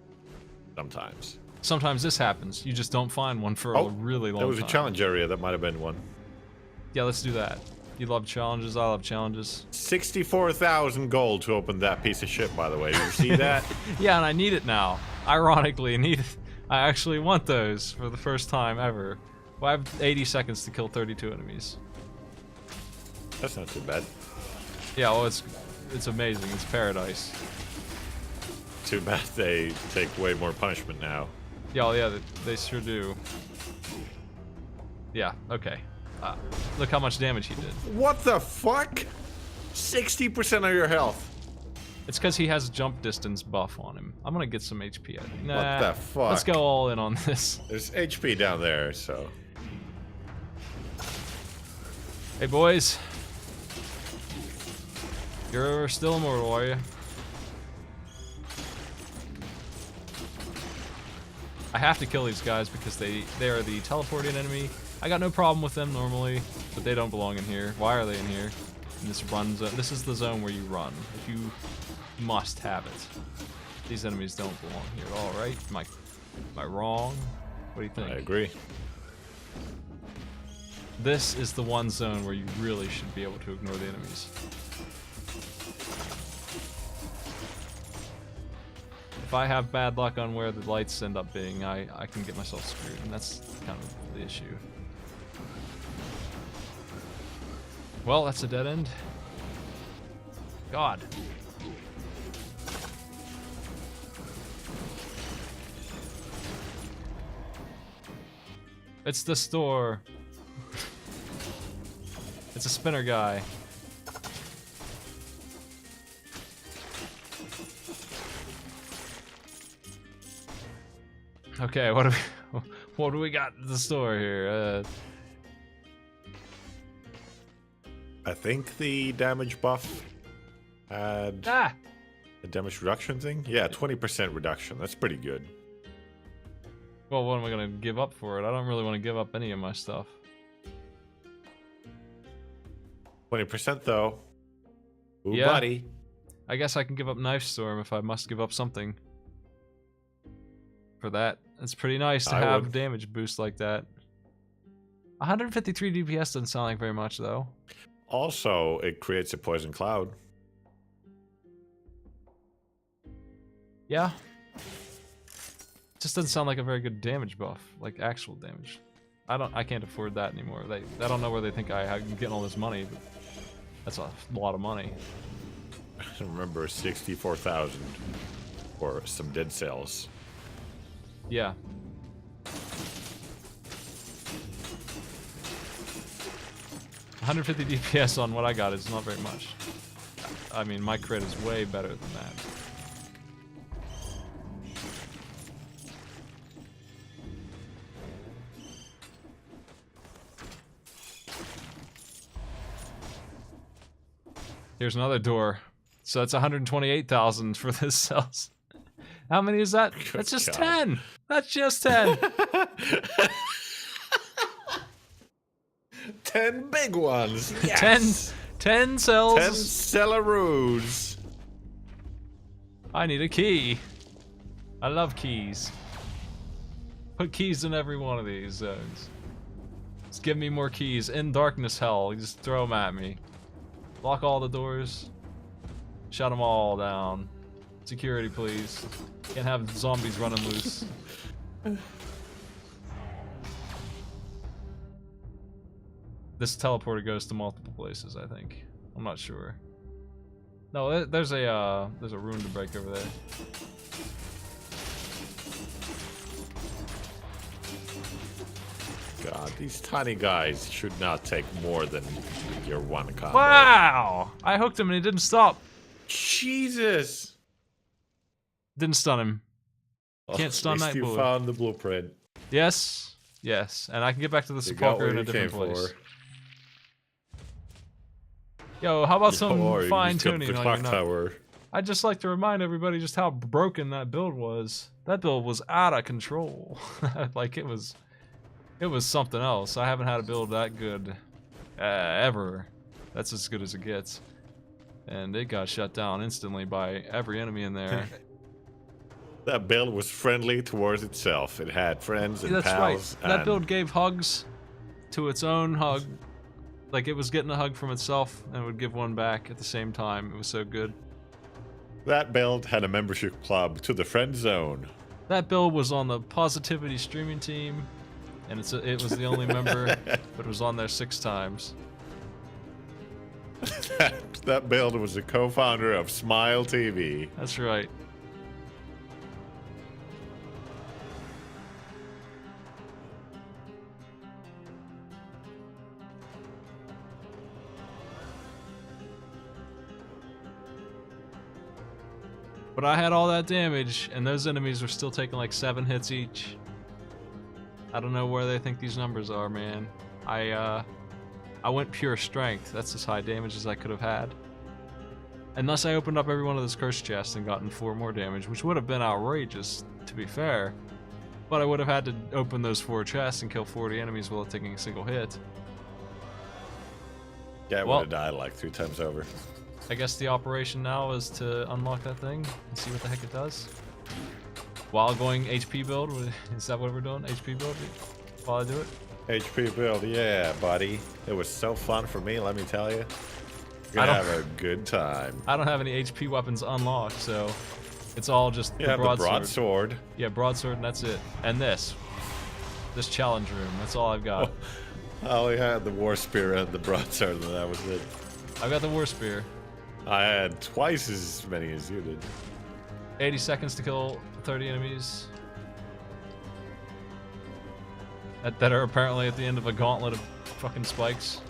S2: Sometimes.
S1: Sometimes this happens. You just don't find one for a really long time.
S2: There was a challenge area that might have been one.
S1: Yeah, let's do that. You love challenges, I love challenges.
S2: 64,000 gold to open that piece of shit, by the way. You see that?
S1: Yeah, and I need it now. Ironically, I actually want those for the first time ever. Well, I have 80 seconds to kill 32 enemies.
S2: That's not too bad.
S1: Yeah, well, it's amazing. It's paradise.
S2: Too bad they take way more punishment now.
S1: Yeah, well, yeah, they sure do. Yeah, okay. Look how much damage he did.
S2: What the fuck? 60% of your health.
S1: It's because he has a jump distance buff on him. I'm gonna get some HP, I think. Nah,
S2: What the fuck?
S1: let's go all in on this.
S2: There's HP down there, so.
S1: Hey, boys. You're still immortal, are you? I have to kill these guys because they are the teleporting enemy. I got no problem with them normally, but they don't belong in here. Why are they in here? In this run zone. This is the zone where you run. If you must have it. These enemies don't belong here at all, right? Am I wrong? What do you think?
S2: I agree.
S1: This is the one zone where you really should be able to ignore the enemies. If I have bad luck on where the lights end up being, I can get myself screwed, and that's kind of the issue. Well, that's a dead end. God. It's the store. It's a spinner guy. Okay, what do we got at the store here?
S2: I think the damage buff had a damage reduction thing. Yeah, 20% reduction. That's pretty good.
S1: Well, what am I gonna give up for it? I don't really want to give up any of my stuff.
S2: 20% though. Ooh,
S1: Yeah.
S2: buddy.
S1: I guess I can give up Knife Storm if I must give up something. For that, it's pretty nice to
S2: I
S1: have
S2: would.
S1: damage boost like that. 153 DPS doesn't sound like very much though.
S2: Also, it creates a poison cloud.
S1: Yeah. Just doesn't sound like a very good damage buff, like actual damage. I can't afford that anymore. I don't know where they think I'm getting all this money, but that's a lot of money.
S2: I remember 64,000 for some dead cells.
S1: Yeah. $150 DPS on what I got is not very much. I mean, my crit is way better than that. Here's another door. So that's 128,000 for this cells. How many is that?
S2: Good
S1: That's just
S2: God.
S1: 10. That's just 10.
S2: 10 big ones. Yes.
S1: 10 cells.
S2: 10 cellaroos.
S1: I need a key. I love keys. Put keys in every one of these zones. Just give me more keys. In darkness hell, just throw them at me. Lock all the doors. Shut them all down. Security, please. Can't have zombies running loose. This teleporter goes to multiple places, I think. I'm not sure. No, there's a rune to break over there.
S2: God, these tiny guys should not take more than your one combo.
S1: Wow! I hooked him and he didn't stop.
S2: Jesus!
S1: Didn't stun him. Can't stun
S2: At least you
S1: Nightblood.
S2: found the blueprint.
S1: Yes, yes, and I can get back to the
S2: You got
S1: sepulcher
S2: what
S1: in a
S2: you
S1: different
S2: came
S1: place.
S2: for.
S1: Yo, how about some
S2: Or you
S1: fine
S2: just got
S1: tuning
S2: the
S1: on
S2: clock
S1: your nut?
S2: tower.
S1: I'd just like to remind everybody just how broken that build was. That build was out of control. Like it was something else. I haven't had a build that good ever. That's as good as it gets. And it got shut down instantly by every enemy in there.
S2: That build was friendly towards itself. It had friends and
S1: That's
S2: pals.
S1: right. That
S2: and
S1: build gave hugs to its own hug. Like it was getting a hug from itself and would give one back at the same time. It was so good.
S2: that build had a membership club to the friend zone.
S1: That build was on the Positivity streaming team, and it was the only member, but it was on there 6 times.
S2: That build was a co-founder of Smile TV.
S1: That's right. But I had all that damage, and those enemies were still taking like 7 hits each. I don't know where they think these numbers are, man. I went pure strength. That's as high damage as I could have had. Unless I opened up every one of those curse chests and gotten 4 more damage, which would have been outrageous, to be fair. But I would have had to open those 4 chests and kill 40 enemies without taking a single hit.
S2: Yeah, I
S1: Well-
S2: would have died like 3 times over.
S1: I guess the operation now is to unlock that thing and see what the heck it does. While going HP build, is that what we're doing? HP build while I do it?
S2: HP build, yeah, buddy. It was so fun for me, let me tell you. You're
S1: I
S2: gonna
S1: don't-
S2: have a good time.
S1: I don't have any HP weapons unlocked, so it's all just
S2: You
S1: the
S2: have the
S1: broadsword.
S2: broadsword.
S1: Yeah, broadsword, and that's it. And this challenge room. That's all I've got.
S2: I only had the war spear and the broadsword, and that was it.
S1: I've got the war spear.
S2: I had twice as many as you did.
S1: 80 seconds to kill 30 enemies. That are apparently at the end of a gauntlet of fucking spikes.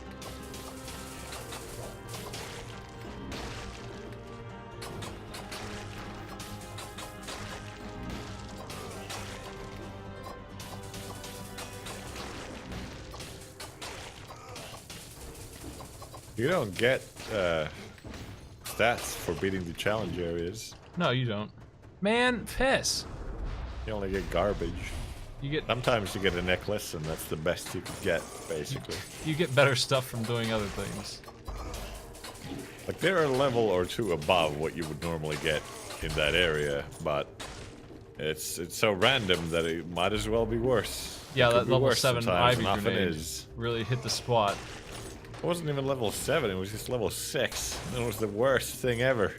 S2: You don't get stats for beating the challenge areas.
S1: No, you don't. Man, piss.
S2: You only get garbage.
S1: You get
S2: Sometimes you get a necklace, and that's the best you could get, basically.
S1: you get better stuff from doing other things.
S2: Like, they're a level or 2 above what you would normally get in that area, but it's so random that it might as well be worse.
S1: Yeah,
S2: It could
S1: that
S2: be
S1: level
S2: worse
S1: 7
S2: sometimes,
S1: Ivy
S2: and often
S1: grenade
S2: is.
S1: really hit the spot.
S2: It wasn't even level 7, it was just level 6. It was the worst thing ever.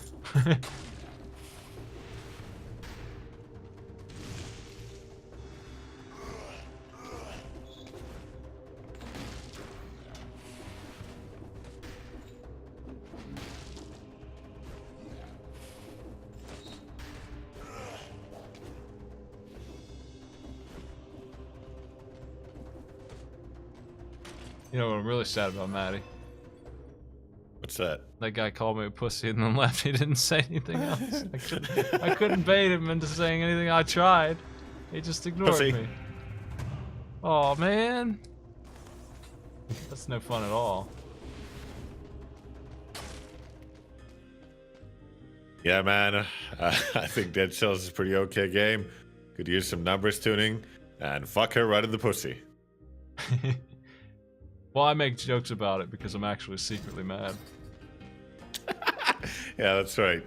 S1: You know what I'm really sad about, Maddie?
S2: What's that?
S1: That guy called me a pussy and then left. He didn't say anything else. I couldn't bait him into saying anything. I tried. He just ignored
S2: Pussy.
S1: me. Oh man, that's no fun at all.
S2: Yeah, man. I think Dead Cells is a pretty okay game. Could use some numbers tuning, and fuck her right in the pussy.
S1: Well, I make jokes about it because I'm actually secretly mad.
S2: Yeah, that's right.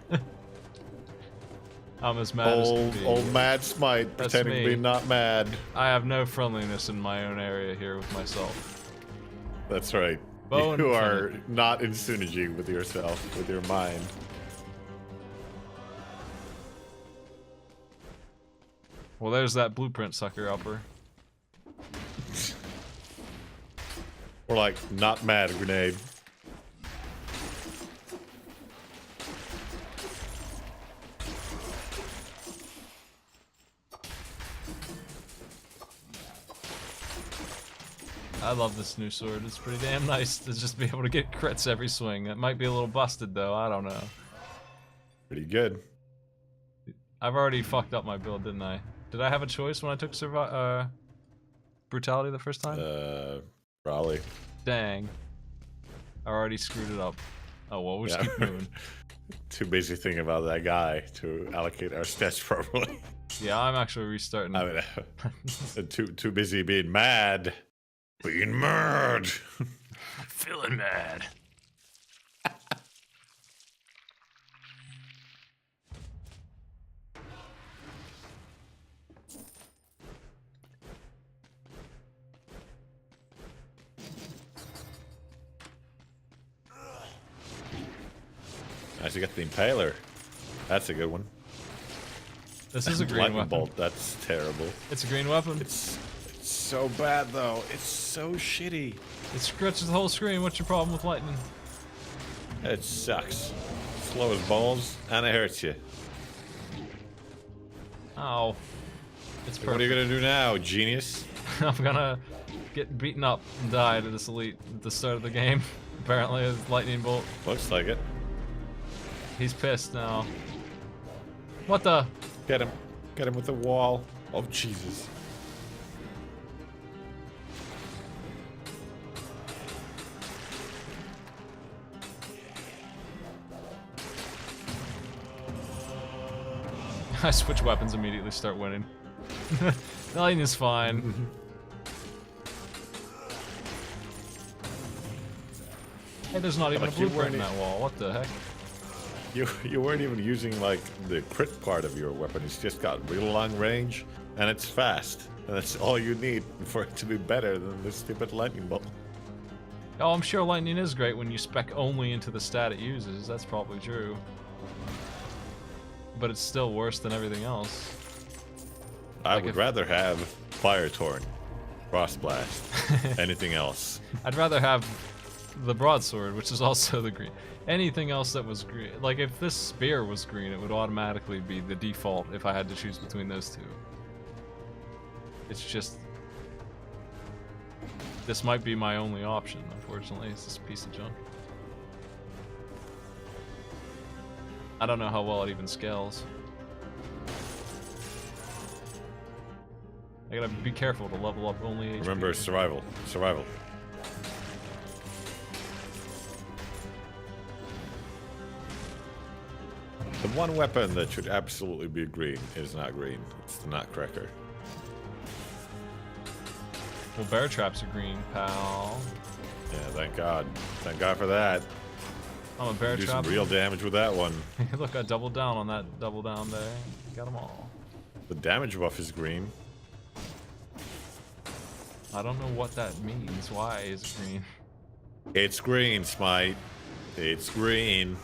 S1: I'm as mad as can
S2: Old,
S1: be.
S2: old Mad Smite,
S1: That's
S2: pretending to
S1: me.
S2: be not mad.
S1: I have no friendliness in my own area here with myself.
S2: That's right.
S1: Bow and
S2: You are
S1: Lieutenant.
S2: not in synergy with yourself, with your mind.
S1: Well, there's that blueprint sucker upper.
S2: Or More like not mad grenade.
S1: I love this new sword. It's pretty damn nice to just be able to get crits every swing. It might be a little busted though. I don't know.
S2: Pretty good.
S1: I've already fucked up my build, didn't I? Did I have a choice when I took brutality the first time?
S2: Probably.
S1: Dang. I already screwed it up. Oh well, we'll just keep moving.
S2: Too busy thinking about that guy to allocate our stats properly.
S1: Yeah, I'm actually restarting.
S2: I mean, too busy being mad. Being mad.
S1: Feeling mad.
S2: Nice, you got the Impaler. That's a good one.
S1: This is a green
S2: Lightning
S1: weapon.
S2: Bolt, that's terrible.
S1: It's a green weapon.
S2: It's so bad though. It's so shitty.
S1: It scratches the whole screen. What's your problem with lightning?
S2: It sucks. Slow as balls, and it hurts you.
S1: Ow. It's perfect.
S2: What are you gonna do now, genius?
S1: I'm gonna get beaten up and die to this elite at the start of the game. Apparently, with lightning bolt.
S2: Looks like it.
S1: He's pissed now. What the?
S2: Get him. Get him with the wall. Oh, Jesus.
S1: I switch weapons immediately, start winning. Lightning is fine. Hey, there's not even a blueprint in that wall. What the heck?
S2: You weren't even using like the crit part of your weapon. It's just got real long range and it's fast. And that's all you need for it to be better than this stupid lightning bolt.
S1: Oh, I'm sure lightning is great when you spec only into the stat it uses. That's probably true. But it's still worse than everything else.
S2: I would rather have Fire Torn, Frost Blast, anything else.
S1: I'd rather have the broadsword, which is also the green. Anything else that was green, like if this spear was green, it would automatically be the default if I had to choose between those two. It's just, this might be my only option, unfortunately. It's this piece of junk. I don't know how well it even scales. I gotta be careful to level up only HP.
S2: Remember, survival. Survival. The one weapon that should absolutely be green is not green. It's the Nutcracker.
S1: Well, bear traps are green, pal.
S2: Yeah, thank God. Thank God for that.
S1: I'm a bear
S2: Do
S1: trap.
S2: some real damage with that one.
S1: Look, I doubled down on that double down there. Got them all.
S2: The damage buff is green.
S1: I don't know what that means. Why is it green?
S2: It's green, Smite. It's green.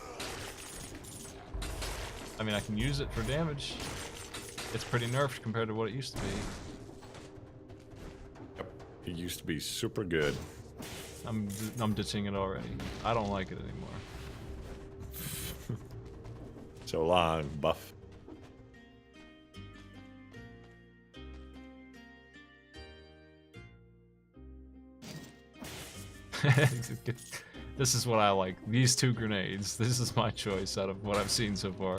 S1: I mean, I can use it for damage. It's pretty nerfed compared to what it used to be.
S2: Yep. It used to be super good.
S1: I'm ditching it already. I don't like it anymore.
S2: So long, buff.
S1: This is what I like. These two grenades. This is my choice out of what I've seen so far.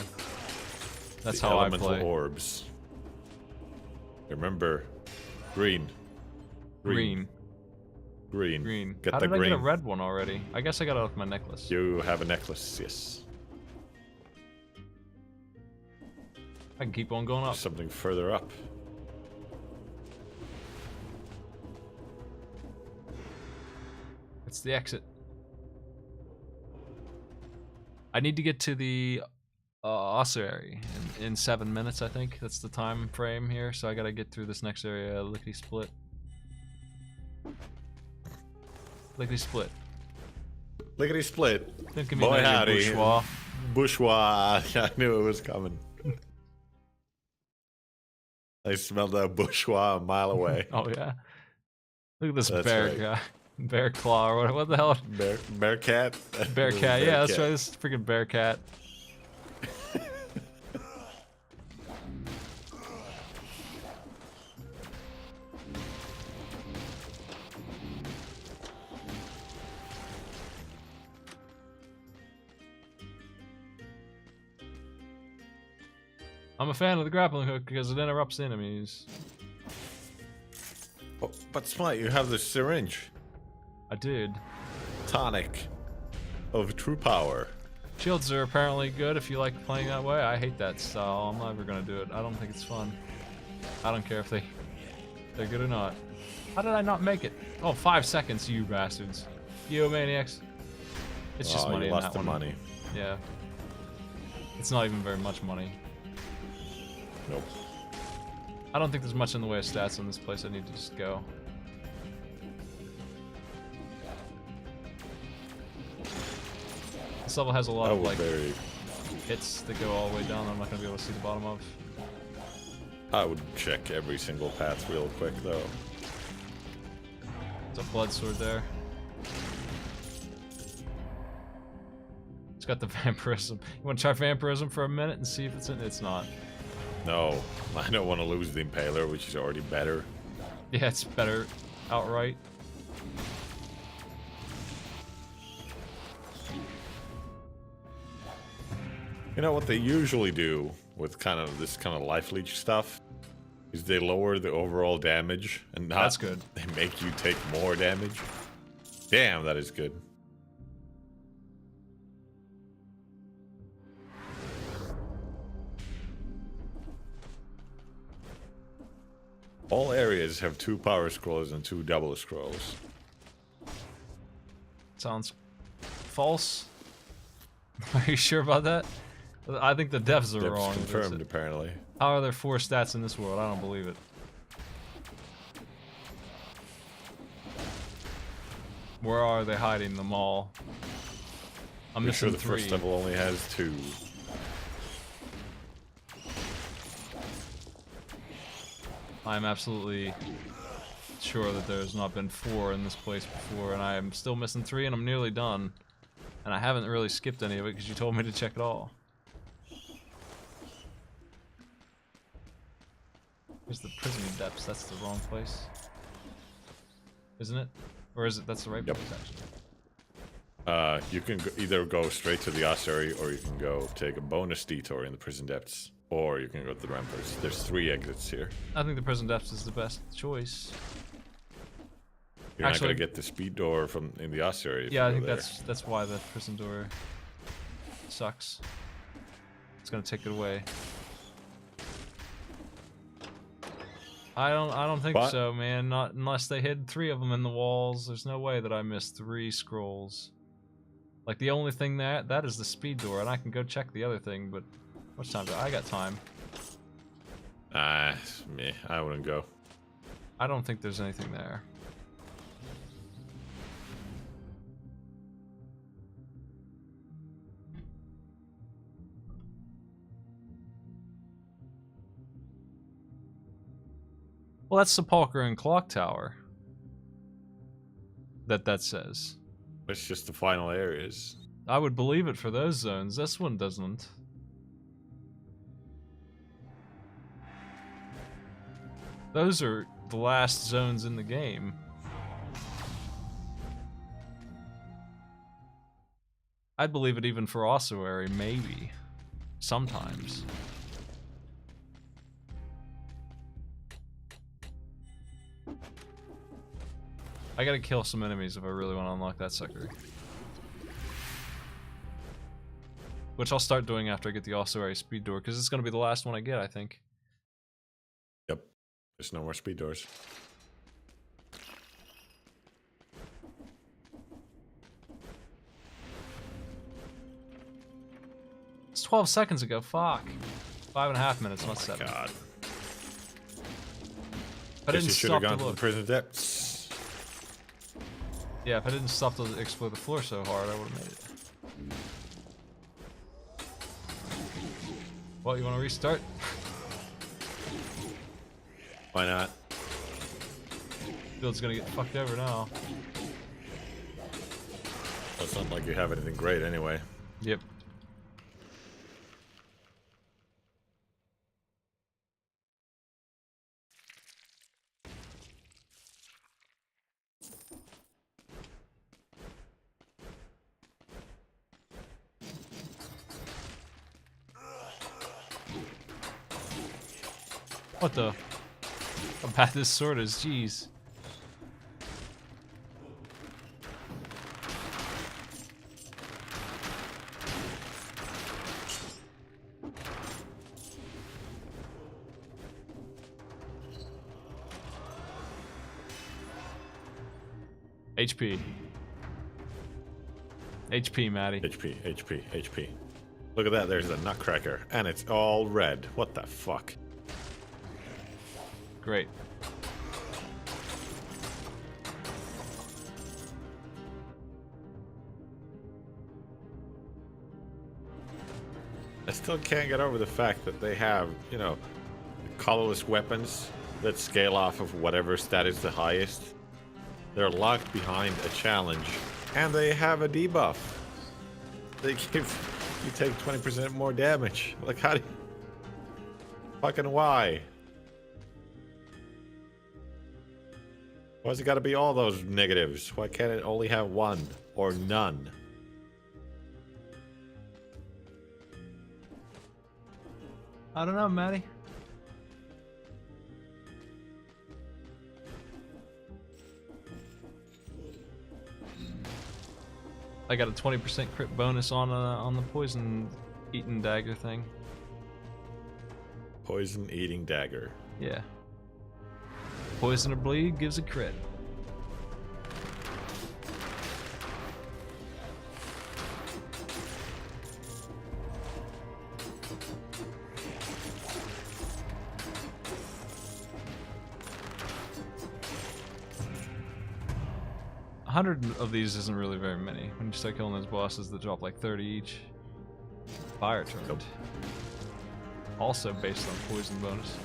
S1: That's
S2: the
S1: how I
S2: elemental
S1: play.
S2: Orbs. Remember, green.
S1: Green.
S2: Green.
S1: Green.
S2: Get
S1: How
S2: the
S1: did I
S2: green.
S1: get a red one already? I guess I got it off my necklace.
S2: You have a necklace, yes.
S1: I can keep on going up.
S2: Something further up.
S1: It's the exit. I need to get to the ossuary in 7 minutes, I think. That's the time frame here, so I gotta get through this next area, lickety split. Lickety split.
S2: Lickety split.
S1: Don't give me
S2: Boy
S1: an idea,
S2: howdy.
S1: bourgeois.
S2: Bourgeois. I knew it was coming. I smelled that bourgeois a mile away.
S1: Oh yeah. Look at this
S2: That's
S1: bear
S2: right.
S1: guy. Bear claw or what the hell?
S2: Bear cat.
S1: Bear cat. Yeah, that's right. This is freaking bear cat. I'm a fan of the grappling hook because it interrupts enemies.
S2: Oh, but Smite, you have the syringe.
S1: I did.
S2: Tonic of true power.
S1: Shields are apparently good if you like playing that way. I hate that style. I'm never gonna do it. I don't think it's fun. I don't care if they're good or not. How did I not make it? Oh, 5 seconds, you bastards. You maniacs. It's just money
S2: you
S1: in
S2: lost
S1: that
S2: the
S1: one.
S2: money.
S1: Yeah. It's not even very much money.
S2: Nope.
S1: I don't think there's much in the way of stats in this place. I need to just go. This level has a lot of like hits that go all the way down that I'm not gonna be able to see the bottom of.
S2: I would check every single path real quick though.
S1: There's a blood sword there. It's got the vampirism. You want to try vampirism for a minute and see if it's in? It's not.
S2: No, I don't want to lose the Impaler, which is already better.
S1: Yeah, it's better outright.
S2: You know what they usually do with this kind of life leech stuff is they lower the overall damage and not
S1: That's good.
S2: They make you take more damage. Damn, that is good. All areas have 2 power scrolls and 2 double scrolls.
S1: Sounds false. Are you sure about that? I think the devs are
S2: That's
S1: wrong.
S2: confirmed, apparently.
S1: How are there 4 stats in this world? I don't believe it. Where are they hiding them all? I'm
S2: Pretty sure
S1: missing
S2: the
S1: 3.
S2: first level only has 2.
S1: I'm absolutely sure that there's not been 4 in this place before, and I am still missing 3, and I'm nearly done. And I haven't really skipped any of it because you told me to check it all. Here's the prison depths. That's the wrong place, isn't it? Or is it? That's the right place actually.
S2: You can either go straight to the ossuary, or you can go take a bonus detour in the prison depths, or you can go to the ramparts. There's 3 exits here.
S1: I think the prison depths is the best choice.
S2: You're
S1: Actually,
S2: not gonna get the speed door from in the ossuary.
S1: Yeah, I think that's why the prison door sucks. It's gonna take it away. I don't think so, man. Not unless they hid 3 of them in the walls. There's no way that I missed 3 scrolls. Like the only thing that is the speed door, and I can go check the other thing. But how much time? I got time.
S2: Me. I wouldn't go.
S1: I don't think there's anything there. Well, that's Sepulchre and Clock Tower. That says.
S2: It's just the final areas.
S1: I would believe it for those zones. This one doesn't. Those are the last zones in the game. I'd believe it even for Ossuary, maybe. Sometimes. I gotta kill some enemies if I really want to unlock that sucker. Which I'll start doing after I get the Ossuary speed door, because it's gonna be the last one I get, I think.
S2: Yep. There's no more speed doors.
S1: It's 12 seconds ago, fuck. 5.5 minutes, not 7.
S2: God.
S1: I
S2: Guess
S1: didn't
S2: you should
S1: stop
S2: have gone
S1: to
S2: to the
S1: look.
S2: prison depths.
S1: Yeah, if I didn't stop to explore the floor so hard, I would have made it. Well, you want to restart?
S2: Why not?
S1: Field's gonna get fucked over now.
S2: It's not like you have anything great anyway.
S1: Yep. What the? How bad this sword is, jeez. HP. HP, Maddie.
S2: HP, HP, HP. Look at that, there's a nutcracker. And it's all red. What the fuck?
S1: Great.
S2: I still can't get over the fact that they have, you know, colorless weapons that scale off of whatever stat is the highest. They're locked behind a challenge, and they have a debuff. They give you take 20% more damage. Like, how do you... Fucking why? Why's it gotta be all those negatives? Why can't it only have one or none?
S1: I don't know, Maddie. I got a 20% crit bonus on the poison eating dagger thing.
S2: Poison eating dagger.
S1: Yeah. Poison or bleed gives a crit. $100 of these isn't really very many. When you start killing those bosses that drop like 30 each. Fire turned.
S2: Nope.
S1: Also based on poison bonus.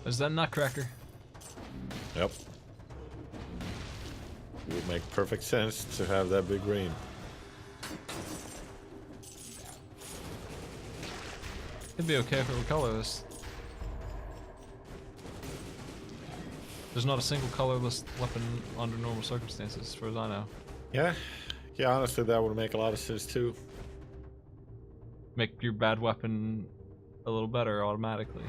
S1: Is that nutcracker?
S2: Yep. It would make perfect sense to have that big green.
S1: It'd be okay if it were colorless. There's not a single colorless weapon under normal circumstances, as far as I know.
S2: Yeah. Yeah, honestly, that would make a lot of sense too.
S1: Make your bad weapon a little better automatically.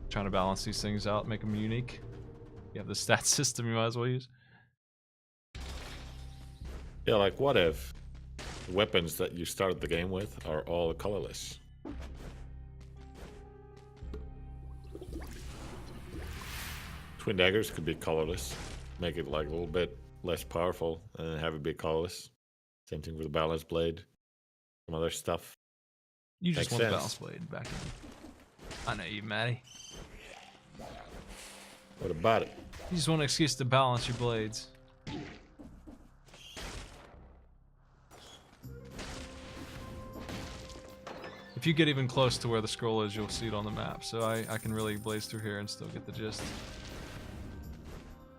S1: Trying to balance these things out, make them unique. You have the stat system you might as well use.
S2: Yeah, like what if weapons that you started the game with are all colorless? Twin daggers could be colorless. Make it like a little bit less powerful and then have it be colorless. Same thing with the balance blade. Some other stuff.
S1: You just
S2: Makes
S1: want the
S2: sense.
S1: balance blade back in. I know you, Maddie.
S2: What about it?
S1: You just want an excuse to balance your blades. If you get even close to where the scroll is, you'll see it on the map. So I can really blaze through here and still get the gist.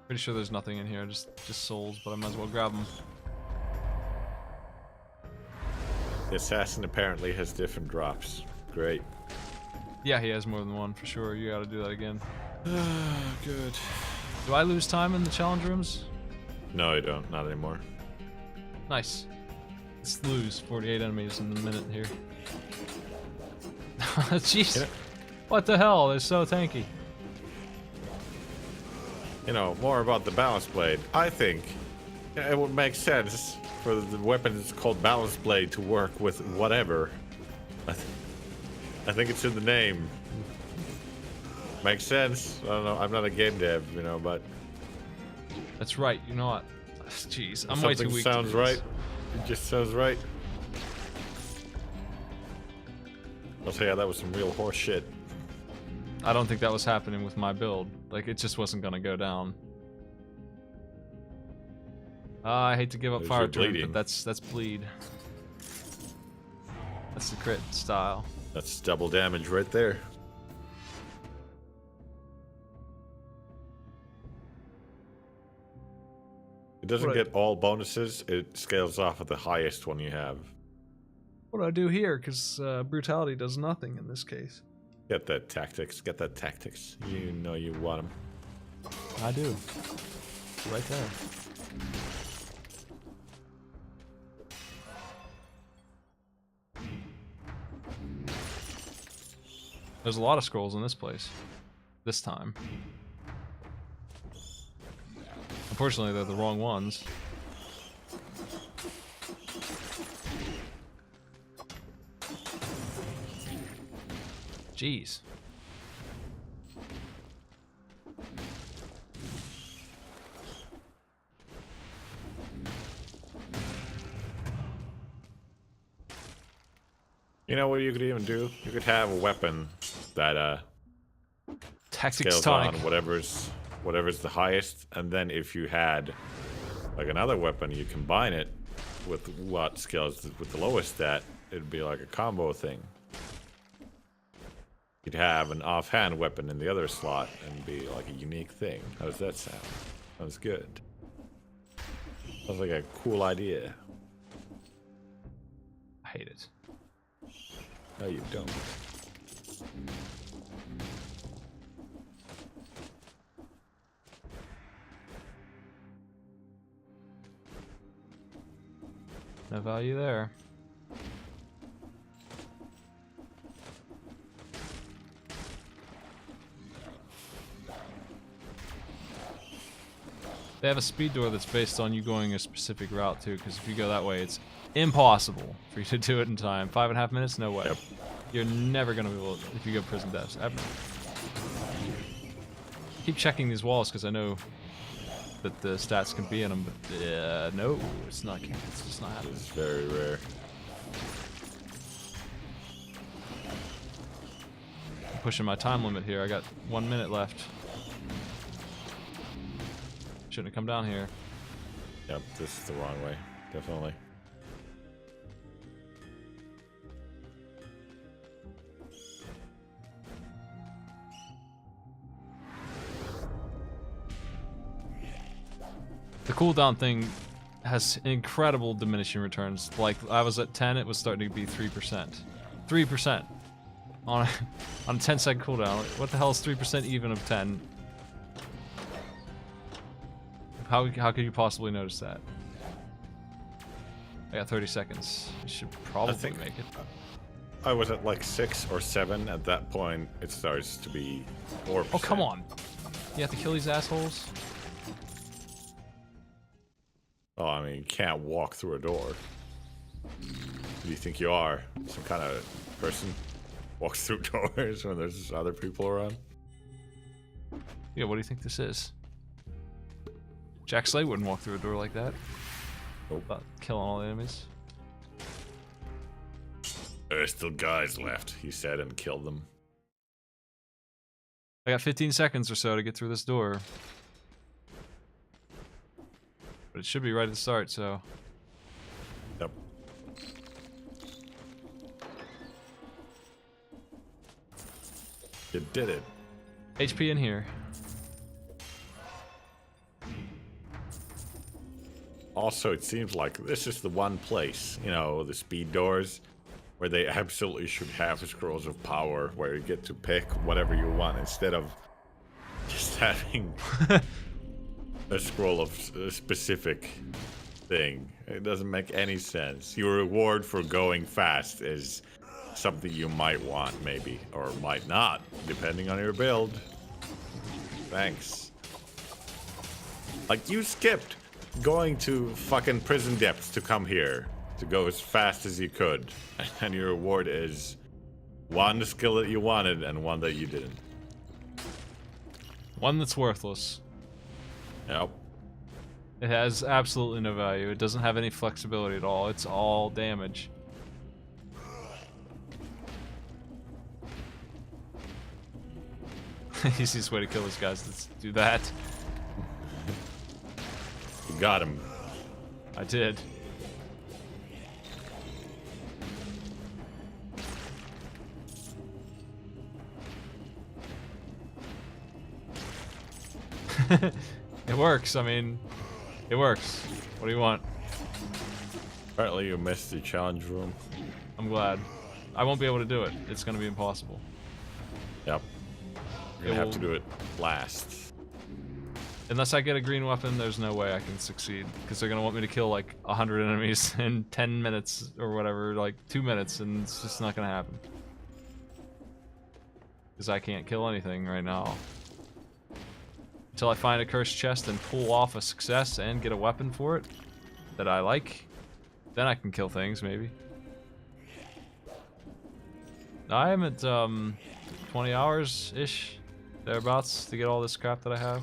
S1: Pretty sure there's nothing in here, just souls, but I might as well grab them.
S2: The assassin apparently has different drops. Great.
S1: Yeah, he has more than one for sure. You gotta do that again.
S2: Good.
S1: Do I lose time in the challenge rooms?
S2: No, you don't. Not anymore.
S1: Nice. Let's lose 48 enemies in a minute here. Jeez.
S2: Yeah.
S1: What the hell? They're so tanky.
S2: You know, more about the balance blade. I think it would make sense for the weapon that's called balance blade to work with whatever. I think it's in the name. Makes sense. I don't know. I'm not a game dev, you know, but
S1: That's right. You know what? Jeez, I'm way too
S2: something
S1: weak.
S2: sounds
S1: to do this.
S2: right. It just sounds right. I'll tell you, that was some real horse shit.
S1: I don't think that was happening with my build. Like, it just wasn't gonna go down. I hate to give up
S2: There's
S1: fire
S2: your
S1: turn,
S2: bleeding.
S1: but that's bleed. That's the crit style.
S2: That's double damage right there. It doesn't
S1: Right.
S2: get all bonuses. It scales off at the highest one you have.
S1: What do I do here? Because brutality does nothing in this case.
S2: Get that tactics. Get that tactics. You know you want them.
S1: I do. Right there. There's a lot of scrolls in this place. This time. Unfortunately, they're the wrong ones. Jeez.
S2: You know what you could even do? You could have a weapon that
S1: Tactics
S2: scales
S1: tonic.
S2: on whatever's the highest, and then if you had like another weapon, you combine it with what scales with the lowest stat. It'd be like a combo thing. You'd have an offhand weapon in the other slot and be like a unique thing. How does that sound? Sounds good. Sounds like a cool idea.
S1: I hate it.
S2: No, you don't.
S1: No value there. They have a speed door that's based on you going a specific route too, because if you go that way, it's impossible for you to do it in time. 5.5 minutes? No way.
S2: Yep.
S1: You're never gonna be able to, if you go prison deaths, ever. Keep checking these walls because I know that the stats can be in them, but no, it's not. It's just not happening.
S2: It's very rare.
S1: I'm pushing my time limit here. I got 1 minute left. Shouldn't have come down here.
S2: Yep, this is the wrong way. Definitely.
S1: The cooldown thing has incredible diminishing returns. Like, I was at 10, it was starting to be 3%. 3% on a 10-second cooldown. What the hell is 3% even of 10? How could you possibly notice that? I got 30 seconds. I should probably make it.
S2: I was at like 6 or 7. At that point, it starts to be 4%.
S1: Oh, come on. You have to kill these assholes?
S2: Oh, I mean, you can't walk through a door. Who do you think you are? Some kind of person walks through doors when there's other people around?
S1: Yeah, what do you think this is? Jack Slade wouldn't walk through a door like that.
S2: Nope.
S1: About killing all the enemies.
S2: There's still guys left, he said, and killed them.
S1: I got 15 seconds or so to get through this door. But it should be right at the start, so...
S2: Yep. You did it.
S1: HP in here.
S2: Also, it seems like this is the one place, you know, the speed doors, where they absolutely should have scrolls of power where you get to pick whatever you want instead of just having a scroll of a specific thing. It doesn't make any sense. Your reward for going fast is something you might want, maybe, or might not, depending on your build. Thanks. Like, you skipped going to fucking prison depths to come here, to go as fast as you could, and your reward is one skill that you wanted and one that you didn't.
S1: One that's worthless.
S2: Yep.
S1: It has absolutely no value. It doesn't have any flexibility at all. It's all damage. Easiest way to kill these guys is to do that.
S2: You got him.
S1: I did. It works. I mean, it works. What do you want?
S2: Apparently you missed the challenge room.
S1: I'm glad. I won't be able to do it. It's going to be impossible.
S2: Yep. You're gonna have to do it last.
S1: Unless I get a green weapon, there's no way I can succeed. Because they're going to want me to kill like 100 enemies in 10 minutes or whatever, like 2 minutes, and it's just not going to happen. Because I can't kill anything right now. Until I find a cursed chest and pull off a success and get a weapon for it that I like, then I can kill things, maybe. I am at 20 hours-ish, thereabouts, to get all this crap that I have.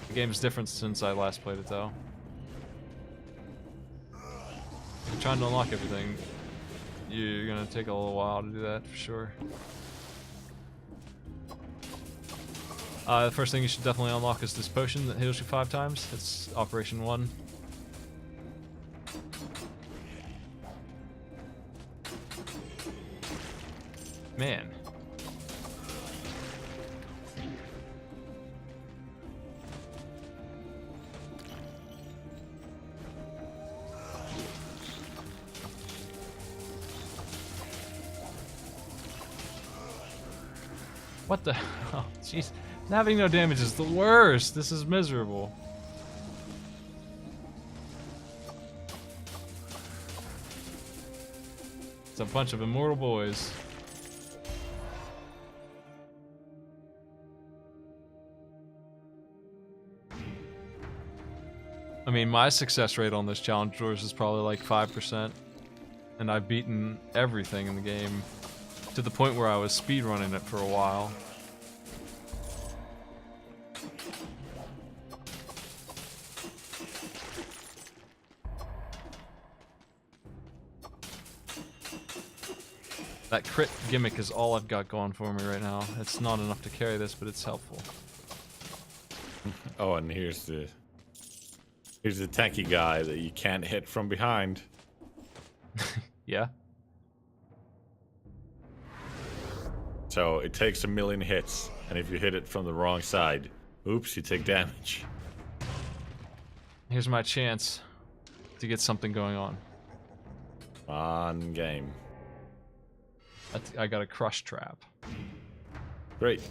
S1: The game's different since I last played it, though. I'm trying to unlock everything. You're gonna take a little while to do that, for sure. The first thing you should definitely unlock is this potion that heals you 5 times. It's Operation 1. Man. What the? Oh, jeez. Having no damage is the worst. This is miserable. It's a bunch of immortal boys. I mean, my success rate on this challenge doors is probably like 5%. And I've beaten everything in the game to the point where I was speedrunning it for a while. That crit gimmick is all I've got going for me right now. It's not enough to carry this, but it's helpful.
S2: Oh, and here's the tanky guy that you can't hit from behind.
S1: Yeah.
S2: So it takes 1,000,000 hits, and if you hit it from the wrong side, oops, you take damage.
S1: Here's my chance to get something going on.
S2: On game.
S1: I got a crush trap.
S2: Great.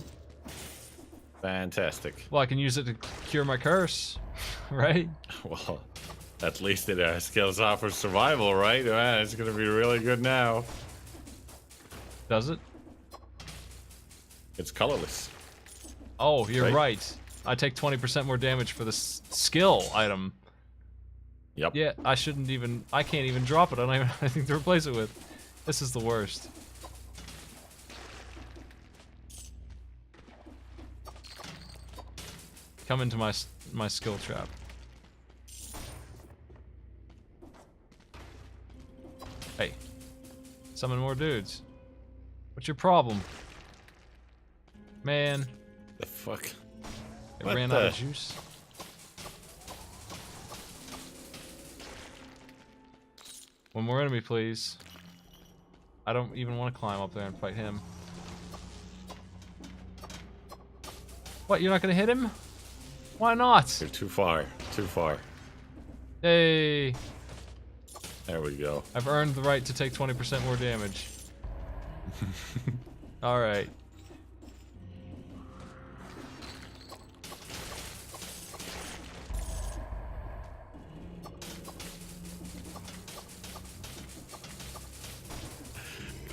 S2: Fantastic.
S1: Well, I can use it to cure my curse, right?
S2: Well, at least it skills off for survival, right? Man, it's gonna be really good now.
S1: Does it?
S2: It's colorless.
S1: Oh, you're right. I take 20% more damage for the skill item.
S2: Yep.
S1: Yeah, I shouldn't even... I can't even drop it. I don't even have anything to replace it with. This is the worst. Come into my skill trap. Hey. Summon more dudes. What's your problem? Man.
S2: The fuck?
S1: It ran out of juice. One more enemy, please. I don't even want to climb up there and fight him. What, you're not gonna hit him? Why not?
S2: You're too far. Too far.
S1: Hey!
S2: There we go.
S1: I've earned the right to take 20% more damage. Alright.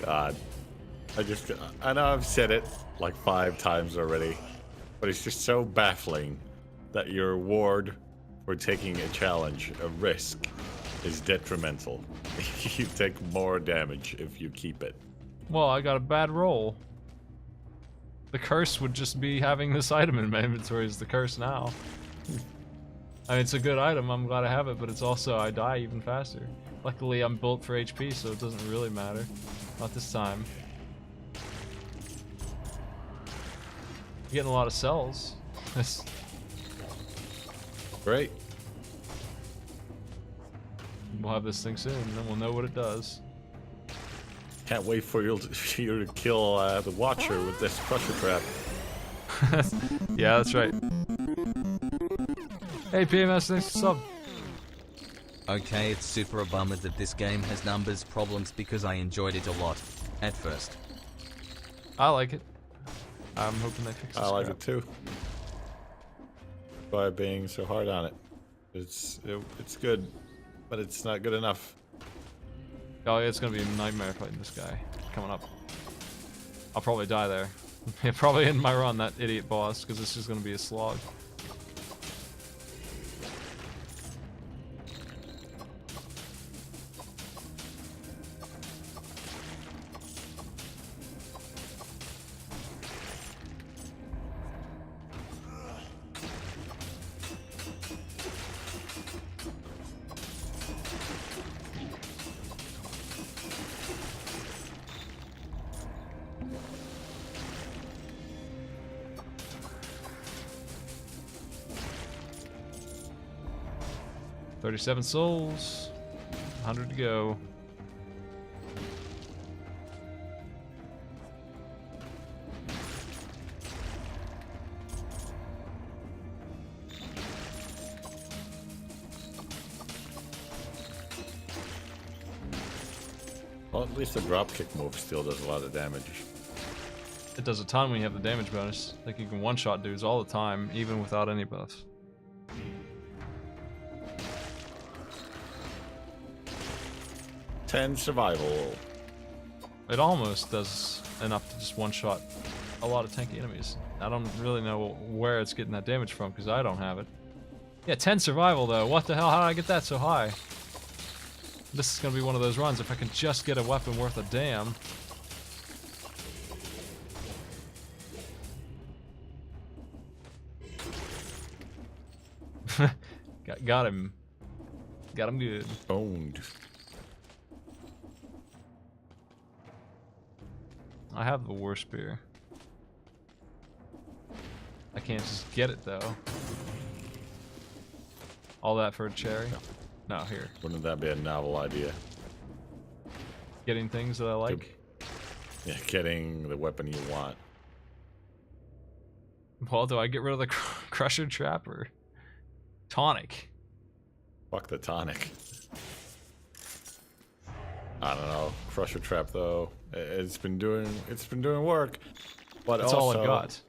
S2: God. I know I've said it like 5 times already, but it's just so baffling that your reward for taking a challenge, a risk, is detrimental. You take more damage if you keep it.
S1: Well, I got a bad roll. The curse would just be having this item in my inventory is the curse now. I mean, it's a good item, I'm glad I have it, but it's also, I die even faster. Luckily, I'm built for HP, so it doesn't really matter. Not this time. Getting a lot of cells. That's-
S2: Great.
S1: we'll have this thing soon, and then we'll know what it does.
S2: Can't wait for you to kill the Watcher with this Crusher Trap.
S1: Yeah, that's right. Hey, PMS, thanks for sub.
S3: Okay, it's super a bummer that this game has numbers problems because I enjoyed it a lot at first.
S1: I like it. I'm hoping they fix this
S2: I like
S1: crap.
S2: it too. By being so hard on it. It's good, but it's not good enough.
S1: Oh, yeah, it's gonna be a nightmare fighting this guy coming up. I'll probably die there. Yeah, probably end my run, that idiot boss, because this is gonna be a slog. $37 souls, 100 to go.
S2: Well, at least the dropkick move still does a lot of damage.
S1: It does a ton when you have the damage bonus. Like you can one-shot dudes all the time, even without any buffs.
S2: Ten survival.
S1: It almost does enough to just one-shot a lot of tanky enemies. I don't really know where it's getting that damage from, because I don't have it. Yeah, 10 survival though. What the hell? How did I get that so high? This is gonna be one of those runs if I can just get a weapon worth a damn. Got him. Got him good.
S2: Owned.
S1: I have the war spear. I can't just get it though. All that for a cherry? No, here.
S2: Wouldn't that be a novel idea?
S1: Getting things that I like.
S2: Yeah, getting the weapon you want.
S1: Well, do I get rid of the crusher trap or tonic?
S2: Fuck the tonic. I don't know. Crusher trap though. It's been doing work. But
S1: That's
S2: also,
S1: all I got.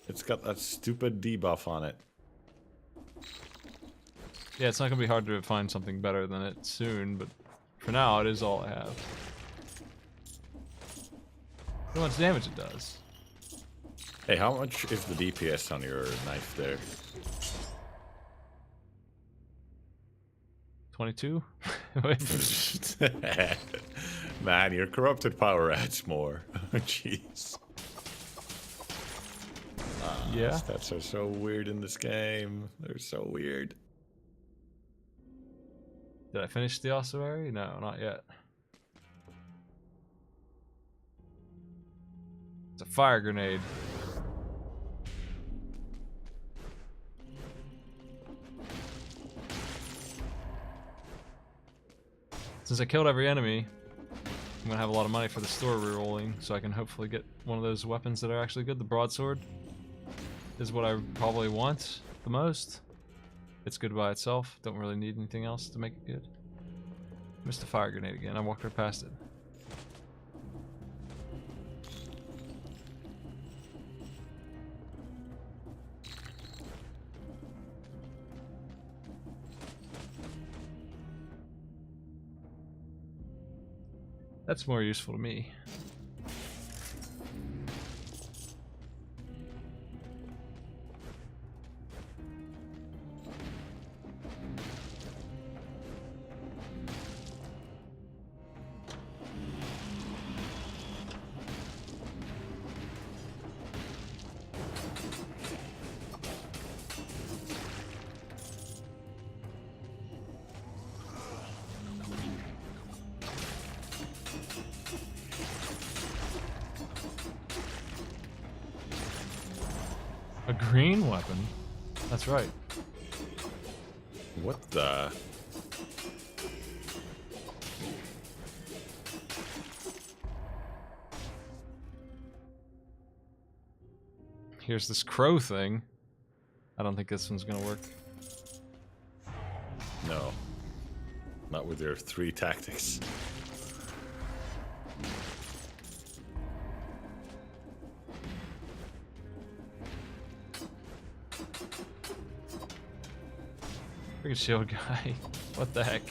S2: It's got that stupid debuff on it.
S1: Yeah, it's not gonna be hard to find something better than it soon, but for now it is all I have. Look how much damage it does.
S2: Hey, how much is the DPS on your knife there?
S1: 22?
S2: Man, your corrupted power adds more. Jeez.
S1: Yeah.
S2: Stats are so weird in this game. They're so weird.
S1: Did I finish the ossuary? No, not yet. It's a fire grenade. Since I killed every enemy, I'm gonna have a lot of money for the store rerolling, so I can hopefully get one of those weapons that are actually good. The broadsword is what I probably want the most. It's good by itself. Don't really need anything else to make it good. Missed the fire grenade again. I walked right past it. That's more useful to me. green weapon? That's right.
S2: What the?
S1: Here's this crow thing. I don't think this one's gonna work.
S2: No. Not with your 3 tactics.
S1: Freaking shield guy. What the heck?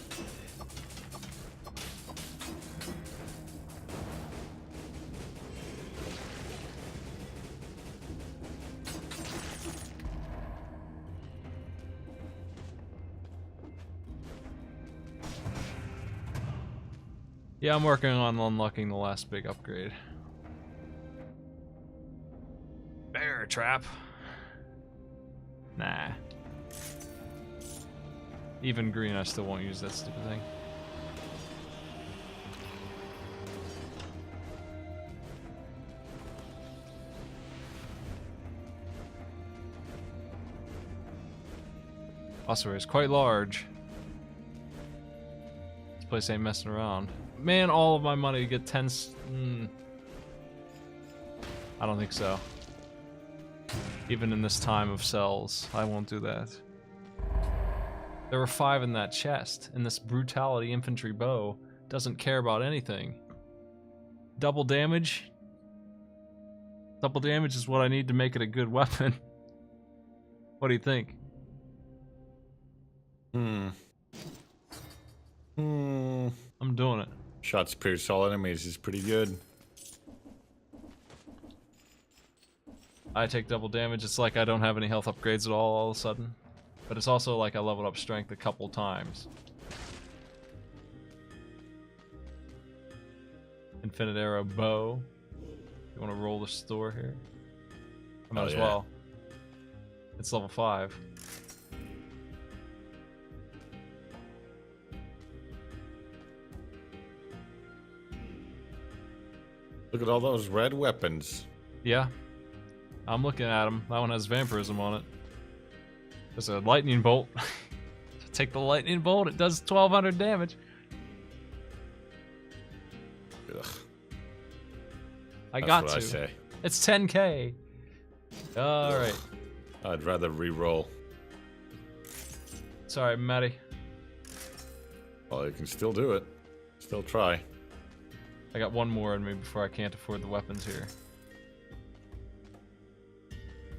S1: Yeah, I'm working on unlocking the last big upgrade. Bear trap. Nah. Even green, I still won't use that stupid thing. Also, it's quite large. This place ain't messing around. Man, all of my money to get 10. I don't think so. Even in this time of cells, I won't do that. There were 5 in that chest, and this brutality infantry bow doesn't care about anything. Double damage? Double damage is what I need to make it a good weapon. What do you think? I'm doing it.
S2: Shots pierce all enemies is pretty good.
S1: I take double damage. It's like I don't have any health upgrades at all of a sudden. But it's also like I leveled up strength a couple times. Infinite arrow bow. You want to roll the store here? I might as well. It's level 5.
S2: Look at all those red weapons.
S1: Yeah. I'm looking at them. That one has vampirism on it. There's a lightning bolt. Take the lightning bolt. It does 1,200 damage.
S2: Ugh.
S1: I
S2: That's
S1: got
S2: what
S1: to.
S2: I say.
S1: It's 10k. All right.
S2: I'd rather re-roll.
S1: Sorry, Matty.
S2: Well, you can still do it. Still try.
S1: I got one more in me before I can't afford the weapons here.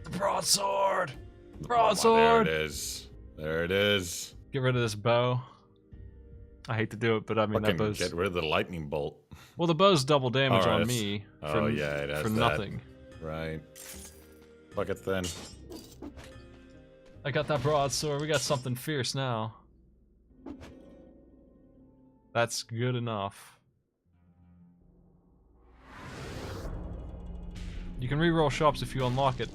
S1: The broadsword! Broadsword!
S2: There it is. There it is.
S1: Get rid of this bow. I hate to do it, but I mean that
S2: Fucking
S1: bow's...
S2: get rid of the lightning bolt.
S1: Well, the bow's double damage on
S2: it's-
S1: me for,
S2: Oh yeah, it has
S1: for
S2: that.
S1: nothing.
S2: Right. Fuck it then.
S1: I got that broadsword. We got something fierce now. That's good enough. You can reroll shops if you unlock it.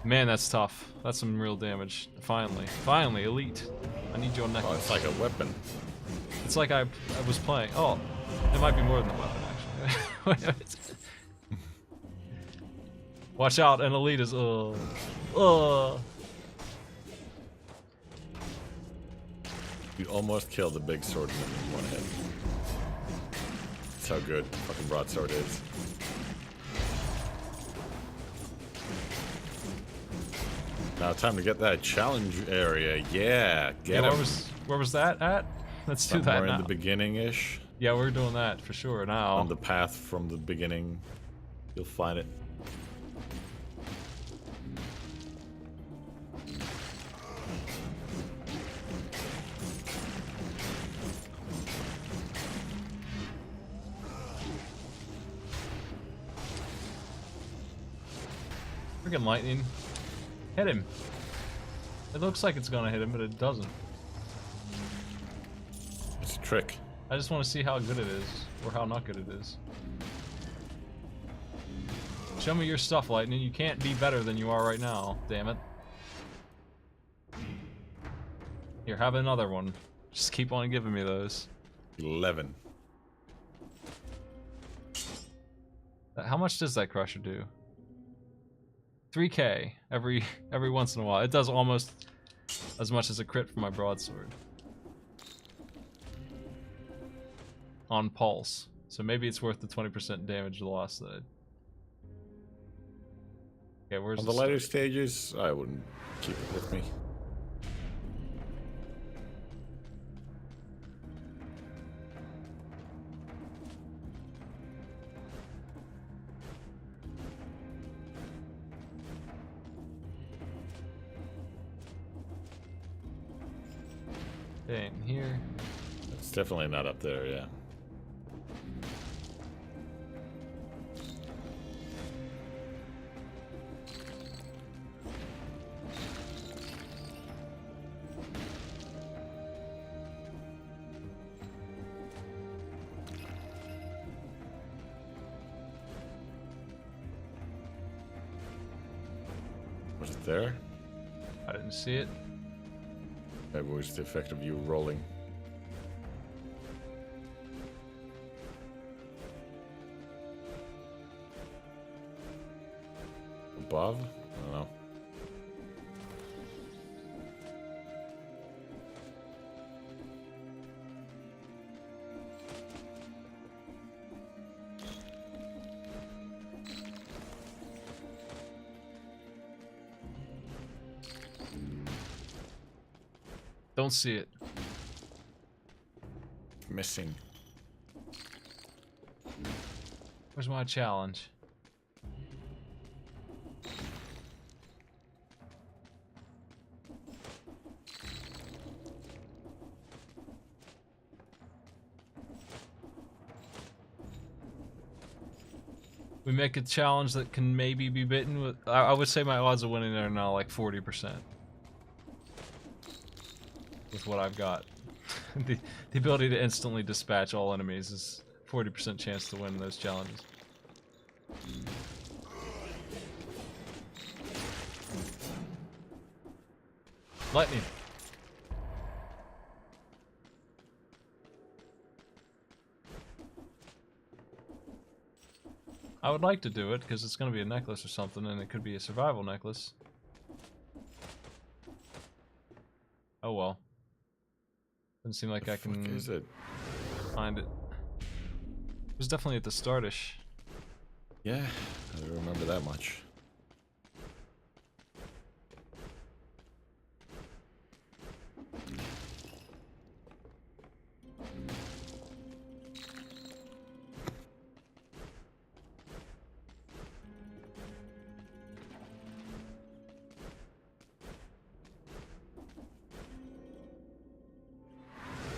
S1: Man, that's tough. That's some real damage. Finally. Finally, elite. I need your necklace.
S2: Oh, it's like a weapon.
S1: It's like I was playing. Oh, it might be more than a weapon, actually. Watch out, an elite is. You
S2: almost killed the big sword in one hit. That's how good fucking broadsword is. Now time to get that challenge area. Yeah, get
S1: Yeah,
S2: him.
S1: where was that at? Let's do that
S2: Somewhere
S1: now.
S2: in the beginning-ish.
S1: Yeah, we're doing that for sure now.
S2: On the path from the beginning. You'll find it.
S1: Freaking lightning. Hit him. It looks like it's gonna hit him, but it doesn't.
S2: It's a trick.
S1: I just want to see how good it is, or how not good it is. Show me your stuff, Lightning. You can't be better than you are right now, damn it. Here, have another one. Just keep on giving me those.
S2: 11.
S1: How much does that crusher do? 3k every once in a while. It does almost as much as a crit for my broadsword. On pulse. So maybe it's worth the 20% damage loss that Okay, where's
S2: On
S1: the
S2: the later
S1: start?
S2: stages, I wouldn't keep it with me.
S1: Okay, in here.
S2: It's definitely not up there, yeah. Was it there?
S1: I didn't see it.
S2: Maybe it was the effect of you rolling. Above? I don't know.
S1: Don't see it.
S2: Missing.
S1: Where's my challenge? We make a challenge that can maybe be bitten with. I would say my odds of winning are now like 40%. With what I've got. the ability to instantly dispatch all enemies is 40% chance to win those challenges. Lightning. I would like to do it because it's going to be a necklace or something, and it could be a survival necklace. Oh well. Doesn't seem like I can
S2: Is it?
S1: find it. It was definitely at the startish.
S2: Yeah, I don't remember that much.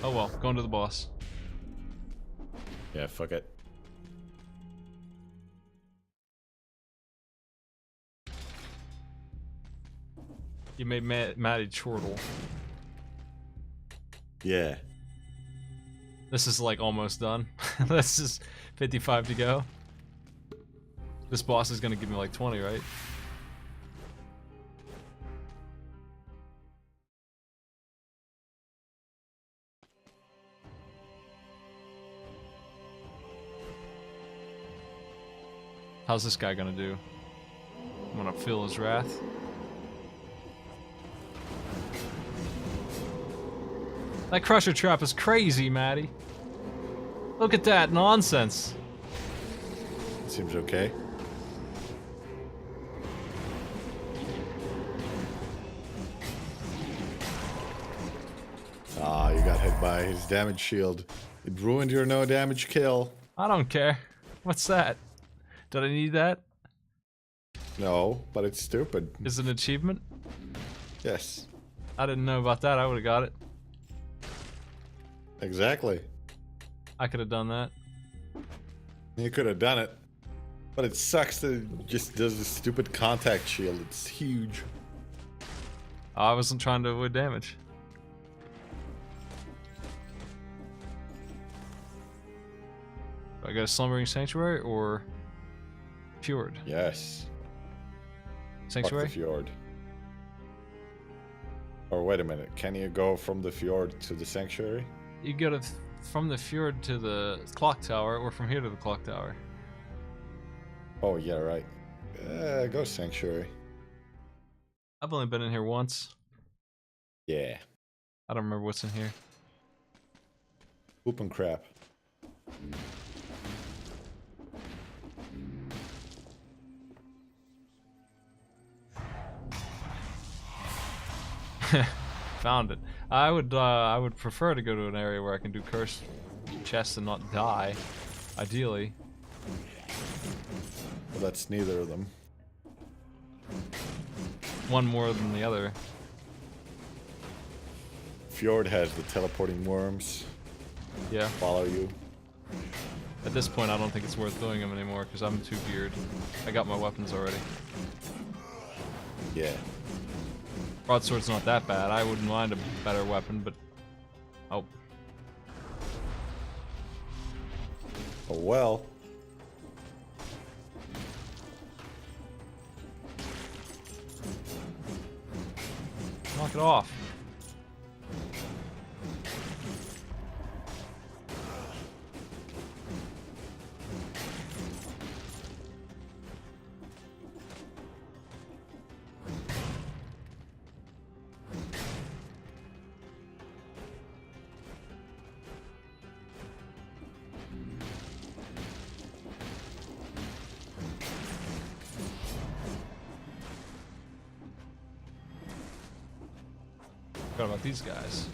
S1: Oh well, going to the boss.
S2: Yeah, fuck it.
S1: You made Maddie chortle.
S2: Yeah.
S1: This is like almost done. This is 55 to go. This boss is gonna give me like 20, right? How's this guy gonna do? I'm gonna feel his wrath. That crusher trap is crazy, Maddie. Look at that nonsense.
S2: Seems okay. Ah, you got hit by his damage shield. It ruined your no damage kill.
S1: I don't care. What's that? Did I need that?
S2: No, but it's stupid.
S1: Is it an achievement?
S2: Yes,
S1: I didn't know about that. I would have got it.
S2: exactly.
S1: I could have done that.
S2: You could have done it. But it sucks that it just does the stupid contact shield. It's huge.
S1: I wasn't trying to avoid damage. Do I go to Slumbering Sanctuary or Fjord?
S2: Yes.
S1: Sanctuary?
S2: Fuck the fjord. Or wait a minute, can you go from the fjord to the sanctuary?
S1: You go to from the Fjord to the clock tower, or from here to the clock tower.
S2: Oh yeah, right. Go sanctuary.
S1: I've only been in here once.
S2: Yeah.
S1: I don't remember what's in here.
S2: Poop and crap.
S1: Found it. I would prefer to go to an area where I can do cursed chests and not die. Ideally.
S2: Well, that's neither of them.
S1: One more than the other.
S2: Fjord has the teleporting worms.
S1: Yeah.
S2: Follow you.
S1: At this point, I don't think it's worth doing them anymore because I'm too geared. I got my weapons already.
S2: Yeah.
S1: Broadsword's not that bad. I wouldn't mind a better weapon, but... Oh.
S2: Oh well.
S1: Knock it off. Forgot about these guys.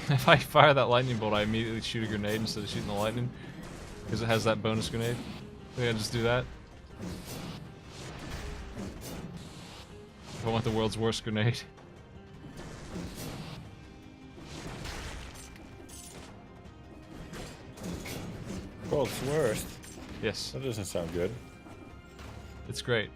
S1: If I fire that lightning bolt, I immediately shoot a grenade instead of shooting the lightning. Because it has that bonus grenade. Maybe I just do that. If I want the world's worst grenade.
S2: World's worst.
S1: Yes,
S2: That doesn't sound good.
S1: it's great.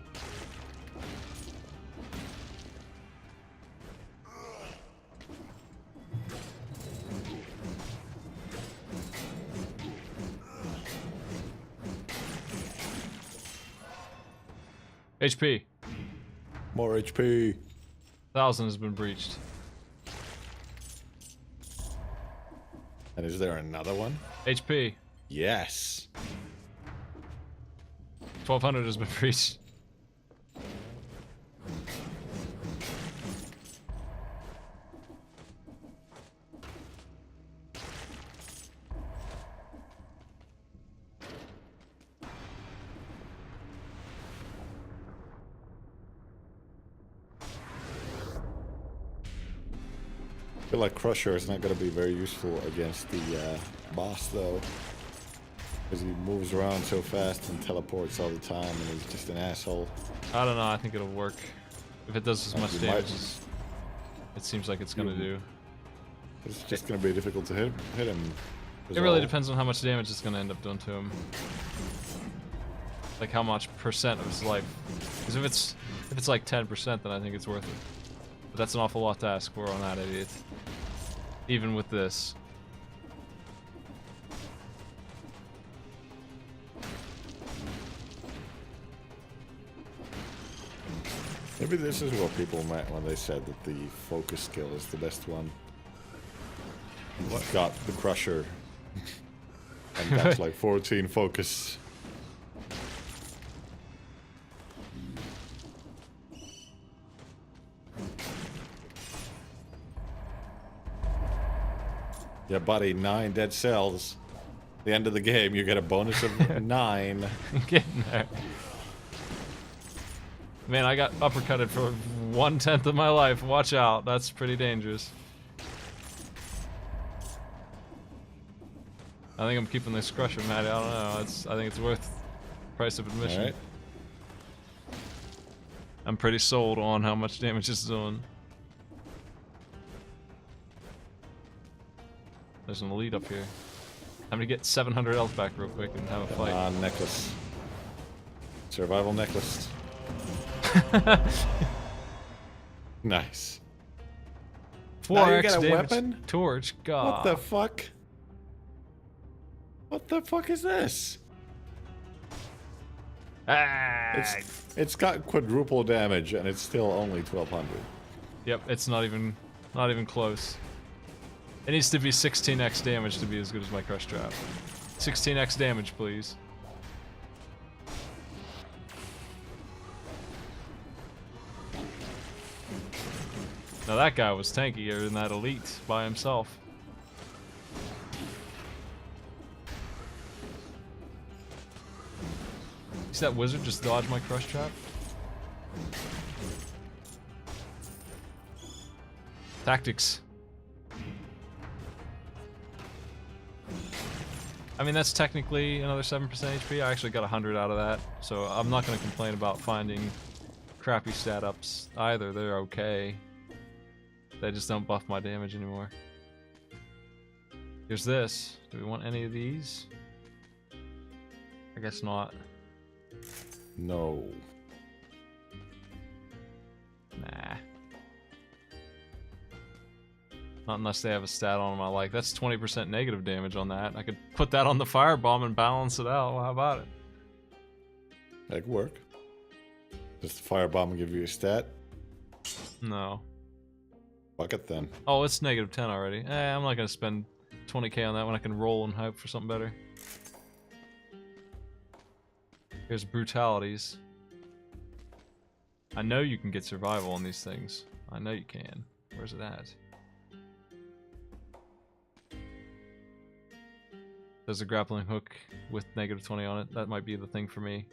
S1: HP.
S2: More HP.
S1: 1,000 has been breached.
S2: And is there another one?
S1: HP.
S2: Yes.
S1: 1,200 has been breached.
S2: I feel like Crusher is not going to be very useful against the boss, though. Because he moves around so fast and teleports all the time, and he's just an asshole.
S1: I don't know, I think it'll work. If it does as much
S2: You
S1: damage
S2: might-
S1: as it seems like it's gonna do.
S2: It's just going to be difficult to hit him.
S1: It really depends on how much damage it's gonna end up doing to him. Like how much percent of his life. Because if it's like 10%, then I think it's worth it. But that's an awful lot to ask for on that idiot. Even with this.
S2: Maybe this is what people meant when they said that the focus skill is the best one. He's got the Crusher. And that's like 14 focus. Yeah, buddy, 9 dead cells. The end of the game, you get a bonus of 9.
S1: Getting there. Man, I got uppercutted for 1/10 of my life. Watch out. That's pretty dangerous. I think I'm keeping this Crusher, Matty. I don't know. I think it's worth the price of admission.
S2: Alright.
S1: I'm pretty sold on how much damage it's doing. There's an elite up here. I'm gonna get 700 health back real quick and have a
S2: Come
S1: fight.
S2: on, necklace. Survival necklace. Nice.
S1: 4x
S2: Now you get a
S1: damage.
S2: weapon?
S1: Torch, God.
S2: What the fuck? What the fuck is this?
S1: Ah!
S2: It's got quadruple damage and it's still only 1200.
S1: Yep, it's not even close. It needs to be 16x damage to be as good as my crush trap. 16x damage, please. Now that guy was tankier than that elite by himself. See that wizard just dodge my crush trap? Tactics. I mean, that's technically another 7% HP. I actually got 100 out of that, so I'm not going to complain about finding crappy stat ups either. They're okay. They just don't buff my damage anymore. Here's this. Do we want any of these? I guess not.
S2: No.
S1: Nah. Not unless they have a stat on them I like. That's 20% negative damage on that. I could put that on the firebomb and balance it out. Well, how about it?
S2: That could work. Does the firebomb give you a stat?
S1: No.
S2: Fuck it then.
S1: Oh, it's negative 10 already. I'm not gonna spend 20k on that when I can roll and hope for something better. Here's brutalities. I know you can get survival on these things. I know you can. Where's it at? There's a grappling hook with negative 20 on it. That might be the thing for me.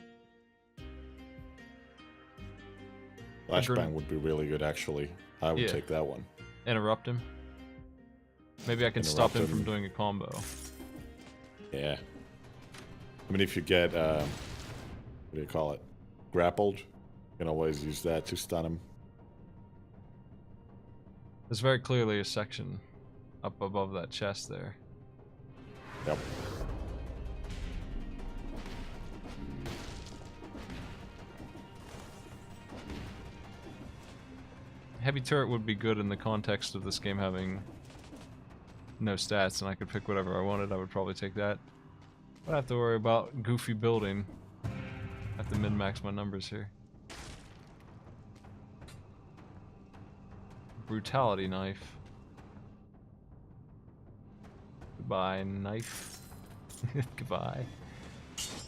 S2: Flashbang would be really good, actually. I would take that one.
S1: Interrupt him. Maybe I can stop him from doing a combo.
S2: Yeah. I mean, if you get, what do you call it? Grappled, you can always use that to stun him.
S1: There's very clearly a section up above that chest there.
S2: Yep.
S1: Heavy turret would be good in the context of this game having no stats and I could pick whatever I wanted. I would probably take that. But I have to worry about goofy building. I have to min-max my numbers here. Brutality knife. Goodbye, knife. Goodbye.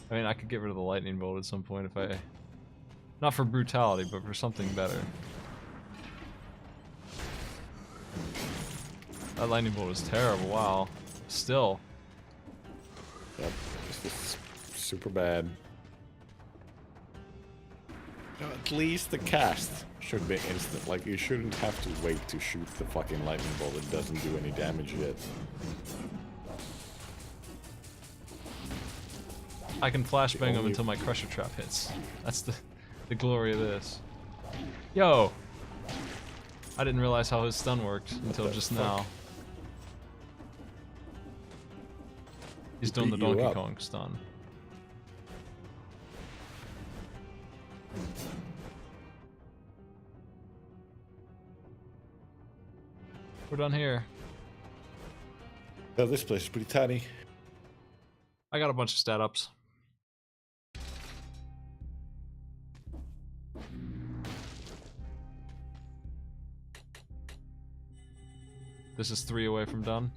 S1: I mean, I could get rid of the lightning bolt at some point if I... Not for brutality, but for something better. That lightning bolt is terrible, wow. Still.
S2: Yep, it's super bad. At least the cast should be instant. Like, you shouldn't have to wait to shoot the fucking lightning bolt. It doesn't do any damage yet.
S1: I can flashbang him until my crusher trap hits. That's the glory of this. Yo! I didn't realize how his stun worked until just now. He's doing the Donkey Kong stun. We're done here.
S2: Oh, this place is pretty tiny.
S1: I got a bunch of stat ups. This is 3 away from done.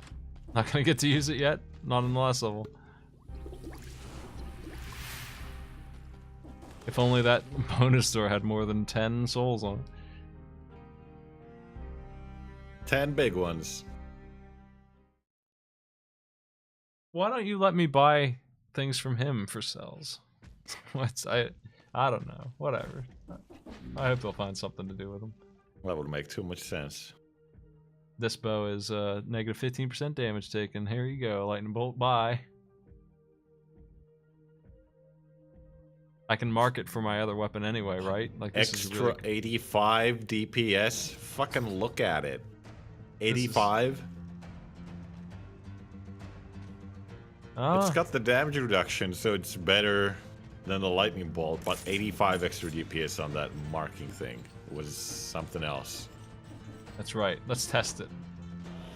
S1: Not gonna get to use it yet. Not in the last level. If only that bonus door had more than 10 souls on it.
S2: 10 big ones.
S1: Why don't you let me buy things from him for cells? What's I don't know. Whatever. I hope they'll find something to do with them.
S2: That would make too much sense.
S1: This bow is negative 15% damage taken. Here you go, lightning bolt. Bye. I can mark it for my other weapon anyway, right? Like this
S2: Extra
S1: is really...
S2: 85 DPS. Fucking look at it. 85. It's got the damage reduction, so it's better than the lightning bolt. But 85 extra DPS on that marking thing was something else.
S1: That's right. Let's test it.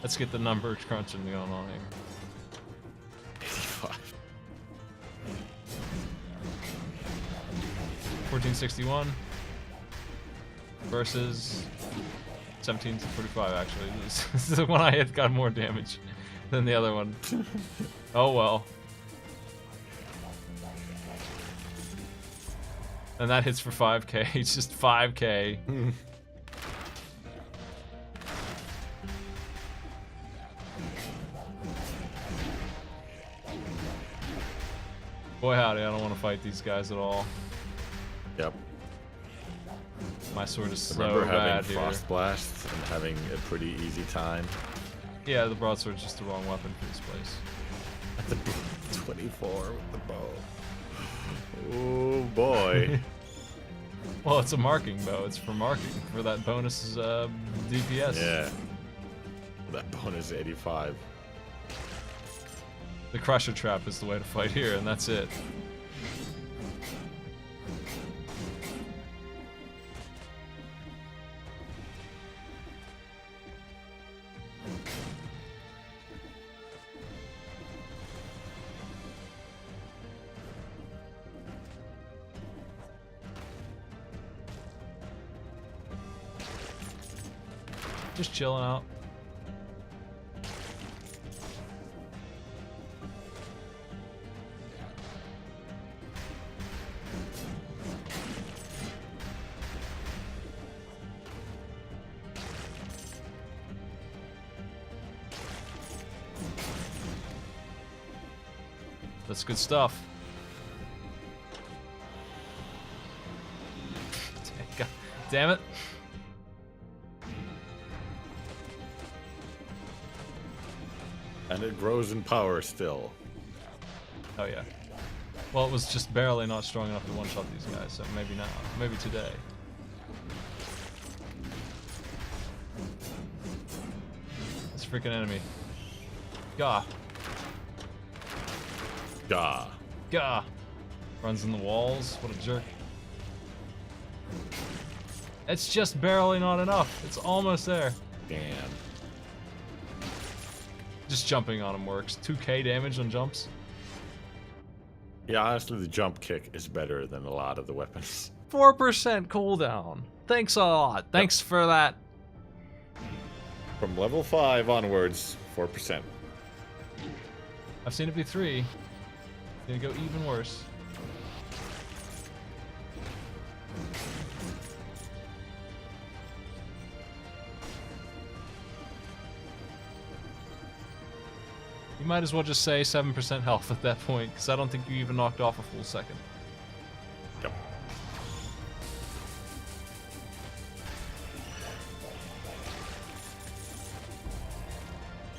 S1: Let's get the number crunching going on here.
S2: 85.
S1: 1461 versus 1745. Actually, this is the one I hit got more damage than the other one. Oh well. And that hits for 5k. It's just 5k. Boy howdy, I don't want to fight these guys at all.
S2: Yep.
S1: My sword is so
S2: Remember having
S1: bad here.
S2: frost blasts and having a pretty easy time.
S1: Yeah, the broadsword's just the wrong weapon for this place.
S2: The 24 with the bow. Oh boy.
S1: Well, it's a marking bow. It's for marking for that bonus DPS.
S2: Yeah. That bonus 85.
S1: The Crusher Trap is the way to fight here, and that's it. Just chilling out. That's good stuff. God damn it.
S2: And it grows in power still.
S1: Oh yeah. Well, it was just barely not strong enough to one-shot these guys, so maybe now. Maybe today. This freaking enemy. Gah.
S2: Gah.
S1: Gah. Runs in the walls. What a jerk. It's just barely not enough. It's almost there.
S2: Damn.
S1: Just jumping on him works. 2k damage on jumps.
S2: Yeah, honestly, the jump kick is better than a lot of the weapons.
S1: 4% cooldown. Thanks a lot. Thanks for that.
S2: From level 5 onwards, 4%.
S1: I've seen it be 3. It's gonna go even worse. You might as well just say 7% health at that point, because I don't think you even knocked off a full second.
S2: Yep.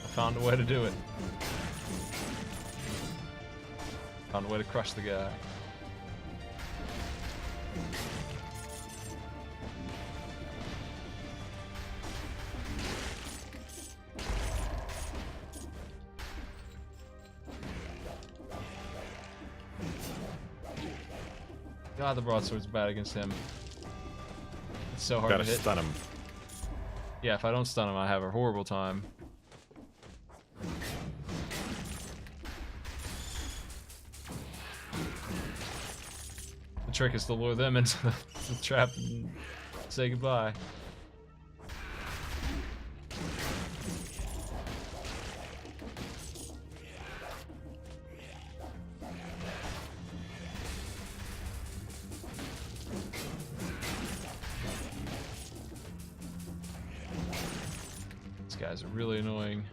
S1: I found a way to do it. Found a way to crush the guy. God, the broadsword's bad against him. It's so hard
S2: Gotta
S1: to hit.
S2: stun him.
S1: Yeah, if I don't stun him, I have a horrible time. The trick is to lure them into the trap and say goodbye. These guys are really annoying.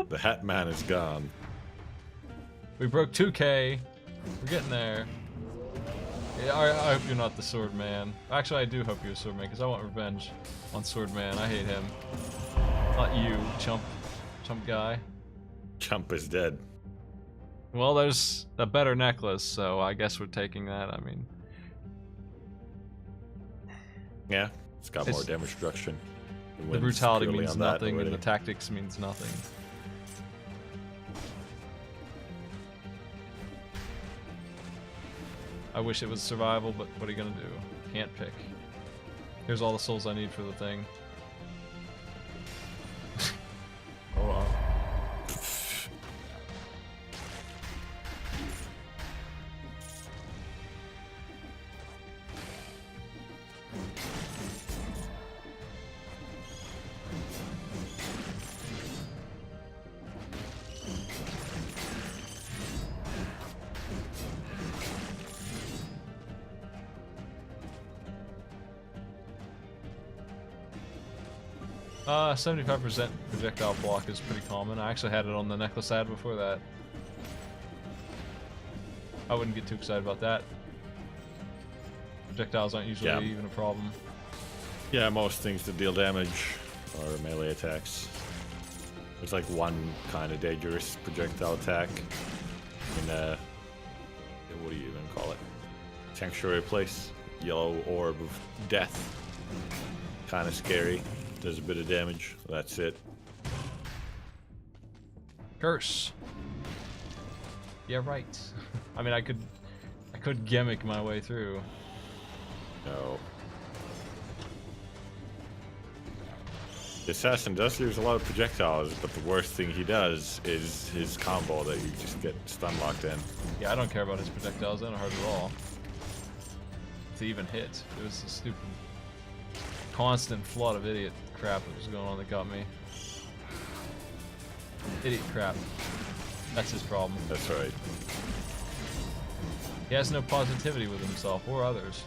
S2: The Hat Man is gone.
S1: We broke 2k. We're getting there. Yeah, I hope you're not the sword man. Actually, I do hope you're a sword man, because I want revenge on sword man. I hate him. Not you, chump guy.
S2: Chump is dead.
S1: Well, there's a better necklace, so I guess we're taking that. I mean,
S2: Yeah, it's got more damage reduction. It
S1: the
S2: wins
S1: brutality
S2: purely
S1: means
S2: on that
S1: nothing, and
S2: already.
S1: the tactics means nothing. I wish it was survival, but what are you gonna do? Can't pick. Here's all the souls I need for the thing. Hold on. Uh, 75% projectile block is pretty common. I actually had it on the necklace ad before that. I wouldn't get too excited about that. Projectiles aren't usually even a problem.
S2: Yeah, most things that deal damage are melee attacks. There's like one kind of dangerous projectile attack in what do you even call it? Sanctuary place. Yellow orb of death. Kind of scary. Does a bit of damage. That's it.
S1: Curse. Yeah, right. I mean, I could gimmick my way through.
S2: No. The assassin does use a lot of projectiles, but the worst thing he does is his combo that you just get stun locked in.
S1: Yeah, I don't care about his projectiles. They don't hurt at all. To even hit. It was a stupid, constant flood of idiot crap that was going on that got me. Idiot crap. That's his problem.
S2: That's right.
S1: He has no positivity with himself or others.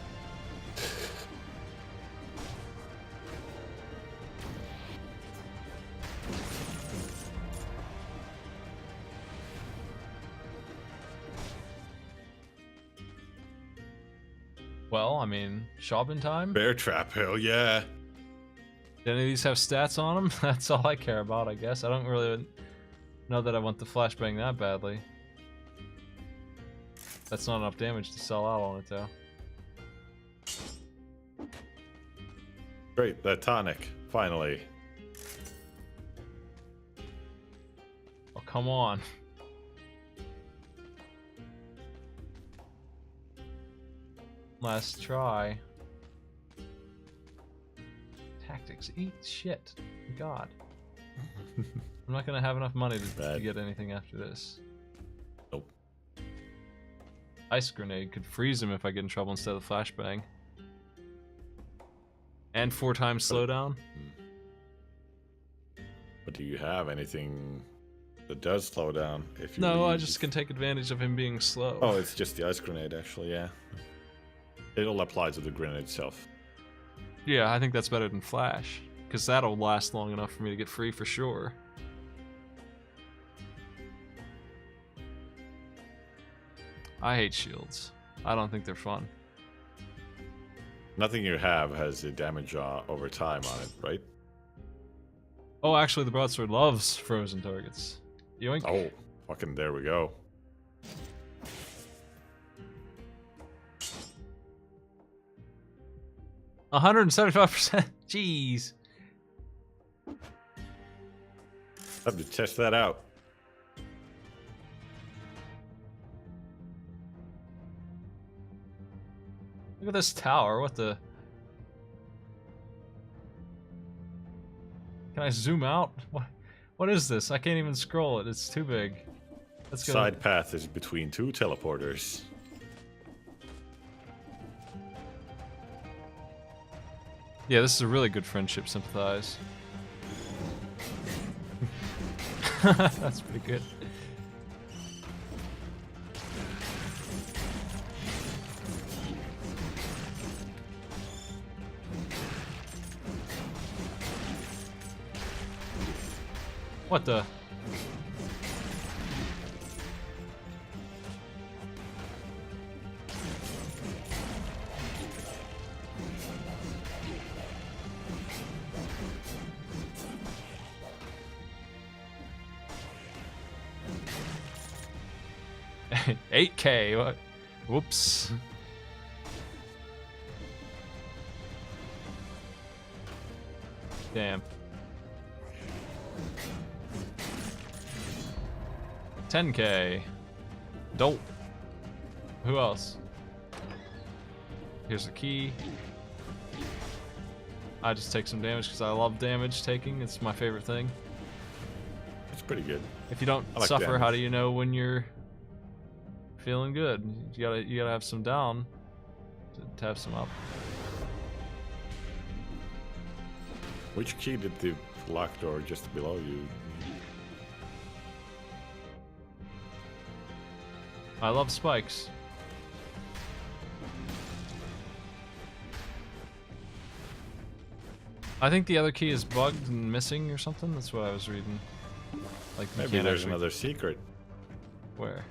S1: Well, I mean, shopping time?
S2: Bear trap, hell yeah.
S1: Do any of these have stats on them? That's all I care about, I guess. I don't really know that I want the flashbang that badly. That's not enough damage to sell out on it, though.
S2: Great, that tonic, finally.
S1: Oh, come on. Last try. Tactics, eat shit. God. I'm not gonna have enough money to get anything after this.
S2: Nope.
S1: Ice grenade could freeze him if I get in trouble instead of the flashbang. And 4 times slowdown.
S2: But do you have anything that does slow down if you
S1: No, I
S2: leave?
S1: just can take advantage of him being slow.
S2: Oh, it's just the ice grenade, actually, yeah. It'll apply to the grenade itself.
S1: Yeah, I think that's better than flash. Because that'll last long enough for me to get free for sure. I hate shields. I don't think they're fun.
S2: Nothing you have has a damage over time on it, right?
S1: Oh, actually, the broadsword loves frozen targets. Yoink.
S2: Oh, fucking there we go.
S1: Oh. 175%. Jeez.
S2: Have to test that out.
S1: Look at this tower. What the? Can I zoom out? What is this? I can't even scroll it. It's too big. Let's go.
S2: Side path is between 2 teleporters.
S1: Yeah, this is a really good friendship sympathize. That's pretty good. What the? 8K. What? Whoops. Damn. 10K. Dope. Who else? Here's the key. I just take some damage because I love damage taking. It's my favorite thing.
S2: It's pretty good.
S1: If you don't
S2: I like
S1: suffer,
S2: damage.
S1: how do you know when you're feeling good? You gotta have some down to have some up.
S2: Which key did the locked door just below you?
S1: I love spikes. I think the other key is bugged and missing or something. That's what I was reading. Like you
S2: Maybe
S1: can't
S2: there's
S1: actually-
S2: another secret.
S1: Where?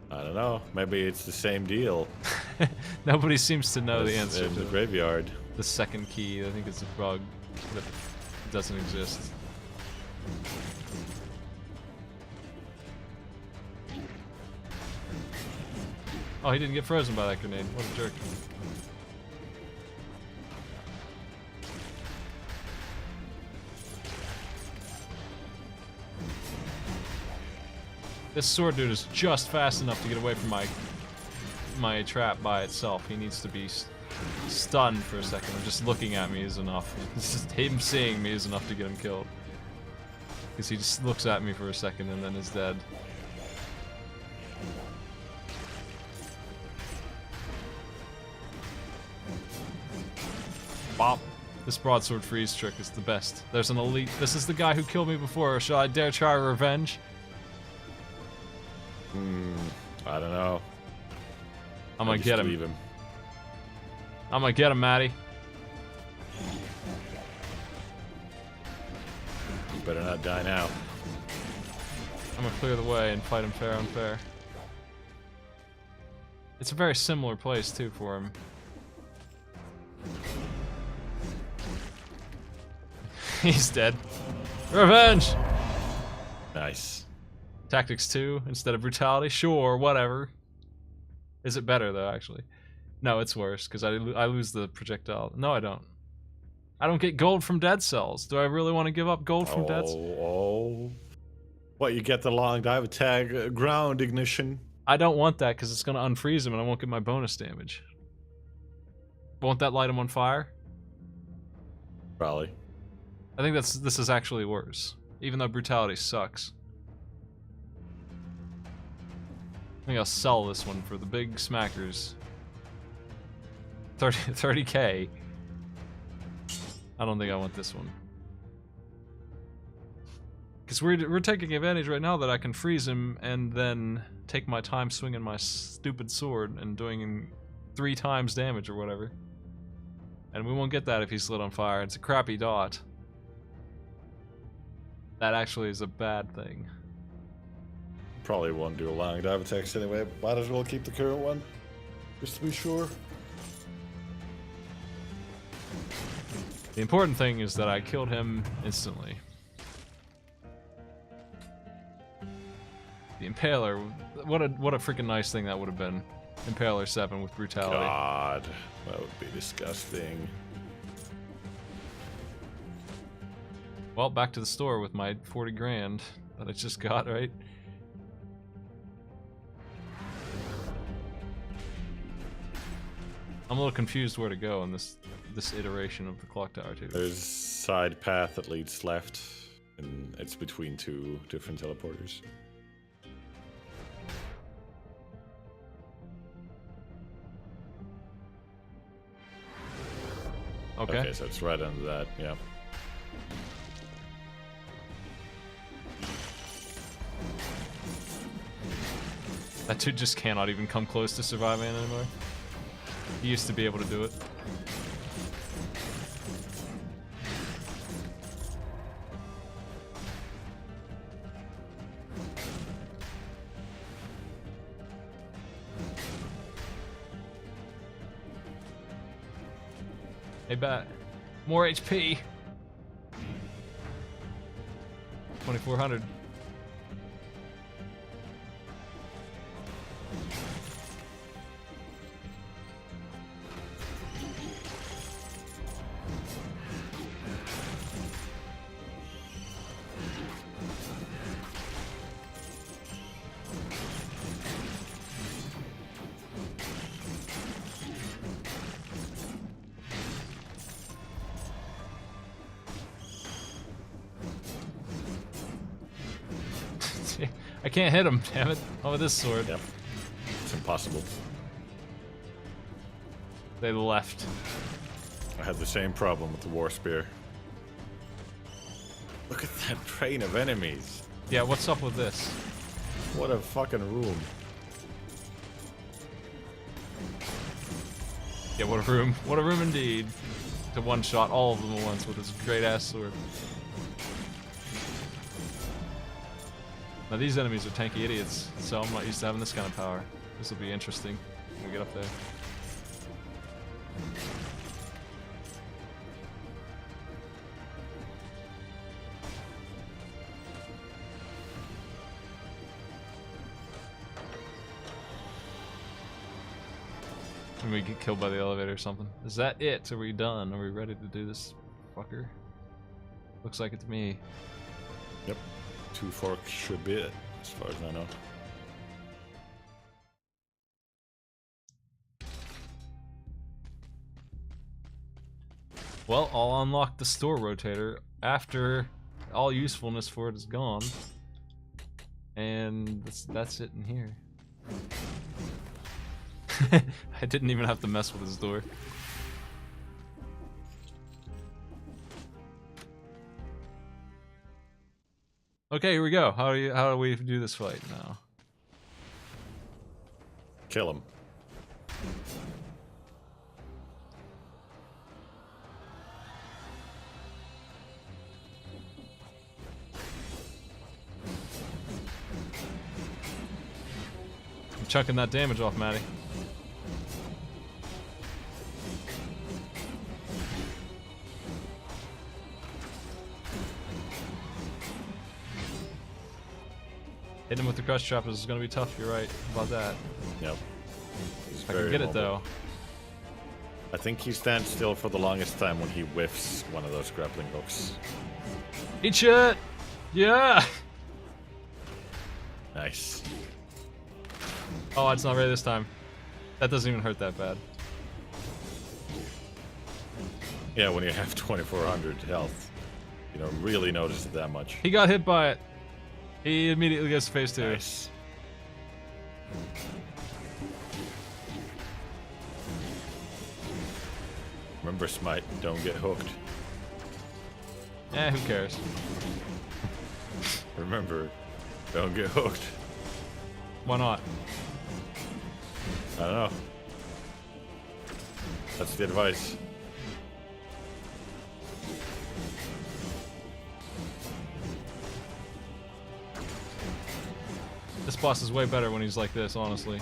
S2: I don't know. Maybe it's the same deal.
S1: Nobody seems to know the
S2: as
S1: answer
S2: in
S1: to
S2: the graveyard.
S1: the second key. I think it's a bug that doesn't exist. Oh, he didn't get frozen by that grenade. What a jerk. This sword dude is just fast enough to get away from my trap by itself. He needs to be stunned for a second, or just looking at me is enough. Just him seeing me is enough to get him killed. Because he just looks at me for a second and then is dead. Bop. This broadsword freeze trick is the best. There's an elite. This is the guy who killed me before. Shall I dare try revenge?
S2: I don't know.
S1: I'm gonna
S2: Just
S1: get him.
S2: leave him.
S1: I'm gonna get him, Maddie.
S2: You better not die now.
S1: I'm gonna clear the way and fight him fair and fair. It's a very similar place too for him. He's dead. Revenge!
S2: Nice.
S1: Tactics 2 instead of brutality? Sure, whatever. Is it better though, actually? No, it's worse, because I lose the projectile. No, I don't. I don't get gold from dead cells. Do I really want to give up gold from dead cells?
S2: Oh. What, you get the long dive attack, ground ignition?
S1: I don't want that, because it's going to unfreeze him and I won't get my bonus damage. Won't that light him on fire?
S2: Probably.
S1: I think this is actually worse, even though brutality sucks. I think I'll sell this one for the big smackers. 30K. I don't think I want this one. Because we're taking advantage right now that I can freeze him and then take my time swinging my stupid sword and doing 3 times damage or whatever. And we won't get that if he's lit on fire. It's a crappy dot. That actually is a bad thing.
S2: Probably won't do a long dive attacks anyway, but might as well keep the current one. Just to be sure.
S1: The important thing is that I killed him instantly. The Impaler, what a freaking nice thing that would have been. Impaler 7 with brutality.
S2: God, that would be disgusting.
S1: Well, back to the store with my 40 grand that I just got, right? I'm a little confused where to go in this iteration of the clock tower too.
S2: There's a side path that leads left, and it's between 2 different teleporters.
S1: Okay.
S2: So it's right under that, yeah.
S1: That dude just cannot even come close to surviving anymore. He used to be able to do it. Hey, bat. More HP. 2400. I can't hit him, damn it. Oh, with this sword.
S2: Yep. It's impossible.
S1: They left.
S2: I had the same problem with the war spear. Look at that train of enemies.
S1: Yeah, what's up with this?
S2: What a fucking room.
S1: Yeah, what a room. What a room indeed. To one-shot all of them at once with this great-ass sword. Now these enemies are tanky idiots, so I'm not used to having this kind of power. This will be interesting when we get up there. And we get killed by the elevator or something. Is that it? Are we done? Are we ready to do this fucker? Looks like it to me.
S2: Yep. 2 forks should be it, as far as I know.
S1: Well, I'll unlock the store rotator after all usefulness for it is gone. And that's it in here. I didn't even have to mess with this door. Okay, here we go. How do we do this fight now?
S2: Kill him.
S1: I'm chucking that damage off, Maddie. Hitting him with the crush trap is going to be tough, you're right about that.
S2: Yep. He's
S1: If I can get it though.
S2: I think he stands still for the longest time when he whiffs one of those grappling hooks.
S1: Eat shit! Yeah!
S2: Nice.
S1: Oh, it's not ready this time. That doesn't even hurt that bad.
S2: Yeah, when you have 2400 health, you don't really notice it that much.
S1: He got hit by it. He immediately gets phase 2.
S2: Nice. Remember, Smite, don't get hooked.
S1: Eh, who cares?
S2: Remember, don't get hooked.
S1: Why not?
S2: I don't know. That's the advice.
S1: This boss is way better when he's like this, honestly.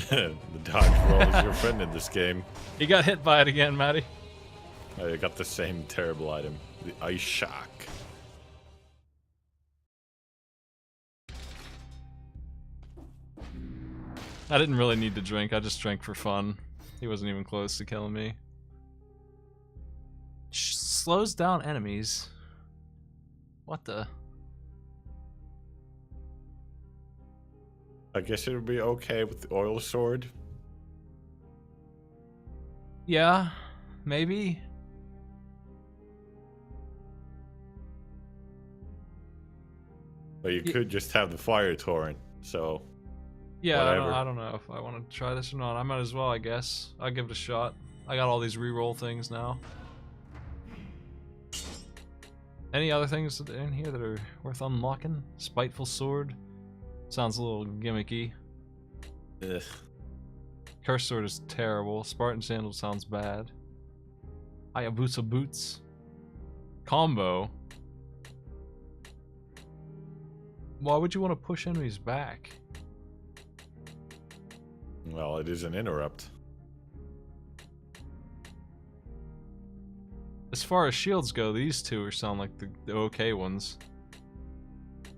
S2: The dodge roll is your friend in this game.
S1: He got hit by it again, Maddie.
S2: I got the same terrible item, the ice shock.
S1: I didn't really need to drink, I just drank for fun. He wasn't even close to killing me. Slows down enemies. What the?
S2: I guess it would be okay with the oil sword.
S1: Yeah, maybe.
S2: But you could just have the fire torrent, so...
S1: Yeah,
S2: whatever.
S1: I don't know if I want to try this or not. I might as well, I guess. I'll give it a shot. I got all these reroll things now. Any other things in here that are worth unlocking? Spiteful Sword? Sounds a little gimmicky.
S2: Ugh.
S1: Curse Sword is terrible. Spartan Sandal sounds bad. Hayabusa Boots. Combo. Why would you want to push enemies back?
S2: Well, it is an interrupt.
S1: As far as shields go, these two sound like the okay ones.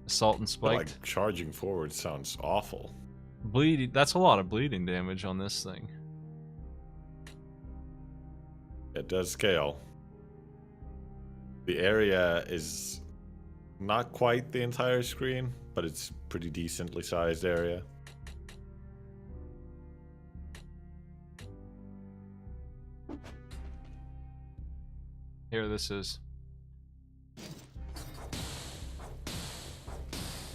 S1: Assault and
S2: But,
S1: spiked.
S2: like, charging forward sounds awful.
S1: Bleeding. That's a lot of bleeding damage on this thing.
S2: It does scale. The area is not quite the entire screen, but it's pretty decently sized area.
S1: Here, this is.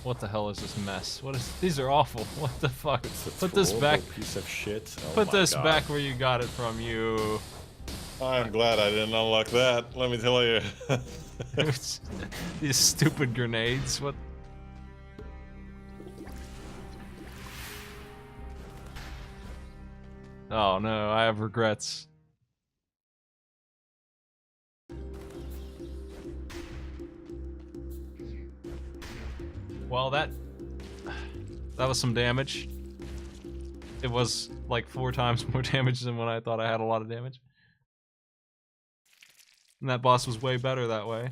S1: What the hell is this mess? What is? These are awful. What the fuck?
S2: It's a
S1: Put this back.
S2: toolable piece of shit. Oh
S1: Put
S2: my
S1: this
S2: God.
S1: back where you got it from. You.
S2: I'm glad I didn't unlock that. Let me tell you.
S1: These stupid grenades. What? Oh no, I have regrets. Well, that was some damage. It was like 4 times more damage than when I thought I had a lot of damage. And that boss was way better that way.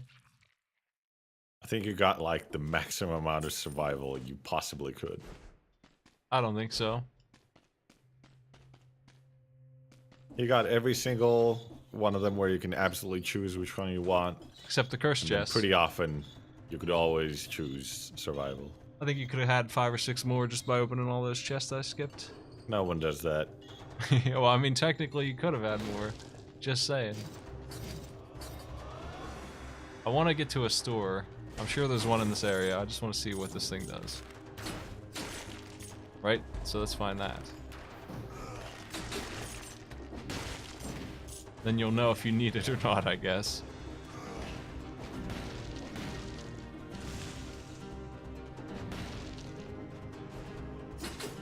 S2: I think you got like the maximum amount of survival you possibly could.
S1: I don't think so.
S2: You got every single one of them where you can absolutely choose which one you want.
S1: Except the curse
S2: And then
S1: chest.
S2: pretty often, you could always choose survival.
S1: I think you could have had 5 or 6 more just by opening all those chests I skipped.
S2: No one does that.
S1: Well, I mean, technically you could have had more. Just saying. I want to get to a store. I'm sure there's one in this area. I just want to see what this thing does. Right? So let's find that. Then you'll know if you need it or not, I guess.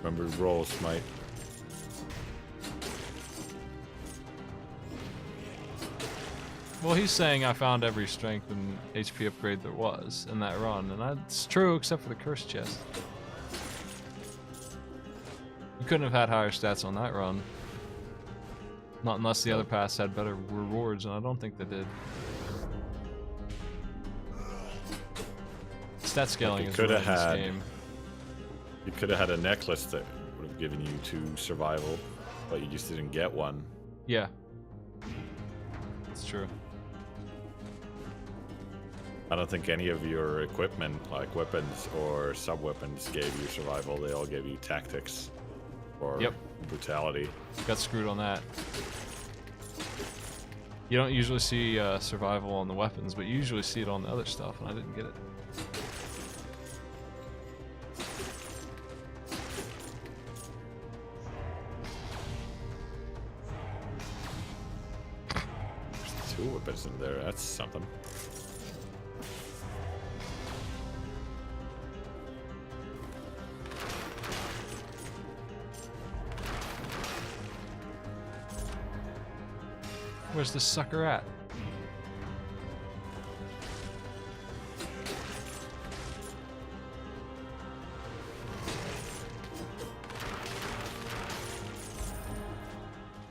S2: Remember, roll smite.
S1: Well, he's saying I found every strength and HP upgrade there was in that run, and that's true except for the curse chest. You couldn't have had higher stats on that run. Not unless the other paths had better rewards, and I don't think they did. Stat scaling is
S2: coulda
S1: ruined this
S2: had-
S1: game.
S2: You could have had a necklace that would have given you 2 survival, but you just didn't get one.
S1: Yeah. It's true.
S2: I don't think any of your equipment, like weapons or sub-weapons, gave you survival. They all gave you tactics or
S1: Yep.
S2: brutality.
S1: Got screwed on that. You don't usually see survival on the weapons, but you usually see it on the other stuff, and I didn't get it.
S2: There's 2 weapons in there. That's something.
S1: Where's this sucker at?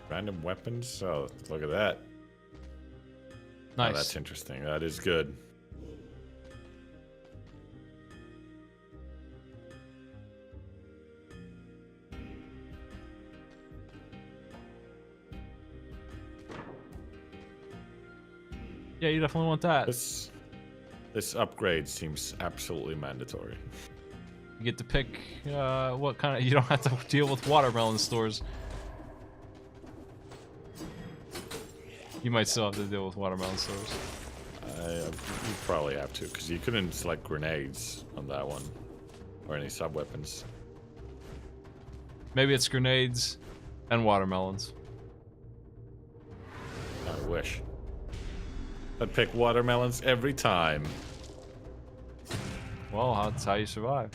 S2: Random weapons? Oh, look at that.
S1: Nice.
S2: Oh, that's interesting. That is good.
S1: Yeah, you definitely want that.
S2: This upgrade seems absolutely mandatory.
S1: You get to pick what kind of. You don't have to deal with watermelon stores. You might still have to deal with watermelon stores.
S2: You probably have to, because you couldn't select grenades on that one, or any sub-weapons.
S1: Maybe it's grenades and watermelons.
S2: I wish. I'd pick watermelons every time.
S1: Well, that's how you survive.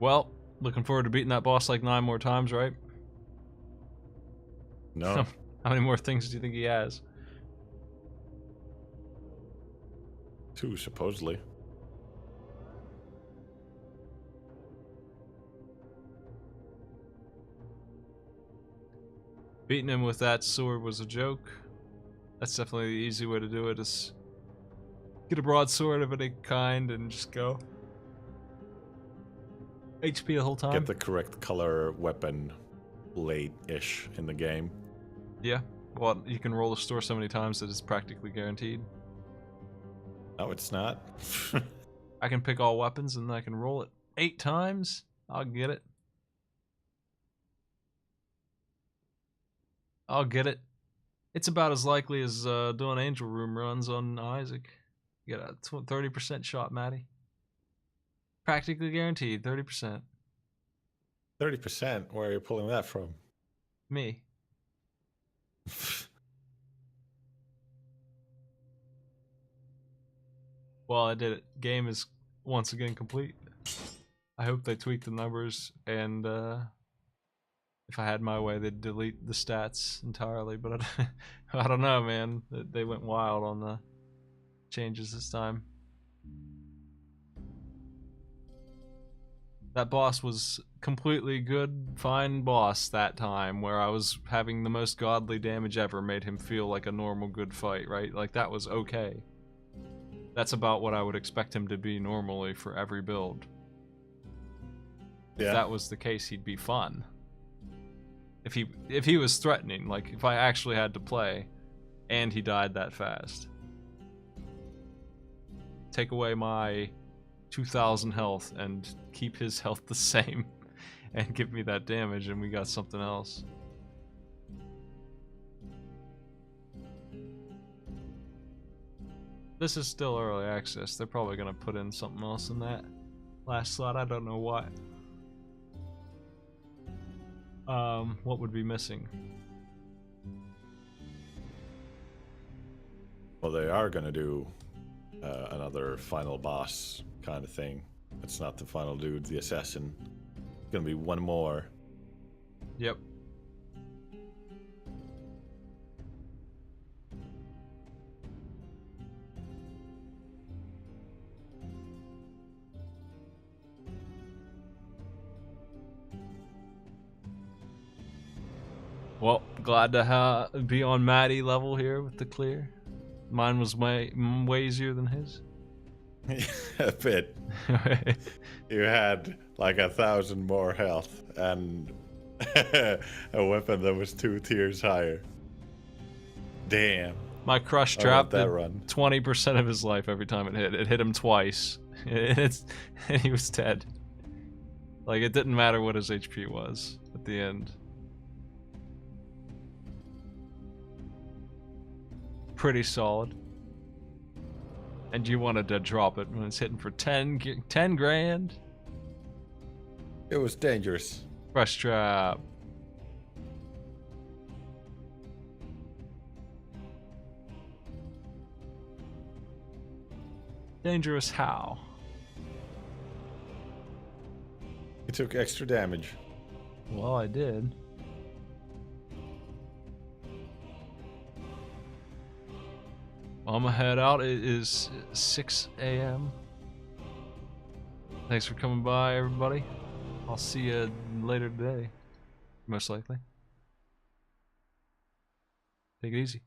S1: Well, Looking forward to beating that boss like 9 more times, right?
S2: No.
S1: How many more things do you think he has?
S2: 2, supposedly.
S1: Beating him with that sword was a joke. That's definitely the easy way to do it, is get a broadsword of any kind and just go. HP the whole time.
S2: Get the correct color weapon late-ish in the game.
S1: Yeah. Well, you can roll the store so many times that it's practically guaranteed.
S2: No, it's not.
S1: I can pick all weapons and I can roll it 8 times. I'll get it. I'll get it. It's about as likely as doing angel room runs on Isaac. You get a 30% shot, Maddie. Practically guaranteed, 30%.
S2: 30%? Where are you pulling that from?
S1: Me. Well, I did it. Game is once again complete. I hope they tweak the numbers, and if I had my way, they'd delete the stats entirely. But I don't know, man. They went wild on the changes this time. That boss was completely good, fine boss that time, where I was having the most godly damage ever, made him feel like a normal good fight, right? Like, that was okay. That's about what I would expect him to be normally for every build.
S2: Yeah.
S1: If that was the case, he'd be fun. If he was threatening, like if I actually had to play and he died that fast. Take away my 2,000 health and keep his health the same and give me that damage and we got something else. This is still early access. They're probably gonna put in something else in that last slot. I don't know what. What would be missing?
S2: Well, they are going to do another final boss kind of thing. It's not the final dude, the assassin. It's going to be one more.
S1: Yep. Well, glad to be on Maddie level here with the clear. Mine was way easier than his.
S2: A bit. You had like 1,000 more health and a weapon that was 2 tiers higher. Damn.
S1: My crush
S2: I
S1: trap
S2: want that
S1: did
S2: run. 20%
S1: of his life every time it hit. It hit him twice. And he was dead. Like, it didn't matter what his HP was at the end. Pretty solid. And you wanted to drop it when it's hitting for 10 grand?
S2: It was dangerous.
S1: Crush trap. Dangerous how?
S2: He took extra damage.
S1: Well, I did. I'm gonna head out. It is 6 a.m. Thanks for coming by, everybody. I'll see you later today, most likely. Take it easy.